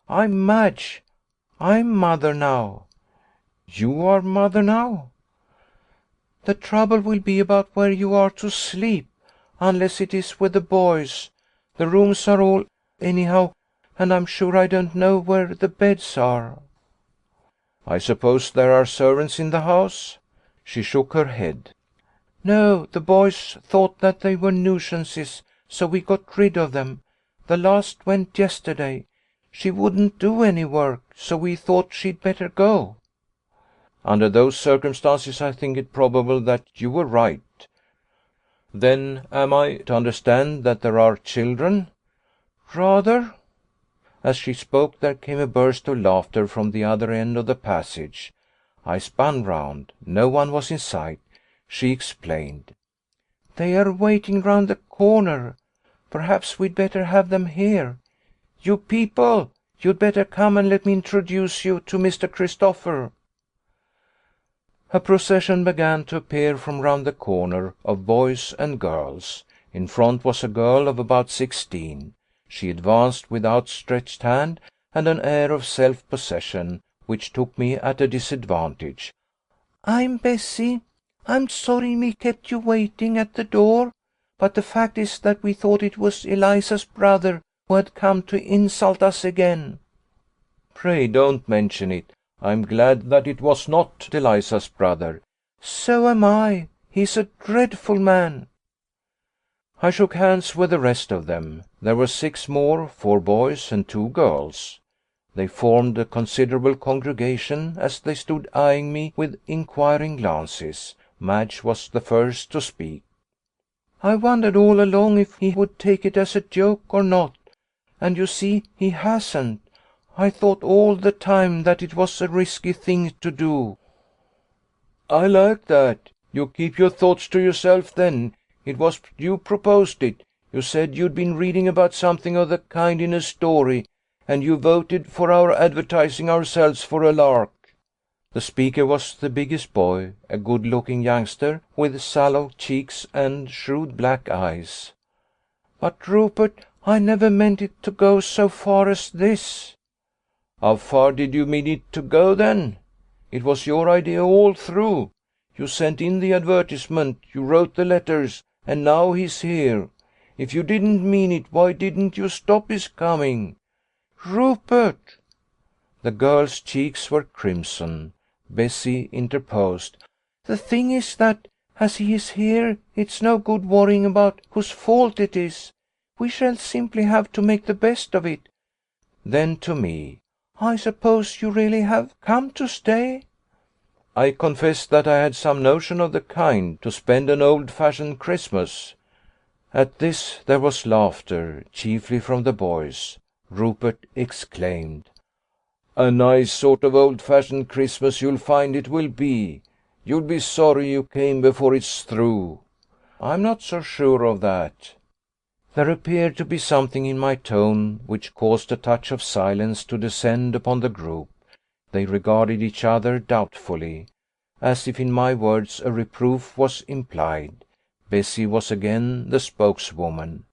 "I'm Madge. I'm mother now." "You are mother now?" "The trouble will be about where you are to sleep, unless it is with the boys. The rooms are all anyhow, and I'm sure I don't know where the beds are." "I suppose there are servants in the house?" She shook her head. "No, the boys thought that they were nuisances, so we got rid of them. The last went yesterday. She wouldn't do any work, so we thought she'd better go." "Under those circumstances I think it probable that you were right. Then am I to understand that there are children?" "Rather." As she spoke there came a burst of laughter from the other end of the passage. I spun round. No one was in sight. She explained. "They are waiting round the corner. Perhaps we'd better have them here. You people, you'd better come and let me introduce you to Mr. Christopher." A procession began to appear from round the corner of boys and girls. In front was a girl of about 16. She advanced with outstretched hand and an air of self-possession which took me at a disadvantage. "I'm Bessie. I'm sorry we kept you waiting at the door, but the fact is that we thought it was Eliza's brother who had come to insult us again." "Pray don't mention it. I'm glad that it was not Eliza's brother." "So am I. He's a dreadful man." I shook hands with the rest of them. There were 6 more, 4 boys and 2 girls. They formed a considerable congregation as they stood eyeing me with inquiring glances. Madge was the first to speak. "I wondered all along if he would take it as a joke or not, and you see he hasn't. I thought all the time that it was a risky thing to do." "I like that. You keep your thoughts to yourself then. It was you proposed it. You said you'd been reading about something of the kind in a story, and you voted for our advertising ourselves for a lark." The speaker was the biggest boy, a good-looking youngster with sallow cheeks and shrewd black eyes. "But, Rupert, I never meant it to go so far as this." "How far did you mean it to go, then? It was your idea all through. You sent in the advertisement, you wrote the letters, and now he's here. If you didn't mean it, why didn't you stop his coming?" "Rupert!" The girl's cheeks were crimson. Bessie interposed. "The thing is that, as he is here, it's no good worrying about whose fault it is. We shall simply have to make the best of it." Then to me, "I suppose you really have come to stay?" I confessed that I had some notion of the kind, to spend an old-fashioned Christmas. At this there was laughter, chiefly from the boys. Rupert exclaimed, "A nice sort of old-fashioned Christmas you'll find it will be. You'll be sorry you came before it's through." "I'm not so sure of that." There appeared to be something in my tone which caused a touch of silence to descend upon the group. They regarded each other doubtfully, as if in my words a reproof was implied. Bessie was again the spokeswoman.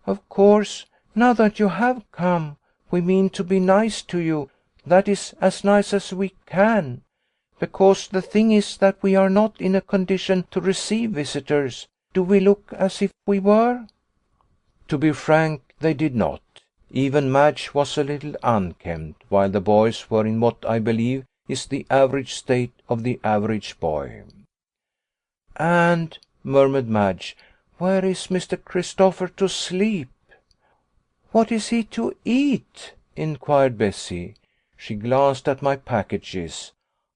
"Of course, now that you have come, We mean to be nice to you, that is, as nice as we can, because the thing is that we are not in a condition to receive visitors. Do we look as if we were?" To be frank, they did not. Even Madge was a little unkempt, while the boys were in what I believe is the average state of the average boy. "And," murmured Madge, "where is Mr. Christopher to sleep?" "What is he to eat?" inquired Bessie. She glanced at my packages.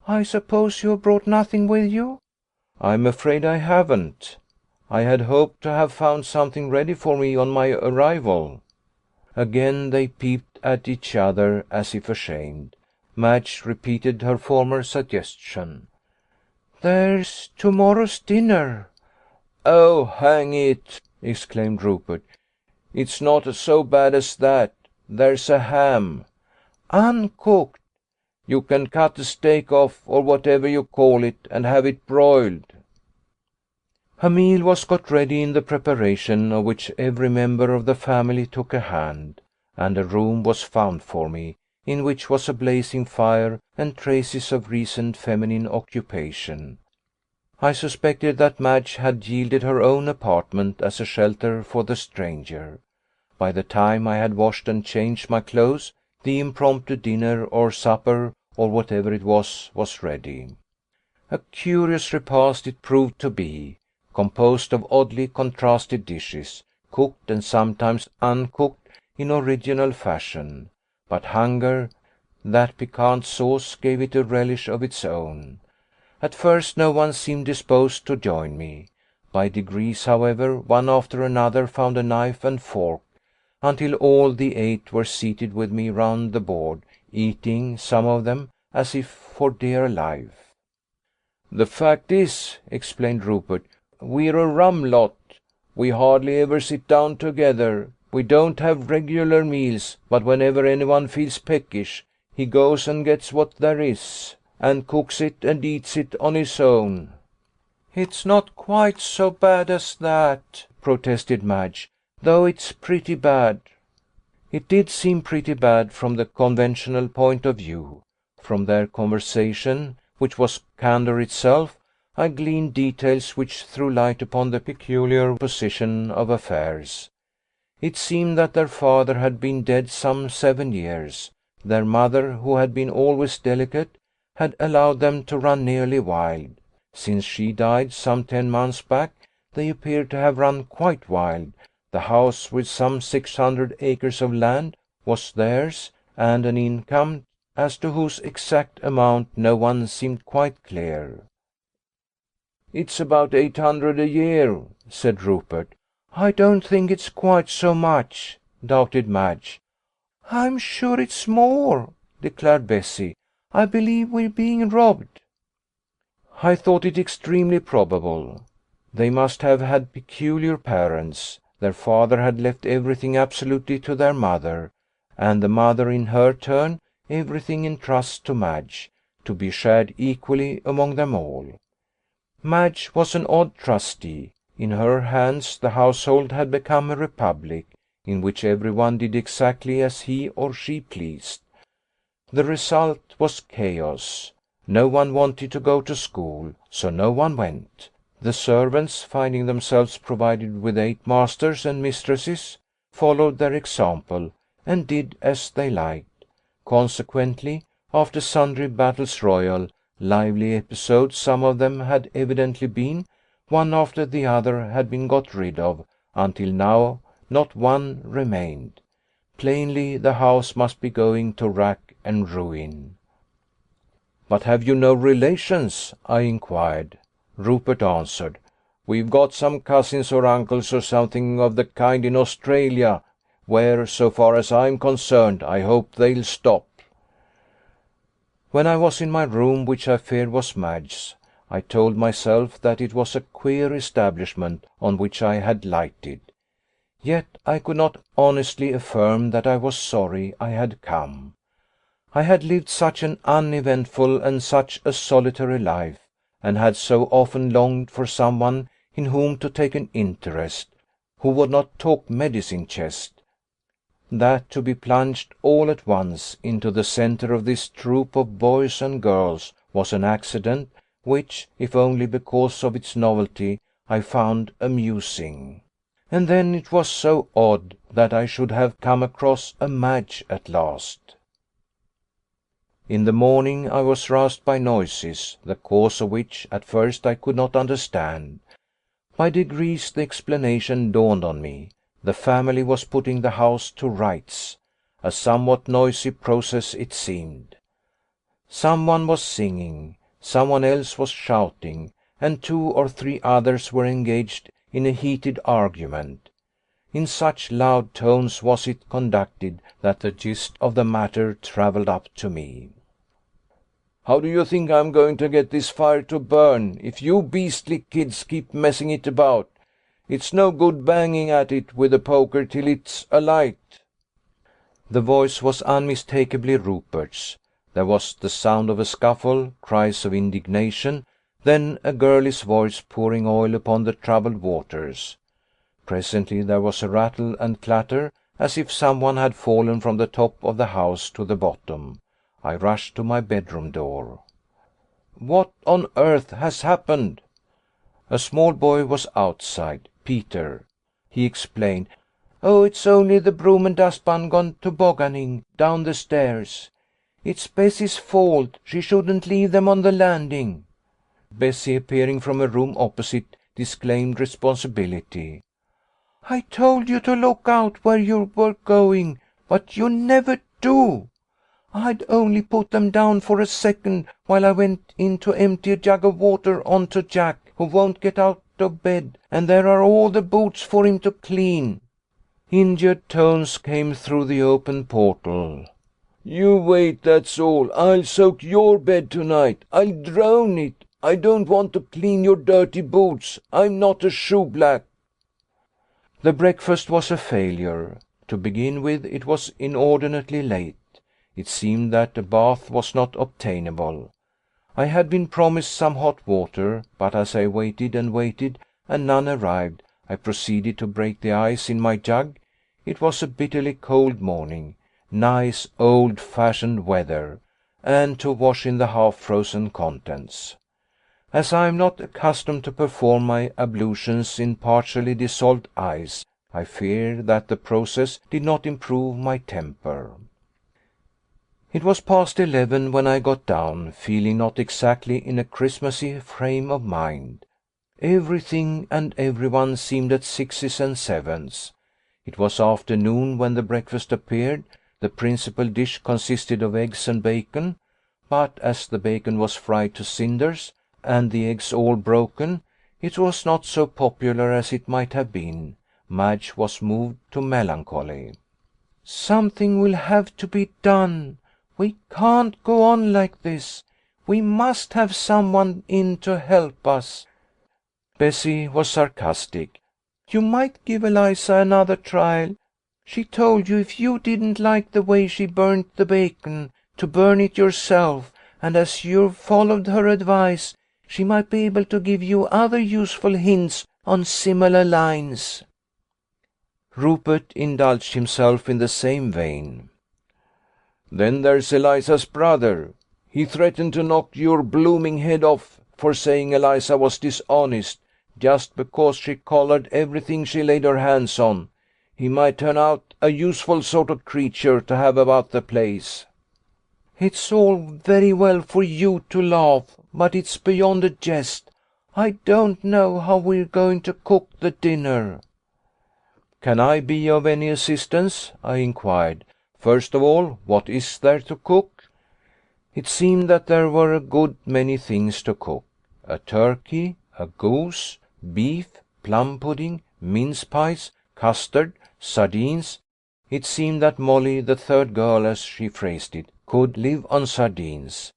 "I suppose you have brought nothing with you?" "I'm afraid I haven't. I had hoped to have found something ready for me on my arrival." Again they peeped at each other as if ashamed. Madge repeated her former suggestion. "There's tomorrow's dinner." "Oh, hang it!" exclaimed Rupert. "It's not so bad as that. There's a ham." "Uncooked." "You can cut the steak off, or whatever you call it, and have it broiled." A meal was got ready, in the preparation of which every member of the family took a hand, and a room was found for me, in which was a blazing fire and traces of recent feminine occupation. I suspected that Madge had yielded her own apartment as a shelter for the stranger. By the time I had washed and changed my clothes, the impromptu dinner or supper, or whatever it was ready. A curious repast it proved to be, composed of oddly contrasted dishes, cooked and sometimes uncooked in original fashion. But hunger, that piquant sauce, gave it a relish of its own. At first no one seemed disposed to join me. By degrees, however, one after another found a knife and fork, until all the 8 were seated with me round the board, eating, some of them, as if for dear life. "The fact is," explained Rupert, "we're a rum lot. We hardly ever sit down together. We don't have regular meals, but whenever anyone feels peckish, he goes and gets what there is, and cooks it and eats it on his own." "It's not quite so bad as that," protested Madge, "though it's pretty bad." It did seem pretty bad from the conventional point of view. From their conversation, which was candour itself, I gleaned details which threw light upon the peculiar position of affairs. It seemed that their father had been dead some 7 years. Their mother, who had been always delicate, had allowed them to run nearly wild. Since she died some 10 months back, they appeared to have run quite wild. The house, with some 600 acres of land, was theirs, and an income, as to whose exact amount no one seemed quite clear. "It's about 800 a year," said Rupert. "I don't think it's quite so much," doubted Madge. "I'm sure it's more," declared Bessie. "I believe we're being robbed." I thought it extremely probable. They must have had peculiar parents. Their father had left everything absolutely to their mother, and the mother in her turn everything in trust to Madge, to be shared equally among them all. Madge was an odd trustee. In her hands the household had become a republic, in which everyone did exactly as he or she pleased. The result was chaos. No one wanted to go to school, so no one went. The servants, finding themselves provided with 8 masters and mistresses, followed their example, and did as they liked. Consequently, after sundry battles royal, lively episodes some of them had evidently been, one after the other had been got rid of, until now not one remained. Plainly the house must be going to rack and ruin. "But have you no relations?" I inquired. Rupert answered, "We've got some cousins or uncles or something of the kind in Australia, where, so far as I'm concerned, I hope they'll stop." When I was in my room, which I feared was Madge's, I told myself that it was a queer establishment on which I had lighted. Yet I could not honestly affirm that I was sorry I had come. I had lived such an uneventful and such a solitary life, and had so often longed for someone in whom to take an interest, who would not talk medicine chest. that to be plunged all at once into the centre of this troop of boys and girls was an accident which, if only because of its novelty, I found amusing. And then it was so odd that I should have come across a Madge at last. In the morning I was roused by noises, the cause of which at first I could not understand. By degrees the explanation dawned on me. The family was putting the house to rights. A somewhat noisy process it seemed. Someone was singing, someone else was shouting, and 2 or 3 others were engaged in a heated argument. In such loud tones was it conducted that the gist of the matter travelled up to me. "How do you think I'm going to get this fire to burn if you beastly kids keep messing it about? It's no good banging at it with a poker till it's alight." The voice was unmistakably Rupert's. There was the sound of a scuffle, cries of indignation, then a girlish voice pouring oil upon the troubled waters. Presently there was a rattle and clatter, as if someone had fallen from the top of the house to the bottom. I rushed to my bedroom door. "What on earth has happened?" A small boy was outside, Peter. He explained, "Oh, it's only the broom and dustpan gone tobogganing down the stairs. It's Bessie's fault. She shouldn't leave them on the landing." Bessie, appearing from a room opposite, disclaimed responsibility. "I told you to look out where you were going, but you never do. I'd only put them down for a second while I went in to empty a jug of water on to Jack, who won't get out of bed, and there are all the boots for him to clean." Injured tones came through the open portal. "You wait, that's all. I'll soak your bed tonight. I'll drown it. I don't want to clean your dirty boots. I'm not a shoeblack." The breakfast was a failure. To begin with, it was inordinately late. It seemed that a bath was not obtainable. I had been promised some hot water, but as I waited and waited and none arrived, I proceeded to break the ice in my jug. It was a bitterly cold morning, nice old-fashioned weather, and to wash in the half-frozen contents. As I am not accustomed to perform my ablutions in partially dissolved ice, I fear that the process did not improve my temper. It was past 11 when I got down, feeling not exactly in a Christmassy frame of mind. Everything and everyone seemed at sixes and sevens. It was afternoon when the breakfast appeared. The principal dish consisted of eggs and bacon, but as the bacon was fried to cinders, and the eggs all broken, it was not so popular as it might have been. Madge was moved to melancholy. "Something will have to be done. We can't go on like this. We must have someone in to help us." Bessie was sarcastic. "You might give Eliza another trial. She told you if you didn't like the way she burnt the bacon, to burn it yourself, and as you followed her advice, she might be able to give you other useful hints on similar lines." Rupert indulged himself in the same vein. "Then there's Eliza's brother. He threatened to knock your blooming head off for saying Eliza was dishonest, just because she collared everything she laid her hands on. He might turn out a useful sort of creature to have about the place." "It's all very well for you to laugh, but it's beyond a jest. I don't know how we're going to cook the dinner." "Can I be of any assistance?" I inquired. "First of all, what is there to cook?" It seemed that there were a good many things to cook. A turkey, a goose, beef, plum pudding, mince pies, custard, sardines. It seemed that Molly, the third girl as she phrased it, could live on sardines,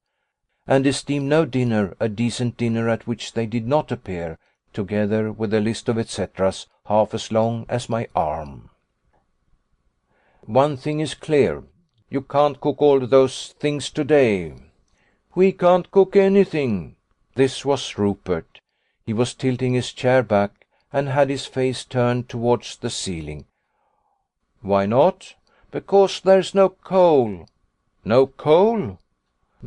and esteemed no dinner a decent dinner at which they did not appear, together with a list of etceteras half as long as my arm. "One thing is clear. You can't cook all those things today." "We can't cook anything." This was Rupert. He was tilting his chair back and had his face turned towards the ceiling. "Why not?" because there's no coal." "No coal?"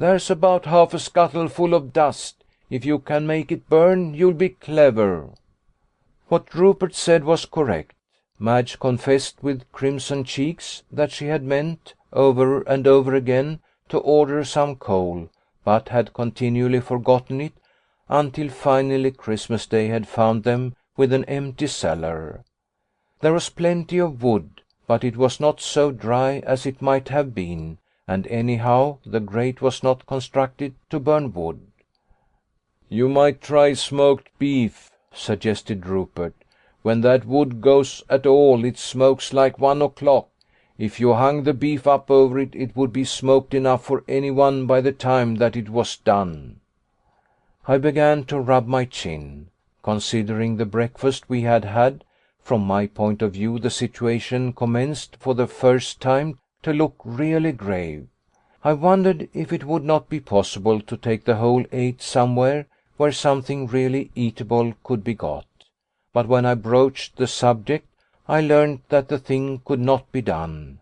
"There's about half a scuttle full of dust. If you can make it burn, you'll be clever." What Rupert said was correct. Madge confessed with crimson cheeks that she had meant, over and over again, to order some coal, but had continually forgotten it, until finally Christmas Day had found them with an empty cellar. There was plenty of wood, but it was not so dry as it might have been, and anyhow the grate was not constructed to burn wood. "You might try smoked beef," suggested Rupert. "When that wood goes at all it smokes like 1 o'clock. If you hung the beef up over it, it would be smoked enough for anyone by the time that it was done." I began to rub my chin. Considering the breakfast we had had, from my point of view the situation commenced for the first time to look really grave. I wondered if it would not be possible to take the whole 8 somewhere where something really eatable could be got. But when I broached the subject, I learned that the thing could not be done.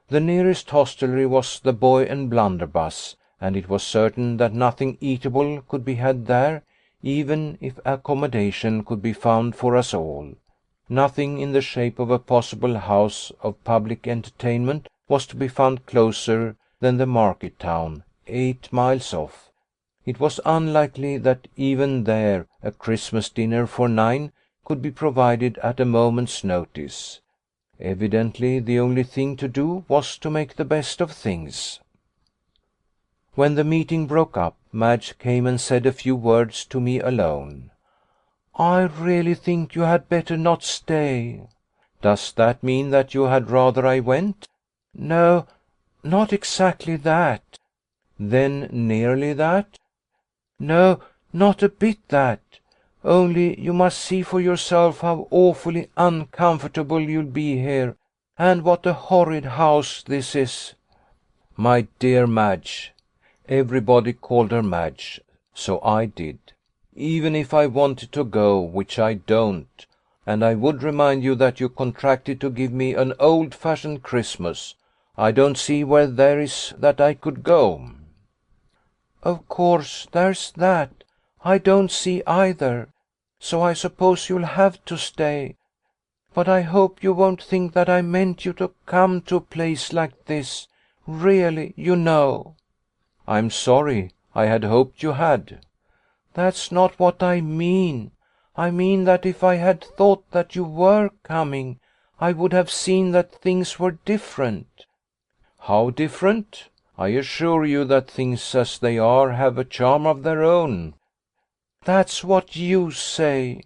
The nearest hostelry was the Boy and Blunderbuss, and it was certain that nothing eatable could be had there, even if accommodation could be found for us all. Nothing in the shape of a possible house of public entertainment was to be found closer than the market town, 8 miles off. It was unlikely that even there a Christmas dinner for 9 could be provided at a moment's notice. Evidently the only thing to do was to make the best of things. When the meeting broke up, Madge came and said a few words to me alone. "I really think you had better not stay." "Does that mean that you had rather I went?" "No, not exactly that." "Then nearly that?" "No, not a bit that. Only you must see for yourself how awfully uncomfortable you'll be here, and what a horrid house this is." My dear Madge. Everybody called her Madge, so I did. Even if I wanted to go, which I don't, and I would remind you that you contracted to give me an old-fashioned Christmas, I don't see where there is that I could go. "Of course, there's that. I don't see either. So I suppose you'll have to stay. But I hope you won't think that I meant you to come to a place like this. Really, you know." "I'm sorry. I had hoped you had." "That's not what I mean. I mean that if I had thought that you were coming, I would have seen that things were different." "How different? I assure you that things as they are have a charm of their own." "That's what you say.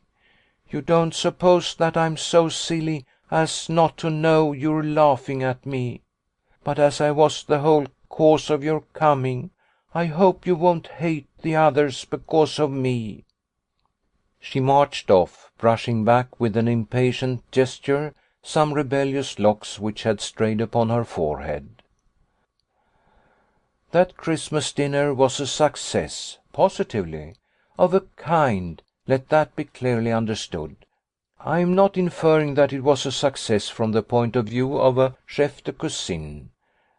You don't suppose that I'm so silly as not to know you're laughing at me. But as I was the whole cause of your coming, I hope you won't hate the others because of me." She marched off, brushing back with an impatient gesture some rebellious locks which had strayed upon her forehead. That Christmas dinner was a success, positively. Of a kind, let that be clearly understood. I am not inferring that it was a success from the point of view of a chef de cuisine.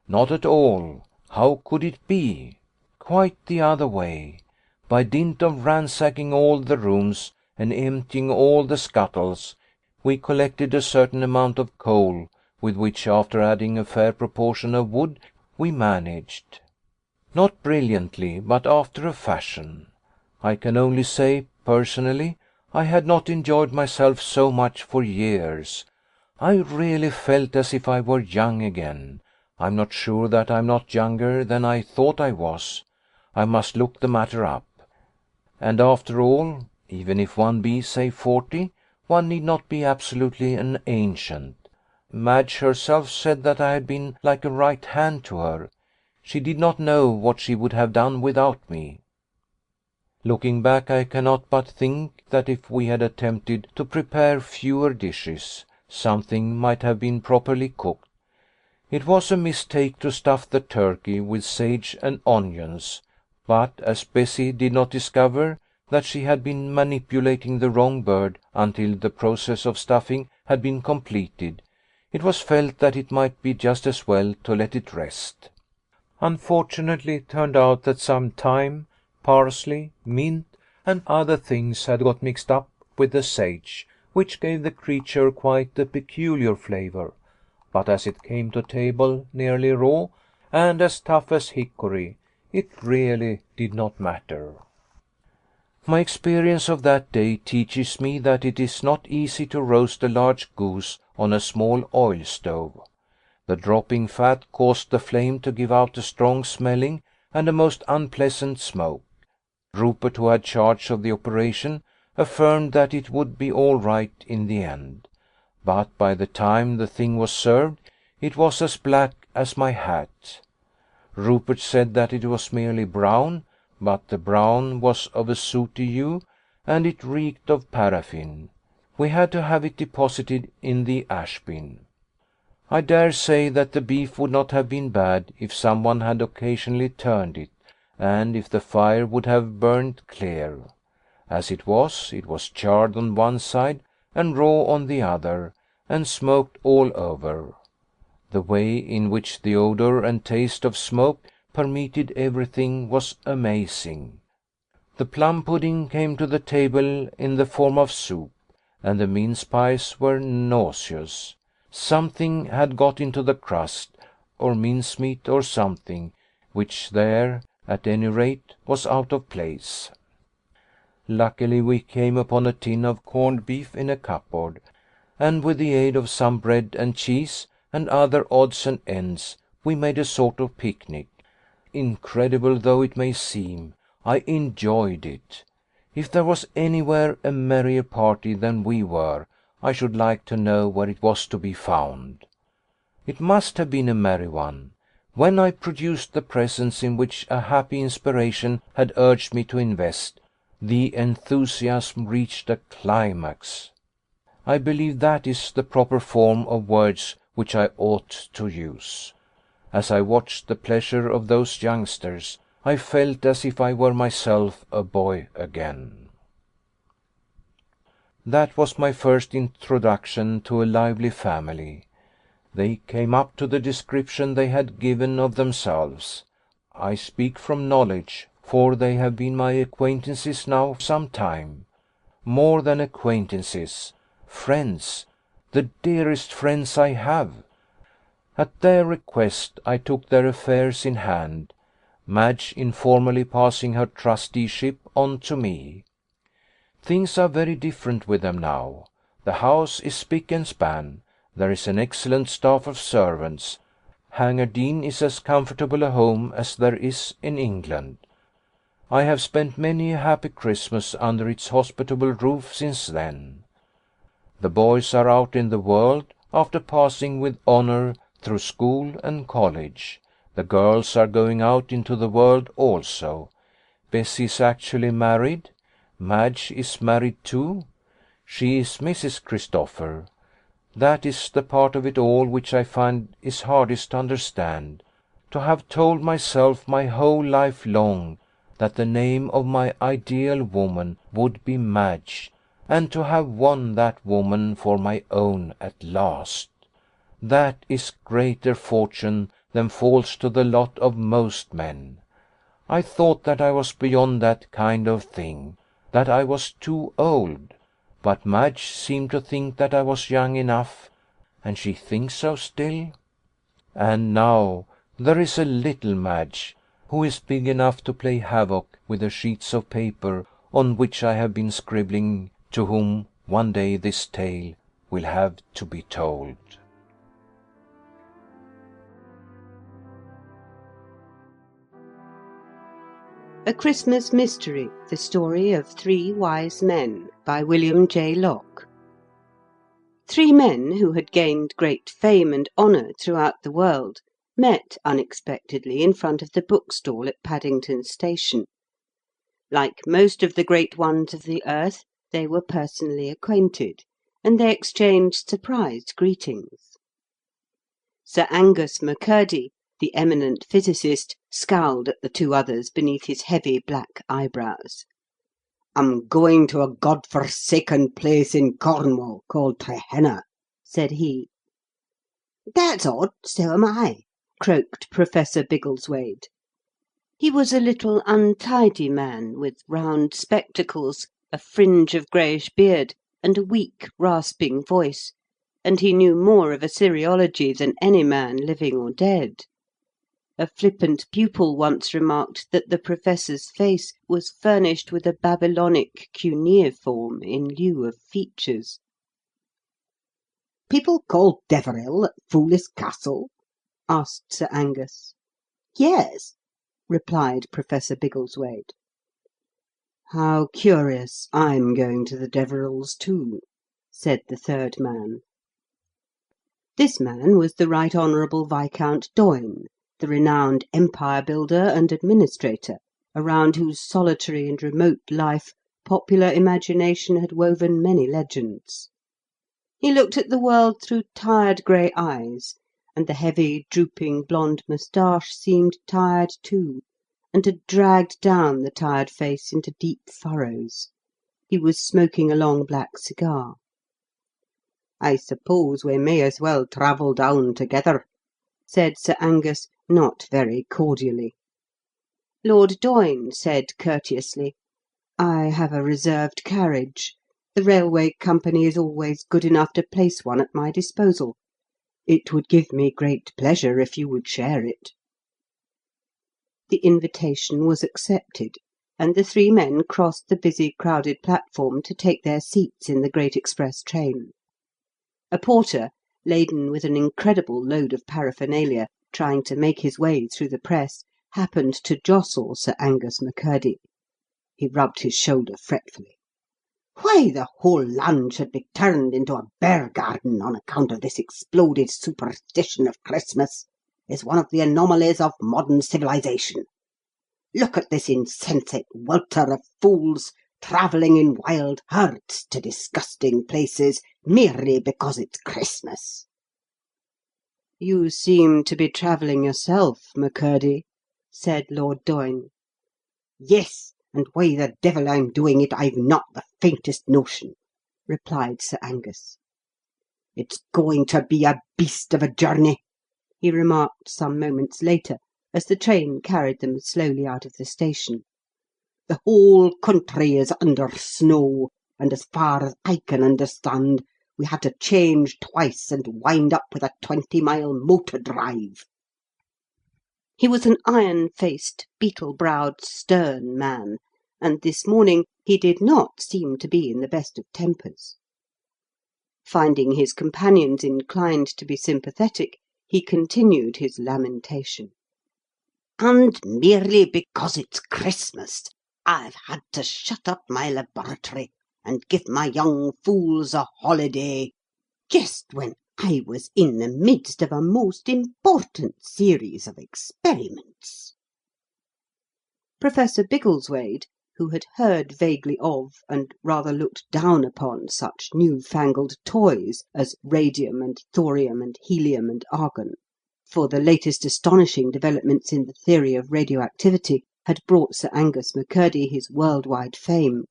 Not at all. How could it be? Quite the other way. By dint of ransacking all the rooms and emptying all the scuttles, we collected a certain amount of coal, with which, after adding a fair proportion of wood, we managed. Not brilliantly, but after a fashion. I can only say, personally, I had not enjoyed myself so much for years. I really felt as if I were young again. I'm not sure that I'm not younger than I thought I was. I must look the matter up. And after all, even if one be, say, 40, one need not be absolutely an ancient. Madge herself said that I had been like a right hand to her. She did not know what she would have done without me. Looking back, I cannot but think that if we had attempted to prepare fewer dishes, something might have been properly cooked. It was a mistake to stuff the turkey with sage and onions, but as Bessie did not discover that she had been manipulating the wrong bird until the process of stuffing had been completed, it was felt that it might be just as well to let it rest. Unfortunately, it turned out that some thyme, parsley, mint, and other things had got mixed up with the sage, which gave the creature quite a peculiar flavour. But as it came to table nearly raw and as tough as hickory, it really did not matter. My experience of that day teaches me that it is not easy to roast a large goose on a small oil stove. The dropping fat caused the flame to give out a strong smelling and a most unpleasant smoke. Rupert, who had charge of the operation, affirmed that it would be all right in the end. But by the time the thing was served, it was as black as my hat. Rupert said that it was merely brown, but the brown was of a sooty hue, and it reeked of paraffin. We had to have it deposited in the ash bin. I dare say that the beef would not have been bad if someone had occasionally turned it, and if the fire would have burned clear. As it was charred on one side and raw on the other, and smoked all over. The way in which the odour and taste of smoke permeated everything was amazing. The plum pudding came to the table in the form of soup, and the mince pies were nauseous. Something had got into the crust, or mincemeat or something, which there, at any rate, was out of place. Luckily we came upon a tin of corned beef in a cupboard, and with the aid of some bread and cheese and other odds and ends we made a sort of picnic. Incredible though it may seem, I enjoyed it. If there was anywhere a merrier party than we were, I should like to know where it was to be found. It must have been a merry one. When I produced the presents in which a happy inspiration had urged me to invest, the enthusiasm reached a climax. I believe that is the proper form of words which I ought to use. As I watched the pleasure of those youngsters, I felt as if I were myself a boy again. That was my first introduction to a lively family. They came up to the description they had given of themselves. I speak from knowledge, for they have been my acquaintances now some time. More than acquaintances, friends, the dearest friends I have. At their request I took their affairs in hand, Madge informally passing her trusteeship on to me. Things are very different with them now. The house is spick and span. There is an excellent staff of servants. Hangerdine is as comfortable a home as there is in England. I have spent many a happy Christmas under its hospitable roof since then. The boys are out in the world, after passing with honour through school and college. The girls are going out into the world also. Bessie is actually married. Madge is married too. She is Mrs. Christopher. That is the part of it all which I find is hardest to understand. To have told myself my whole life long that the name of my ideal woman would be Madge, and to have won that woman for my own at last. That is greater fortune than falls to the lot of most men. I thought that I was beyond that kind of thing, that I was too old, but Madge seemed to think that I was young enough, and she thinks so still. And now there is a little Madge, who is big enough to play havoc with the sheets of paper on which I have been scribbling, to whom one day this tale will have to be told. A Christmas Mystery, the story of 3 Wise Men, by William J. Locke. 3 men who had gained great fame and honour throughout the world met unexpectedly in front of the bookstall at Paddington Station. Like most of the great ones of the earth, they were personally acquainted, and they exchanged surprised greetings. Sir Angus MacCurdy, the eminent physicist, scowled at the 2 others beneath his heavy black eyebrows. "I'm going to a God-forsaken place in Cornwall called Trehenna," said he. "That's odd, so am I," croaked Professor Biggleswade. He was a little untidy man, with round spectacles, a fringe of greyish beard, and a weak, rasping voice, and he knew more of Assyriology than any man, living or dead. A flippant pupil once remarked that the Professor's face was furnished with a Babylonic cuneiform in lieu of features. "People call Deverill at Foolis Castle?" asked Sir Angus. "Yes," replied Professor Biggleswade. "How curious! I'm going to the Deverills too," said the third man. This man was the Right Honourable Viscount Doyne, the renowned empire builder and administrator, around whose solitary and remote life popular imagination had woven many legends. He looked at the world through tired grey eyes, and the heavy, drooping blonde moustache seemed tired too, and had dragged down the tired face into deep furrows. He was smoking a long black cigar. "I suppose we may as well travel down together," said Sir Angus, not very cordially. Lord Doyne said courteously, "I have a reserved carriage. The railway company is always good enough to place one at my disposal. It would give me great pleasure if you would share it." The invitation was accepted, and the three men crossed the busy, crowded platform to take their seats in the great express train. A porter, laden with an incredible load of paraphernalia, trying to make his way through the press, happened to jostle Sir Angus MacCurdy. He rubbed his shoulder fretfully. "Why the whole land should be turned into a bear garden on account of this exploded superstition of Christmas is one of the anomalies of modern civilization. Look at this insensate welter of fools travelling in wild herds to disgusting places merely because it's Christmas." "You seem to be travelling yourself, MacCurdy," said Lord Doyne. "Yes, and why the devil I'm doing it I've not the faintest notion," replied Sir Angus. "It's going to be a beast of a journey," he remarked some moments later, as the train carried them slowly out of the station. "The whole country is under snow, and as far as I can understand, we had to change twice and wind up with a 20-mile motor drive." He was an iron-faced, beetle-browed, stern man, and this morning he did not seem to be in the best of tempers. Finding his companions inclined to be sympathetic, he continued his lamentation. "And merely because it's Christmas, I've had to shut up my laboratory and give my young fools a holiday, just when I was in the midst of a most important series of experiments." Professor Biggleswade, who had heard vaguely of and rather looked down upon such new-fangled toys as radium and thorium and helium and argon, for the latest astonishing developments in the theory of radioactivity had brought Sir Angus MacCurdy his world-wide fame,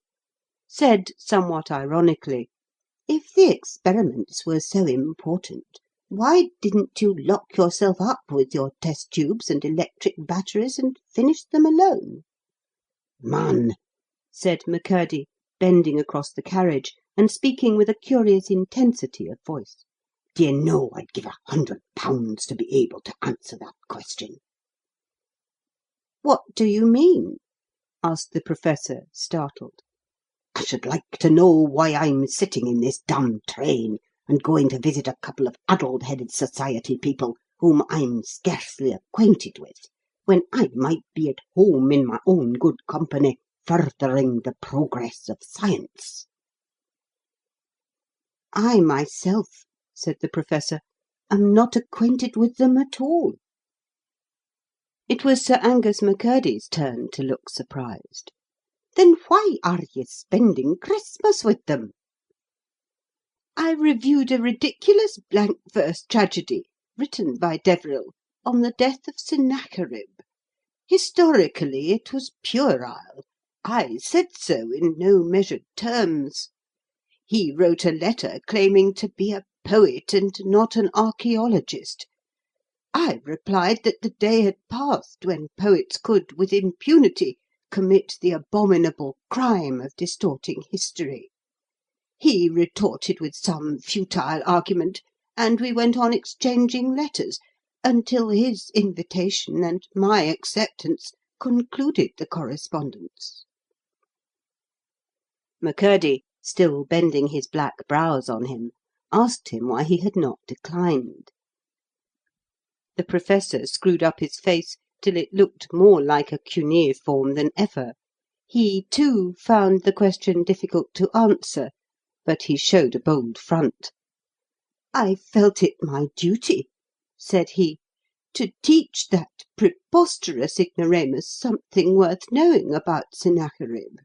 said somewhat ironically, "If the experiments were so important, why didn't you lock yourself up with your test tubes and electric batteries and finish them alone?" "Man," said MacCurdy, bending across the carriage and speaking with a curious intensity of voice, "d'ye know I'd give £100 to be able to answer that question." "What do you mean?" asked the Professor, startled. "I should like to know why I'm sitting in this damned train and going to visit a couple of addle-headed society people whom I'm scarcely acquainted with, when I might be at home in my own good company, furthering the progress of science." "I myself," said the Professor, "am not acquainted with them at all." It was Sir Angus MacCurdy's turn to look surprised. "Then why are ye spending Christmas with them?" "I reviewed a ridiculous blank verse tragedy, written by Deverill, on the death of Sennacherib. Historically, it was puerile. I said so in no measured terms. He wrote a letter claiming to be a poet and not an archaeologist. I replied that the day had passed when poets could, with impunity, commit the abominable crime of distorting history. He retorted with some futile argument, and we went on exchanging letters until his invitation and my acceptance concluded the correspondence. McCurdy, still bending his black brows on him, asked him why he had not declined. The Professor screwed up his face till it looked more like a cuneiform than ever. He, too, found the question difficult to answer, but he showed a bold front. "I felt it my duty," said he, "to teach that preposterous ignoramus something worth knowing about Sennacherib.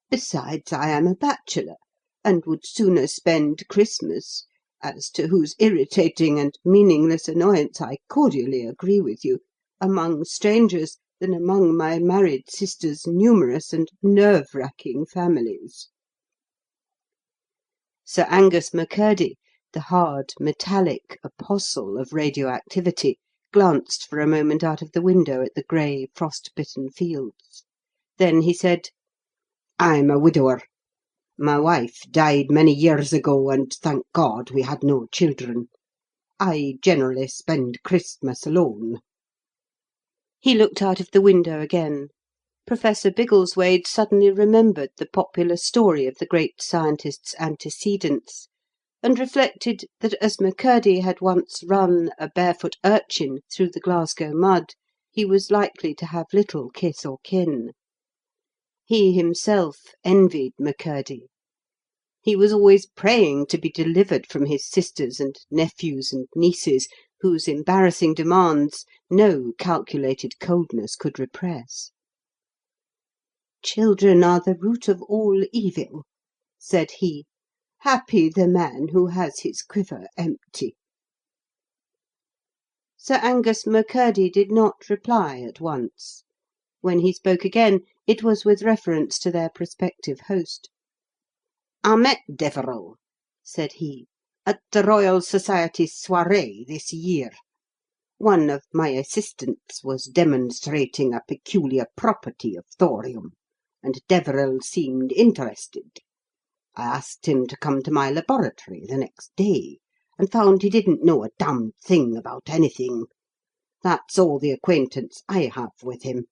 Besides, I am a bachelor, and would sooner spend Christmas, as to whose irritating and meaningless annoyance I cordially agree with you, among strangers than among my married sister's numerous and nerve-racking families." Sir Angus McCurdy, the hard, metallic apostle of radioactivity, glanced for a moment out of the window at the grey, frost-bitten fields. Then he said, "I'm a widower. My wife died many years ago, and, thank God, we had no children. I generally spend Christmas alone." He looked out of the window again. Professor Biggleswade suddenly remembered the popular story of the great scientist's antecedents, and reflected that as McCurdy had once run a barefoot urchin through the Glasgow mud, he was likely to have little kith or kin. He himself envied McCurdy. He was always praying to be delivered from his sisters and nephews and nieces, whose embarrassing demands no calculated coldness could repress. "Children are the root of all evil," said he. "Happy the man who has his quiver empty." Sir Angus McCurdy did not reply at once. When he spoke again, it was with reference to their prospective host. "I met Deverell," said he, "at the Royal Society's soirée this year. One of my assistants was demonstrating a peculiar property of thorium, and Deverell seemed interested. I asked him to come to my laboratory the next day, and found he didn't know a damned thing about anything. That's all the acquaintance I have with him."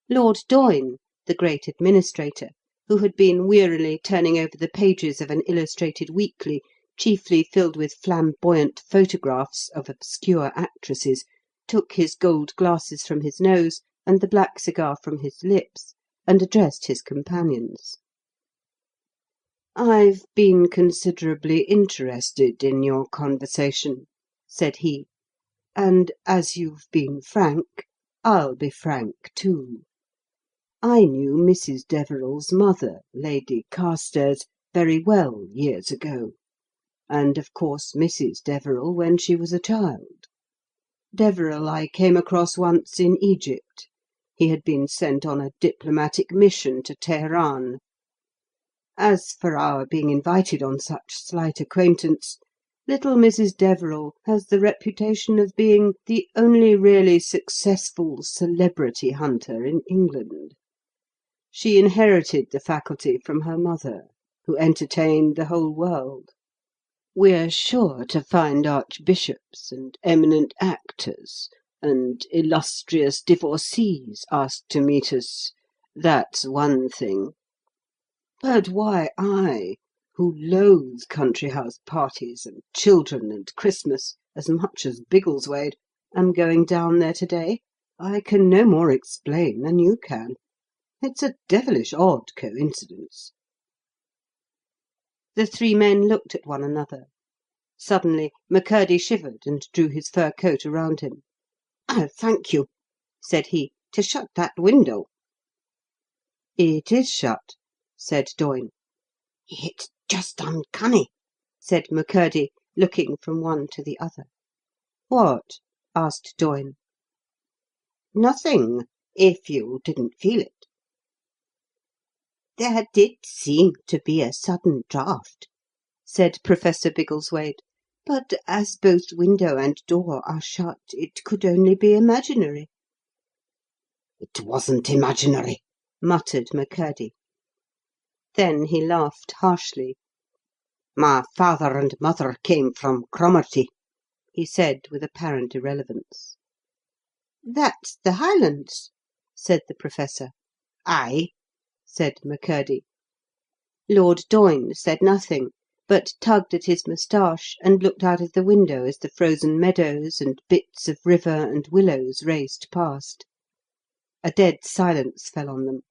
Lord Doyne, the great administrator, who had been wearily turning over the pages of an illustrated weekly, chiefly filled with flamboyant photographs of obscure actresses, took his gold glasses from his nose and the black cigar from his lips, and addressed his companions. "I've been considerably interested in your conversation," said he, "and as you've been frank, I'll be frank too. I knew Mrs. Deverell's mother, Lady Carstairs, very well years ago, and of course Mrs. Deverell when she was a child. Deverell I came across once in Egypt. He had been sent on a diplomatic mission to Teheran. As for our being invited on such slight acquaintance, little Mrs. Deverell has the reputation of being the only really successful celebrity hunter in England. She inherited the faculty from her mother, who entertained the whole world. We're sure to find archbishops and eminent actors and illustrious divorcees asked to meet us. That's one thing. But why I, who loathe country-house parties and children and Christmas as much as Biggleswade, am going down there to-day, I can no more explain than you can. It's a devilish odd coincidence." The three men looked at one another. Suddenly McCurdy shivered and drew his fur coat around him. "I'll thank you," said he, "to shut that window." "It is shut," said Doyne. "It's just uncanny," said McCurdy, looking from one to the other. "What?" asked Doyne. "Nothing, if you didn't feel it." "There did seem to be a sudden draught," said Professor Biggleswade. "But as both window and door are shut, it could only be imaginary." "It wasn't imaginary," muttered McCurdy. Then he laughed harshly. "My father and mother came from Cromarty," he said with apparent irrelevance. "That's the Highlands," said the Professor. "Aye," said McCurdy. Lord Doyne said nothing, but tugged at his moustache and looked out of the window as the frozen meadows and bits of river and willows raced past. A dead silence fell on them.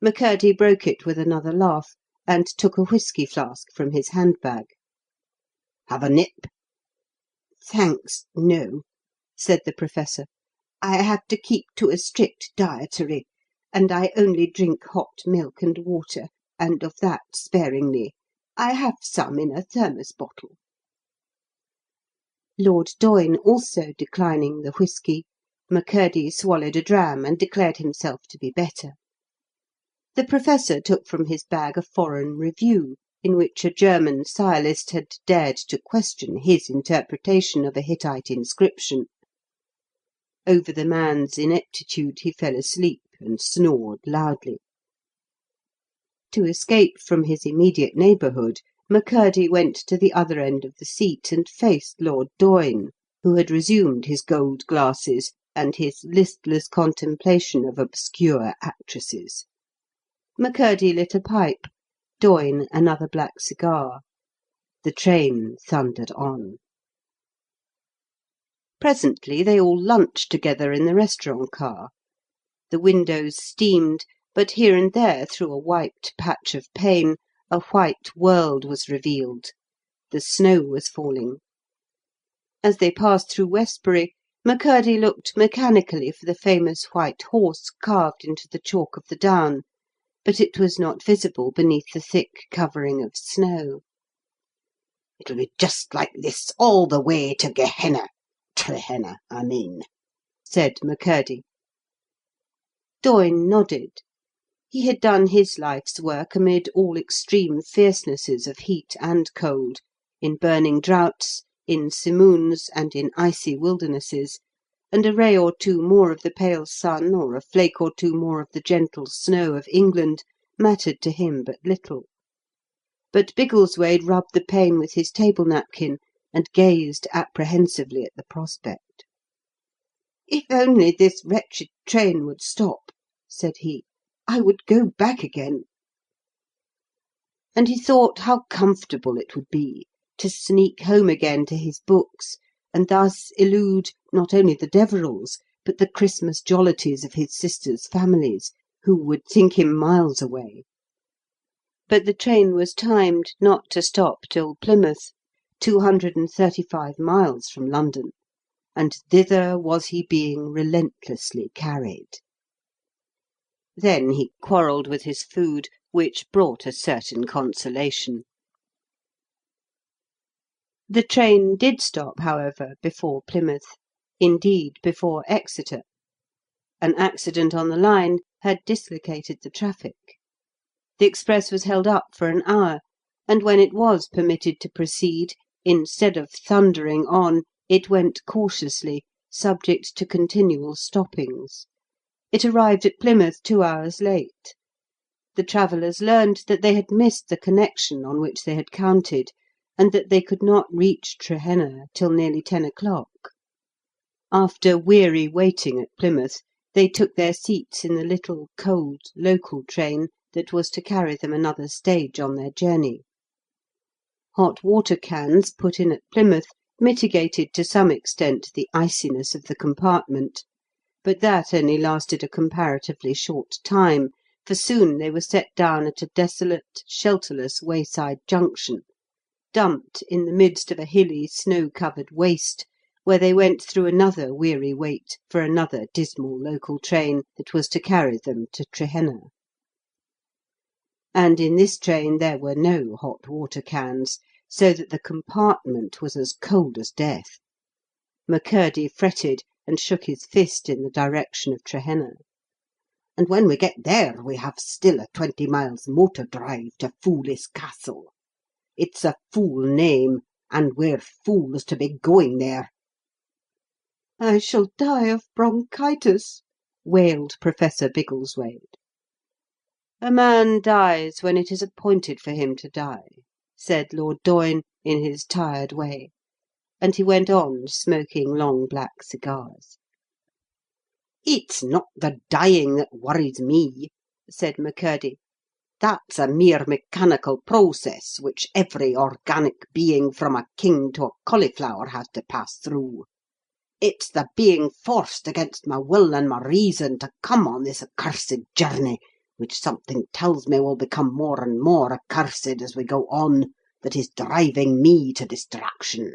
McCurdy broke it with another laugh, and took a whisky flask from his handbag. "Have a nip?" "Thanks, no," said the Professor. "I have to keep to a strict dietary, and I only drink hot milk and water, and of that sparingly. I have some in a thermos bottle." Lord Doyne also declining the whisky, McCurdy swallowed a dram and declared himself to be better. The Professor took from his bag a foreign review, in which a German sciolist had dared to question his interpretation of a Hittite inscription. Over the man's ineptitude he fell asleep and snored loudly. To escape from his immediate neighbourhood, McCurdy went to the other end of the seat and faced Lord Doyne, who had resumed his gold glasses and his listless contemplation of obscure actresses. McCurdy lit a pipe, Doyne another black cigar. The train thundered on. Presently they all lunched together in the restaurant car. The windows steamed, but here and there through a wiped patch of pane a white world was revealed. The snow was falling. As they passed through Westbury, McCurdy looked mechanically for the famous white horse carved into the chalk of the down, but it was not visible beneath the thick covering of snow. "It'll be just like this all the way to Gehenna. Trehenna, I mean," said McCurdy. Doyne nodded. He had done his life's work amid all extreme fiercenesses of heat and cold, in burning droughts, in simoons, and in icy wildernesses, and a ray or two more of the pale sun or a flake or two more of the gentle snow of England mattered to him but little. But Biggleswade rubbed the pane with his table napkin and gazed apprehensively at the prospect. "If only this wretched train would stop," said he, "I would go back again." And he thought how comfortable it would be to sneak home again to his books, and thus elude not only the Deverells, but the Christmas jollities of his sisters' families, who would think him miles away. But the train was timed not to stop till Plymouth, 235 miles from London, and thither was he being relentlessly carried. Then he quarrelled with his food, which brought a certain consolation. The train did stop, however, before Plymouth, indeed before Exeter. An accident on the line had dislocated the traffic. The express was held up for an hour, and when it was permitted to proceed, instead of thundering on, it went cautiously, subject to continual stoppings. It arrived at Plymouth 2 hours late. The travellers learned that they had missed the connection on which they had counted, and that they could not reach Trehenna till nearly 10 o'clock. After weary waiting at Plymouth, they took their seats in the little, cold, local train that was to carry them another stage on their journey. Hot water cans put in at Plymouth mitigated to some extent the iciness of the compartment, but that only lasted a comparatively short time, for soon they were set down at a desolate, shelterless wayside junction, dumped in the midst of a hilly, snow-covered waste, where they went through another weary wait for another dismal local train that was to carry them to Trehenna. And in this train there were no hot water cans, so that the compartment was as cold as death. McCurdy fretted and shook his fist in the direction of Trehenna. "And when we get there, we have still a 20 miles motor drive to Foolis Castle. It's a fool name, and we're fools to be going there." "I shall die of bronchitis," wailed Professor Biggleswade. "A man dies when it is appointed for him to die," said Lord Doyne in his tired way, and he went on smoking long black cigars. "It's not the dying that worries me," said McCurdy. "That's a mere mechanical process which every organic being from a king to a cauliflower has to pass through. It's the being forced against my will and my reason to come on this accursed journey, which something tells me will become more and more accursed as we go on, that is driving me to distraction."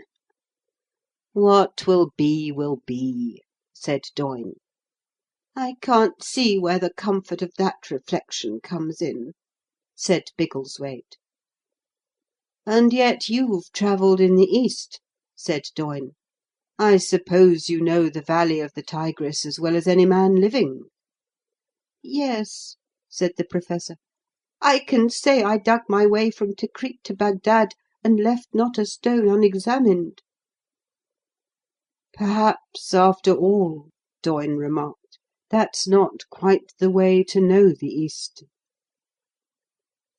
"What will be," said Doyne. "I can't see where the comfort of that reflection comes in," said Biggleswade. "And yet you've travelled in the East," said Doyne. "I suppose you know the valley of the Tigris as well as any man living." "Yes," said the Professor. "I can say I dug my way from Tikrit to Baghdad and left not a stone unexamined." "Perhaps, after all," Doyne remarked, "that's not quite the way to know the East."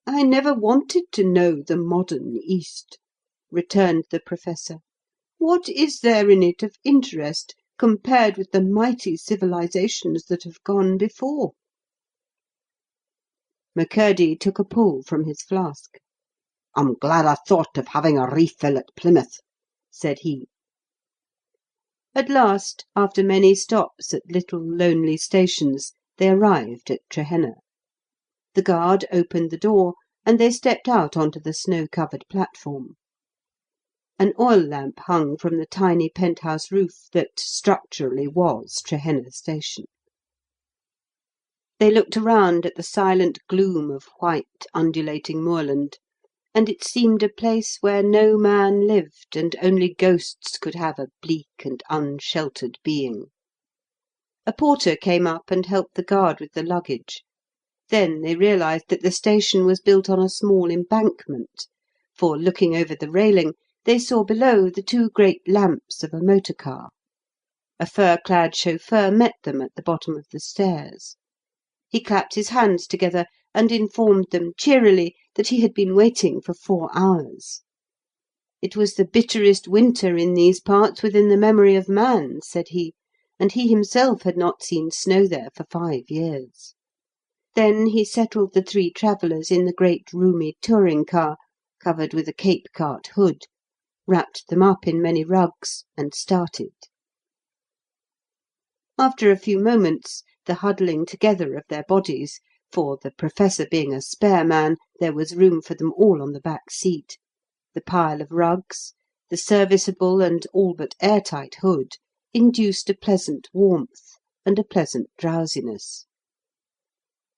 "I never wanted to know the modern East," returned the Professor. "What is there in it of interest compared with the mighty civilizations that have gone before?" McCurdy took a pull from his flask. "I'm glad I thought of having a refill at Plymouth," said he. At last, after many stops at little lonely stations, they arrived at Trehenna. The guard opened the door, and they stepped out onto the snow-covered platform. An oil lamp hung from the tiny penthouse roof that structurally was Trehenna Station. They looked around at the silent gloom of white, undulating moorland, and it seemed a place where no man lived, and only ghosts could have a bleak and unsheltered being. A porter came up and helped the guard with the luggage. Then they realised that the station was built on a small embankment, for, looking over the railing, they saw below the two great lamps of a motor car. A fur-clad chauffeur met them at the bottom of the stairs. He clapped his hands together and informed them cheerily that he had been waiting for 4 hours. It was the bitterest winter in these parts within the memory of man, said he, and he himself had not seen snow there for 5 years. Then he settled the 3 travellers in the great roomy touring car, covered with a Cape Cart hood, wrapped them up in many rugs, and started. After a few moments, the huddling together of their bodies, for, the Professor being a spare man, there was room for them all on the back seat, the pile of rugs, the serviceable and all but airtight hood, induced a pleasant warmth and a pleasant drowsiness.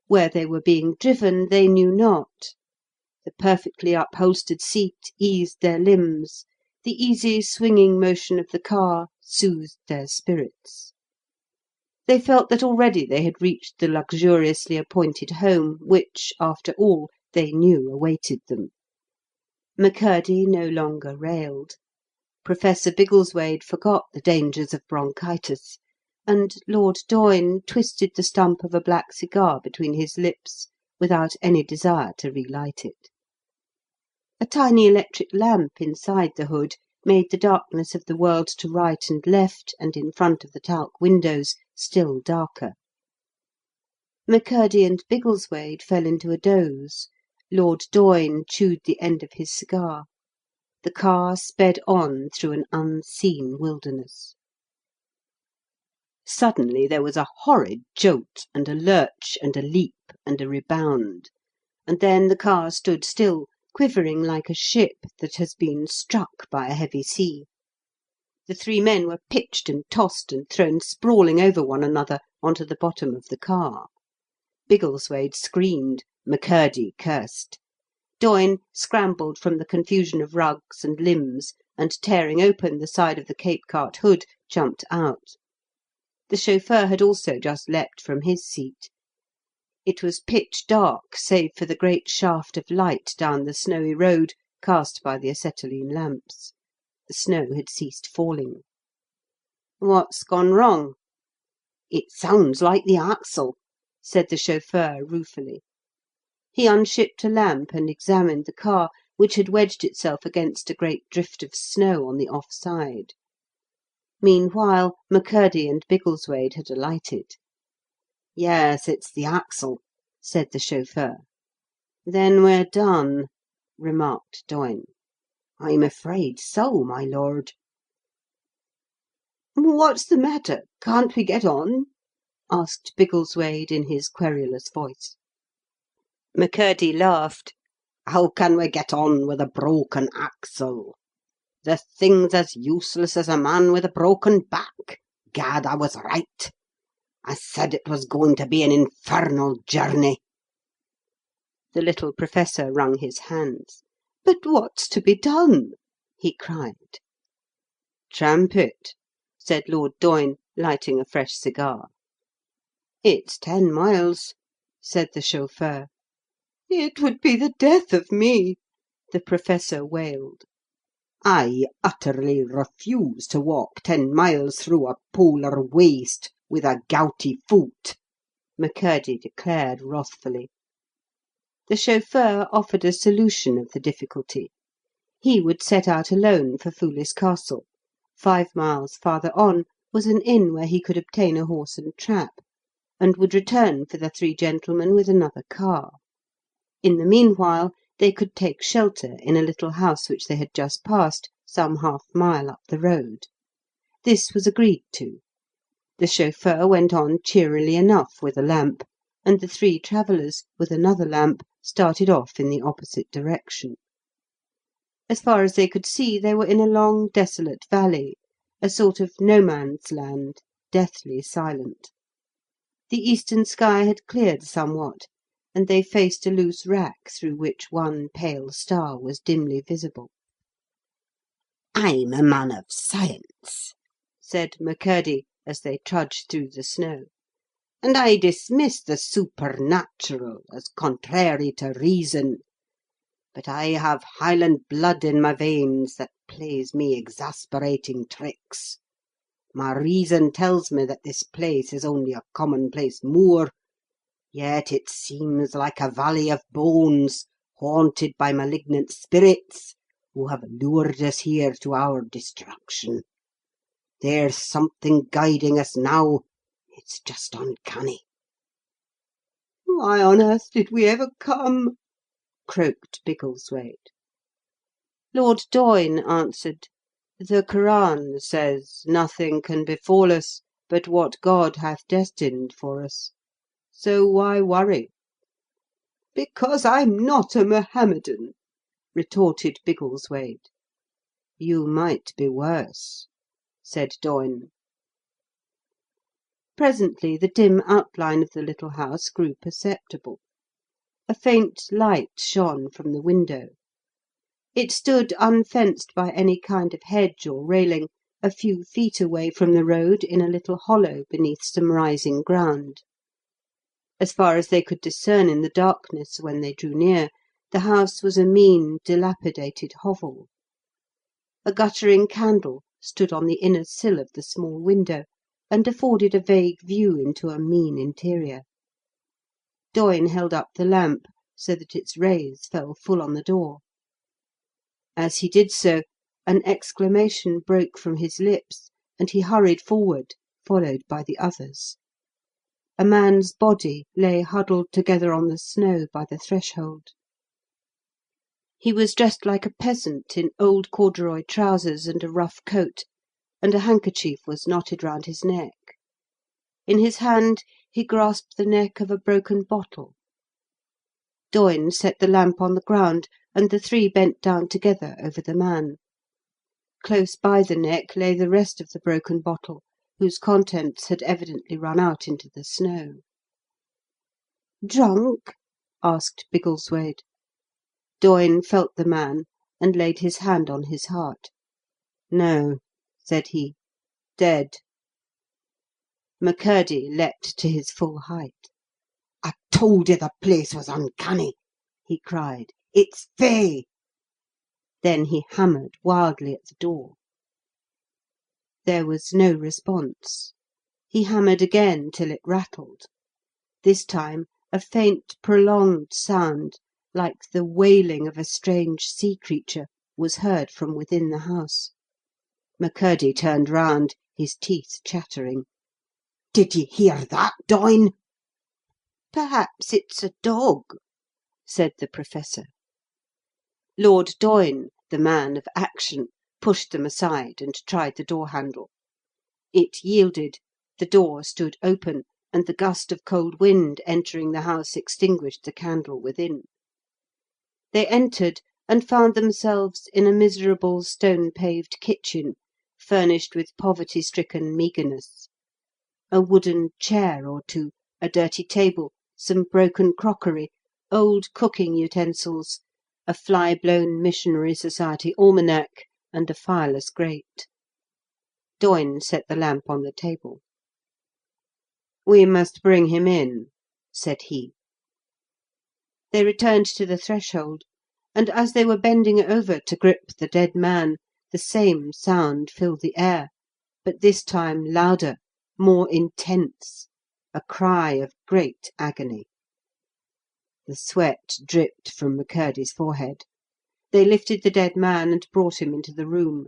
Where they were being driven they knew not. The perfectly upholstered seat eased their limbs, the easy swinging motion of the car soothed their spirits. They felt that already they had reached the luxuriously appointed home which, after all, they knew awaited them. McCurdy no longer railed. Professor Biggleswade forgot the dangers of bronchitis, and Lord Doyne twisted the stump of a black cigar between his lips without any desire to relight it. A tiny electric lamp inside the hood made the darkness of the world to right and left and in front of the talc windows still darker. McCurdy and Biggleswade fell into a doze. Lord Doyne chewed the end of his cigar. The car sped on through an unseen wilderness. Suddenly there was a horrid jolt and a lurch and a leap and a rebound, and then the car stood still, quivering like a ship that has been struck by a heavy sea. The 3 men were pitched and tossed and thrown sprawling over one another onto the bottom of the car. Biggleswade screamed, McCurdy cursed. Doyne scrambled from the confusion of rugs and limbs, and tearing open the side of the Cape Cart hood, jumped out. The chauffeur had also just leapt from his seat. It was pitch dark, save for the great shaft of light down the snowy road, cast by the acetylene lamps. The snow had ceased falling. "What's gone wrong?" "It sounds like the axle," said the chauffeur ruefully. He unshipped a lamp and examined the car, which had wedged itself against a great drift of snow on the off side. Meanwhile, McCurdy and Biggleswade had alighted. "Yes, it's the axle," said the chauffeur. "Then we're done," remarked Doyne. "I'm afraid so, my lord." "What's the matter? Can't we get on?" asked Biggleswade in his querulous voice. McCurdy laughed. "How can we get on with a broken axle? The thing's as useless as a man with a broken back. Gad, I was right. I said it was going to be an infernal journey." The little Professor wrung his hands. "But what's to be done?" he cried. "Tramp it," said Lord Doyne, lighting a fresh cigar. "It's 10 miles," said the chauffeur. "It would be the death of me," the Professor wailed. "I utterly refuse to walk 10 miles through a polar waste with a gouty foot," McCurdy declared wrathfully. The chauffeur offered a solution of the difficulty. He would set out alone for Foulis Castle. 5 miles farther on was an inn where he could obtain a horse and trap, and would return for the 3 gentlemen with another car. In the meanwhile, they could take shelter in a little house which they had just passed, some half-mile up the road. This was agreed to. The chauffeur went on cheerily enough with a lamp, and the 3 travellers, with another lamp, started off in the opposite direction. As far as they could see, they were in a long, desolate valley, a sort of no-man's land, deathly silent. The eastern sky had cleared somewhat, and they faced a loose wrack through which one pale star was dimly visible. "I'm a man of science," said McCurdy, as they trudged through the snow, "and I dismiss the supernatural as contrary to reason. But I have Highland blood in my veins that plays me exasperating tricks. My reason tells me that this place is only a commonplace moor, yet it seems like a valley of bones, haunted by malignant spirits who have lured us here to our destruction. There's something guiding us now. It's just uncanny." "Why on earth did we ever come?" croaked Biggleswade. Lord Doyne answered, "The Koran says, 'Nothing can befall us but what God hath destined for us.' So why worry?" "Because I'm not a Mohammedan," retorted Biggleswade. "You might be worse," said Doyne. Presently the dim outline of the little house grew perceptible. A faint light shone from the window. It stood unfenced by any kind of hedge or railing, a few feet away from the road in a little hollow beneath some rising ground. As far as they could discern in the darkness when they drew near, the house was a mean, dilapidated hovel. A guttering candle stood on the inner sill of the small window, and afforded a vague view into a mean interior. Doyne held up the lamp so that its rays fell full on the door. As he did so, an exclamation broke from his lips, and he hurried forward, followed by the others. A man's body lay huddled together on the snow by the threshold. He was dressed like a peasant in old corduroy trousers and a rough coat, and a handkerchief was knotted round his neck. In his hand he grasped the neck of a broken bottle. Doyne set the lamp on the ground, and the 3 bent down together over the man. Close by the neck lay the rest of the broken bottle, whose contents had evidently run out into the snow. "Drunk?" asked Biggleswade. Doyne felt the man, and laid his hand on his heart. "No," said he. "Dead." McCurdy leapt to his full height. "I told you the place was uncanny," he cried. "It's fey." Then he hammered wildly at the door. There was no response. He hammered again till it rattled. This time a faint, prolonged sound, like the wailing of a strange sea creature, was heard from within the house. McCurdy turned round, his teeth chattering. "Did ye hear that, Doyne?" "Perhaps it's a dog," said the Professor. Lord Doyne, the man of action, pushed them aside and tried the door handle. It yielded, the door stood open, and the gust of cold wind entering the house extinguished the candle within. They entered, and found themselves in a miserable stone-paved kitchen, furnished with poverty-stricken meagreness. A wooden chair or two, a dirty table, some broken crockery, old cooking utensils, a fly-blown Missionary Society almanac, and a fireless grate. Doyne set the lamp on the table. "We must bring him in," said he. They returned to the threshold, and as they were bending over to grip the dead man, the same sound filled the air, but this time louder, more intense, a cry of great agony. The sweat dripped from McCurdy's forehead. They lifted the dead man and brought him into the room,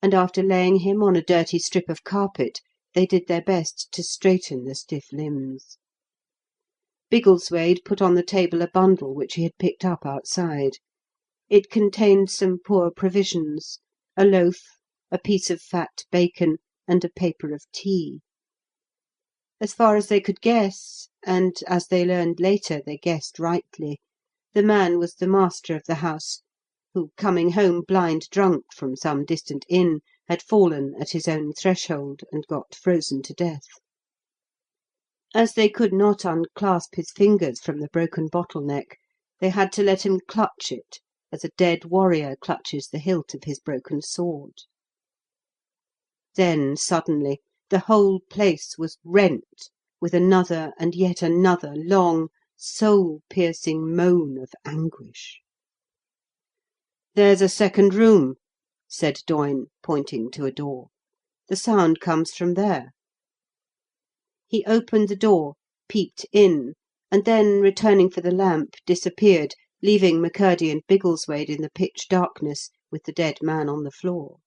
and after laying him on a dirty strip of carpet, they did their best to straighten the stiff limbs. Biggleswade put on the table a bundle which he had picked up outside. It contained some poor provisions, a loaf, a piece of fat bacon, and a paper of tea. As far as they could guess, and as they learned later they guessed rightly, the man was the master of the house, who, coming home blind drunk from some distant inn, had fallen at his own threshold and got frozen to death. As they could not unclasp his fingers from the broken bottle neck, they had to let him clutch it, as a dead warrior clutches the hilt of his broken sword. Then suddenly the whole place was rent with another and yet another long, soul-piercing moan of anguish. "There's a second room," said Doyne, pointing to a door. "The sound comes from there." He opened the door, peeped in, and then, returning for the lamp, disappeared, leaving McCurdy and Biggleswade in the pitch darkness with the dead man on the floor.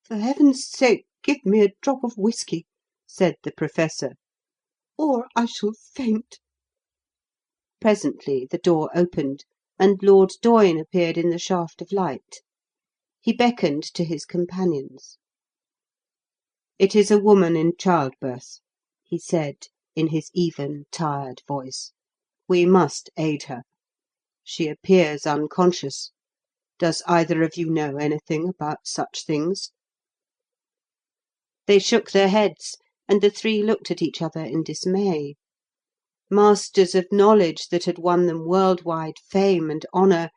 "For heaven's sake, give me a drop of whisky," said the Professor, "or I shall faint." Presently the door opened, and Lord Doyne appeared in the shaft of light. He beckoned to his companions. "It is a woman in childbirth," he said, in his even, tired voice. "We must aid her. She appears unconscious. Does either of you know anything about such things?" They shook their heads, and the three looked at each other in dismay. Masters of knowledge that had won them world-wide fame and honour,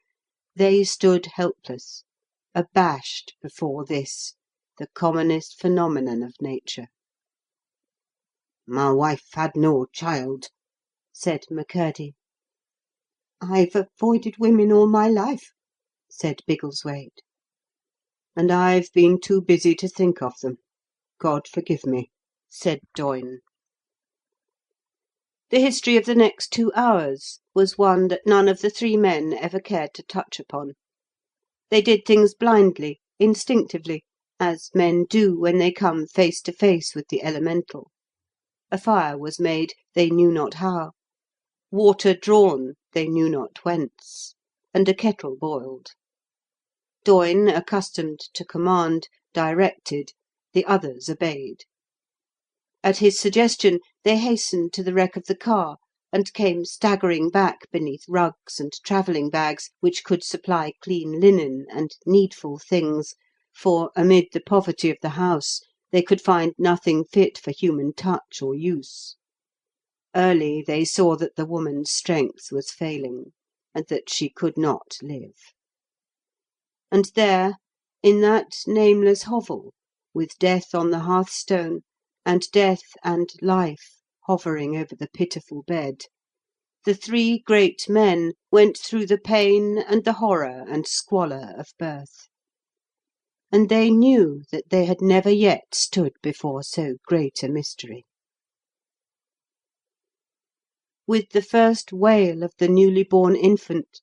they stood helpless, abashed before this, the commonest phenomenon of nature. "My wife had no child," said McCurdy. "I've avoided women all my life," said Biggleswade. "And I've been too busy to think of them. God forgive me," said Doyne. The history of the next 2 hours was one that none of the three men ever cared to touch upon. They did things blindly, instinctively, as men do when they come face to face with the elemental. A fire was made, they knew not how; water drawn, they knew not whence; and a kettle boiled. Doyne, accustomed to command, directed; the others obeyed. At his suggestion they hastened to the wreck of the car, and came staggering back beneath rugs and travelling bags which could supply clean linen and needful things, for, amid the poverty of the house, they could find nothing fit for human touch or use. Early they saw that the woman's strength was failing, and that she could not live. And there, in that nameless hovel, with death on the hearthstone, and death and life hovering over the pitiful bed, The three great men went through the pain and the horror and squalor of birth. And they knew that they had never yet stood before so great a mystery. With the first wail of the newly born infant,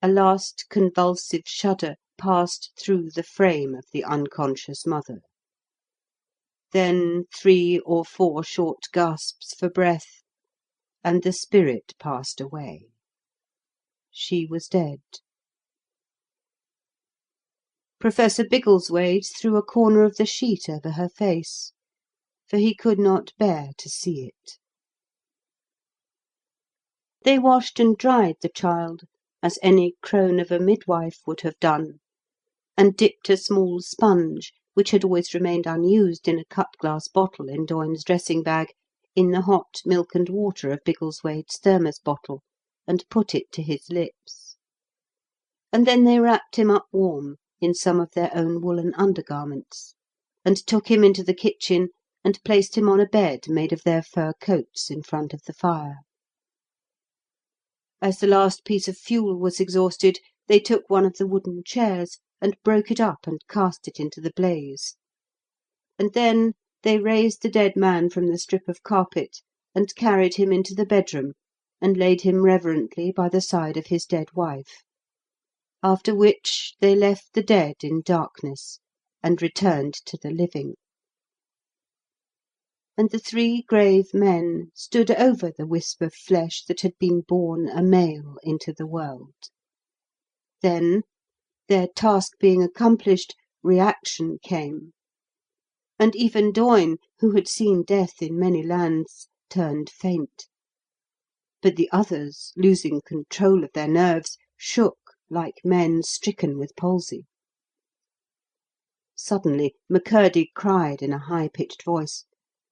a last convulsive shudder passed through the frame of the unconscious mother. Then 3 or 4 short gasps for breath, and the spirit passed away. She was dead. Professor Biggleswade threw a corner of the sheet over her face, for he could not bear to see it. They washed and dried the child, as any crone of a midwife would have done, and dipped a small sponge, which had always remained unused in a cut-glass bottle in Doyne's dressing-bag, in the hot milk and water of Biggleswade's thermos bottle, and put it to his lips. And then they wrapped him up warm in some of their own woollen undergarments, and took him into the kitchen and placed him on a bed made of their fur coats in front of the fire. As the last piece of fuel was exhausted, they took one of the wooden chairs and broke it up and cast it into the blaze. And then they raised the dead man from the strip of carpet and carried him into the bedroom and laid him reverently by the side of his dead wife, after which they left the dead in darkness and returned to the living. And the 3 grave men stood over the wisp of flesh that had been born a male into the world. Then, their task being accomplished, reaction came, and even Doyne, who had seen death in many lands, turned faint. But the others, losing control of their nerves, shook like men stricken with palsy. Suddenly McCurdy cried in a high-pitched voice,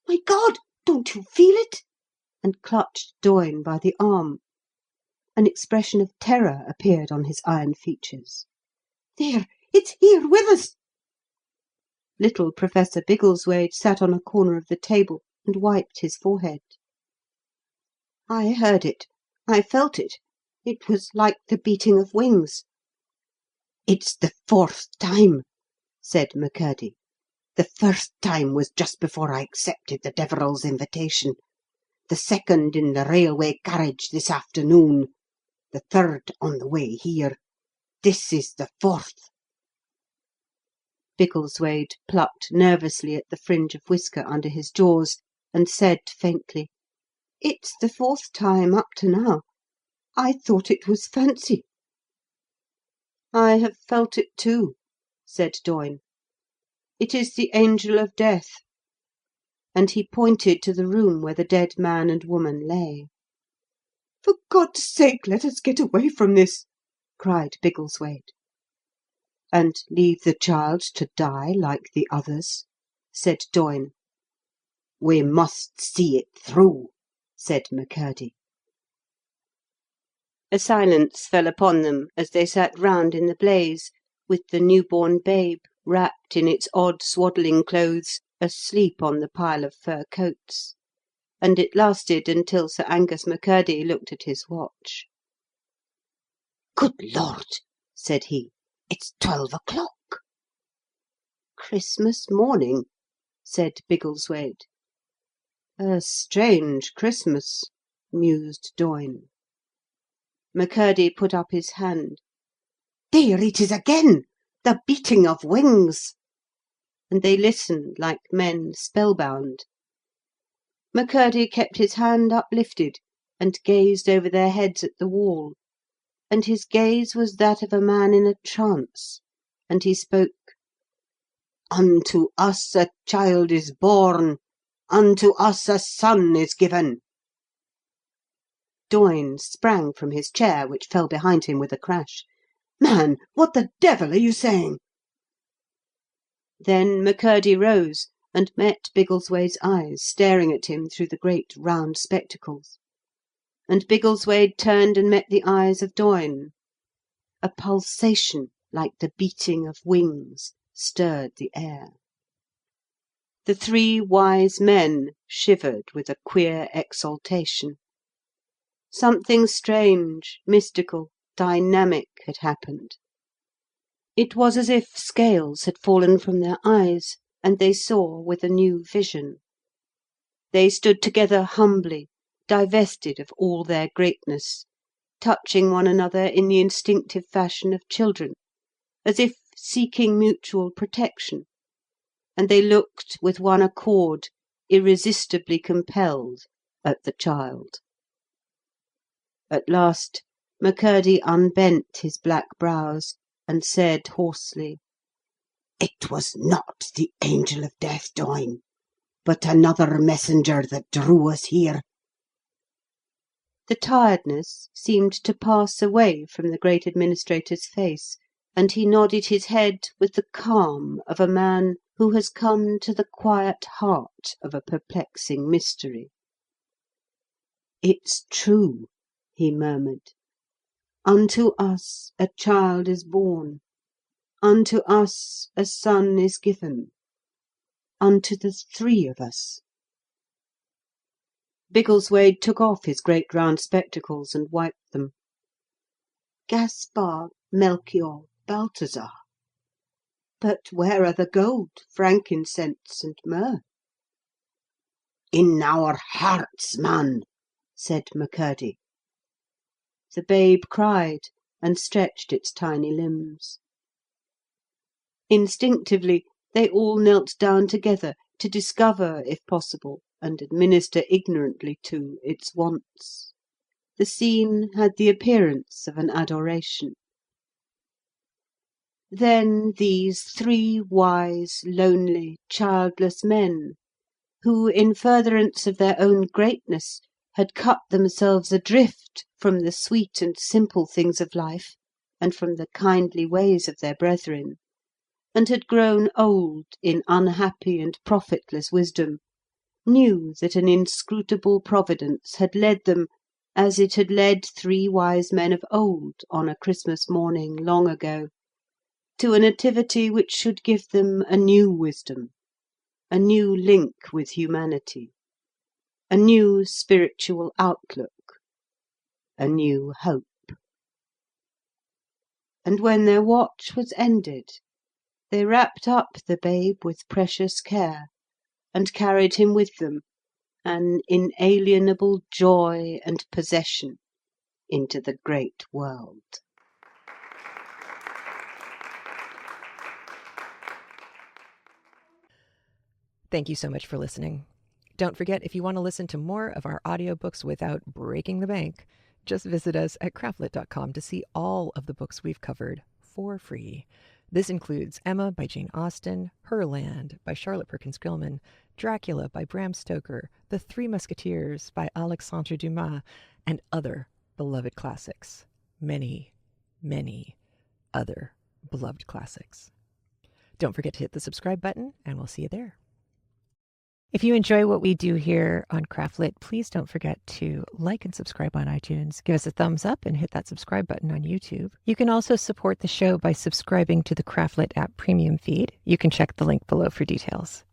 "My God, don't you feel it?" and clutched Doyne by the arm. An expression of terror appeared on his iron features. "There, it's here with us!" Little Professor Biggleswade sat on a corner of the table and wiped his forehead. "I heard it. I felt it. It was like the beating of wings." "It's the 4th time," said McCurdy. "The first time was just before I accepted the Deverell's invitation, the second in the railway carriage this afternoon, the third on the way here. This is the 4th." Biggleswade plucked nervously at the fringe of whisker under his jaws, and said faintly, "It's the 4th time up to now. I thought it was fancy." "I have felt it too," said Doyne. "It is the Angel of Death." And he pointed to the room where the dead man and woman lay. "For God's sake, let us get away from this!" cried Biggleswade. "And leave the child to die like the others?" said Doyne. "We must see it through," said McCurdy. A silence fell upon them as they sat round in the blaze, with the new-born babe, wrapped in its odd swaddling clothes, asleep on the pile of fur coats, and it lasted until Sir Angus McCurdy looked at his watch. "Good Lord!" said he, "it's 12 o'clock." "Christmas morning," said Biggleswade. "A strange Christmas," mused Doyne. McCurdy put up his hand. "There it is again! The beating of wings!" And they listened like men spellbound. McCurdy kept his hand uplifted and gazed over their heads at the wall, and his gaze was that of a man in a trance, and he spoke, "Unto us a child is born, unto us a son is given." Doyne sprang from his chair, which fell behind him with a crash. "Man, what the devil are you saying?" Then McCurdy rose and met Biggleswade's eyes staring at him through the great round spectacles, and Biggleswade turned and met the eyes of Doyne. A pulsation like the beating of wings stirred the air. The 3 wise men shivered with a queer exaltation. Something strange, mystical, dynamic had happened. It was as if scales had fallen from their eyes, and they saw with a new vision. They stood together humbly, divested of all their greatness, touching one another in the instinctive fashion of children, as if seeking mutual protection, and they looked with one accord, irresistibly compelled, at the child. At last McCurdy unbent his black brows and said hoarsely, "It was not the angel of death, Doyne, but another messenger that drew us here." The tiredness seemed to pass away from the great administrator's face, and he nodded his head with the calm of a man who has come to the quiet heart of a perplexing mystery. "It's true," he murmured. "Unto us a child is born. Unto us a son is given. Unto the three of us." Biggleswade took off his great round spectacles and wiped them. "Gaspar, Melchior, Balthazar. But where are the gold, frankincense, and myrrh?" "In our hearts, man," said McCurdy. The babe cried and stretched its tiny limbs. Instinctively they all knelt down together to discover, if possible, and administer ignorantly to, its wants. The scene had the appearance of an adoration. Then these three wise, lonely, childless men, who, in furtherance of their own greatness, had cut themselves adrift from the sweet and simple things of life and from the kindly ways of their brethren, and had grown old in unhappy and profitless wisdom, knew that an inscrutable providence had led them, as it had led three wise men of old on a Christmas morning long ago, to a nativity which should give them a new wisdom, a new link with humanity, a new spiritual outlook, a new hope. And when their watch was ended, they wrapped up the babe with precious care, and carried him with them, an inalienable joy and possession, into the great world. Thank you so much for listening. Don't forget, if you want to listen to more of our audiobooks without breaking the bank, just visit us at craftlit.com to see all of the books we've covered for free. This includes Emma by Jane Austen, Herland by Charlotte Perkins Gilman, Dracula by Bram Stoker, The Three Musketeers by Alexandre Dumas, and other beloved classics. Many, many other beloved classics. Don't forget to hit the subscribe button, and we'll see you there. If you enjoy what we do here on CraftLit, please don't forget to like and subscribe on iTunes. Give us a thumbs up and hit that subscribe button on YouTube. You can also support the show by subscribing to the CraftLit App Premium feed. You can check the link below for details.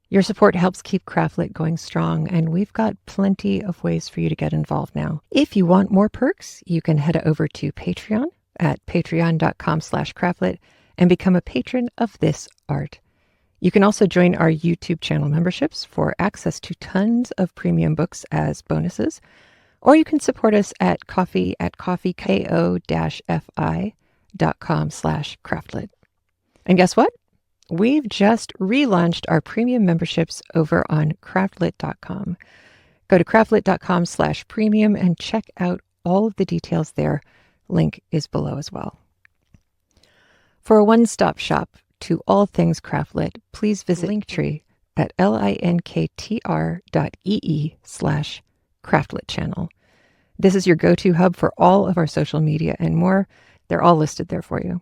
Your support helps keep CraftLit going strong, and we've got plenty of ways for you to get involved now. If you want more perks, you can head over to Patreon at patreon.com/CraftLit and become a patron of this art. You can also join our YouTube channel memberships for access to tons of premium books as bonuses, or you can support us at ko-fi.com/craftlit. And guess what? We've just relaunched our premium memberships over on craftlit.com. Go to craftlit.com/premium and check out all of the details there. Link is below as well. For a one-stop shop to all things CraftLit, please visit Linktree at linktr.ee/CraftLit channel. This is your go-to hub for all of our social media and more. They're all listed there for you.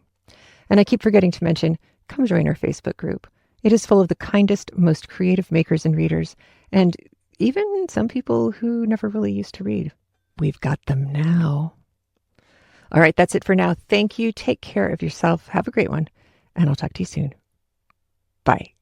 And I keep forgetting to mention, come join our Facebook group. It is full of the kindest, most creative makers and readers, and even some people who never really used to read. We've got them now. All right, that's it for now. Thank you. Take care of yourself. Have a great one. And I'll talk to you soon. Bye.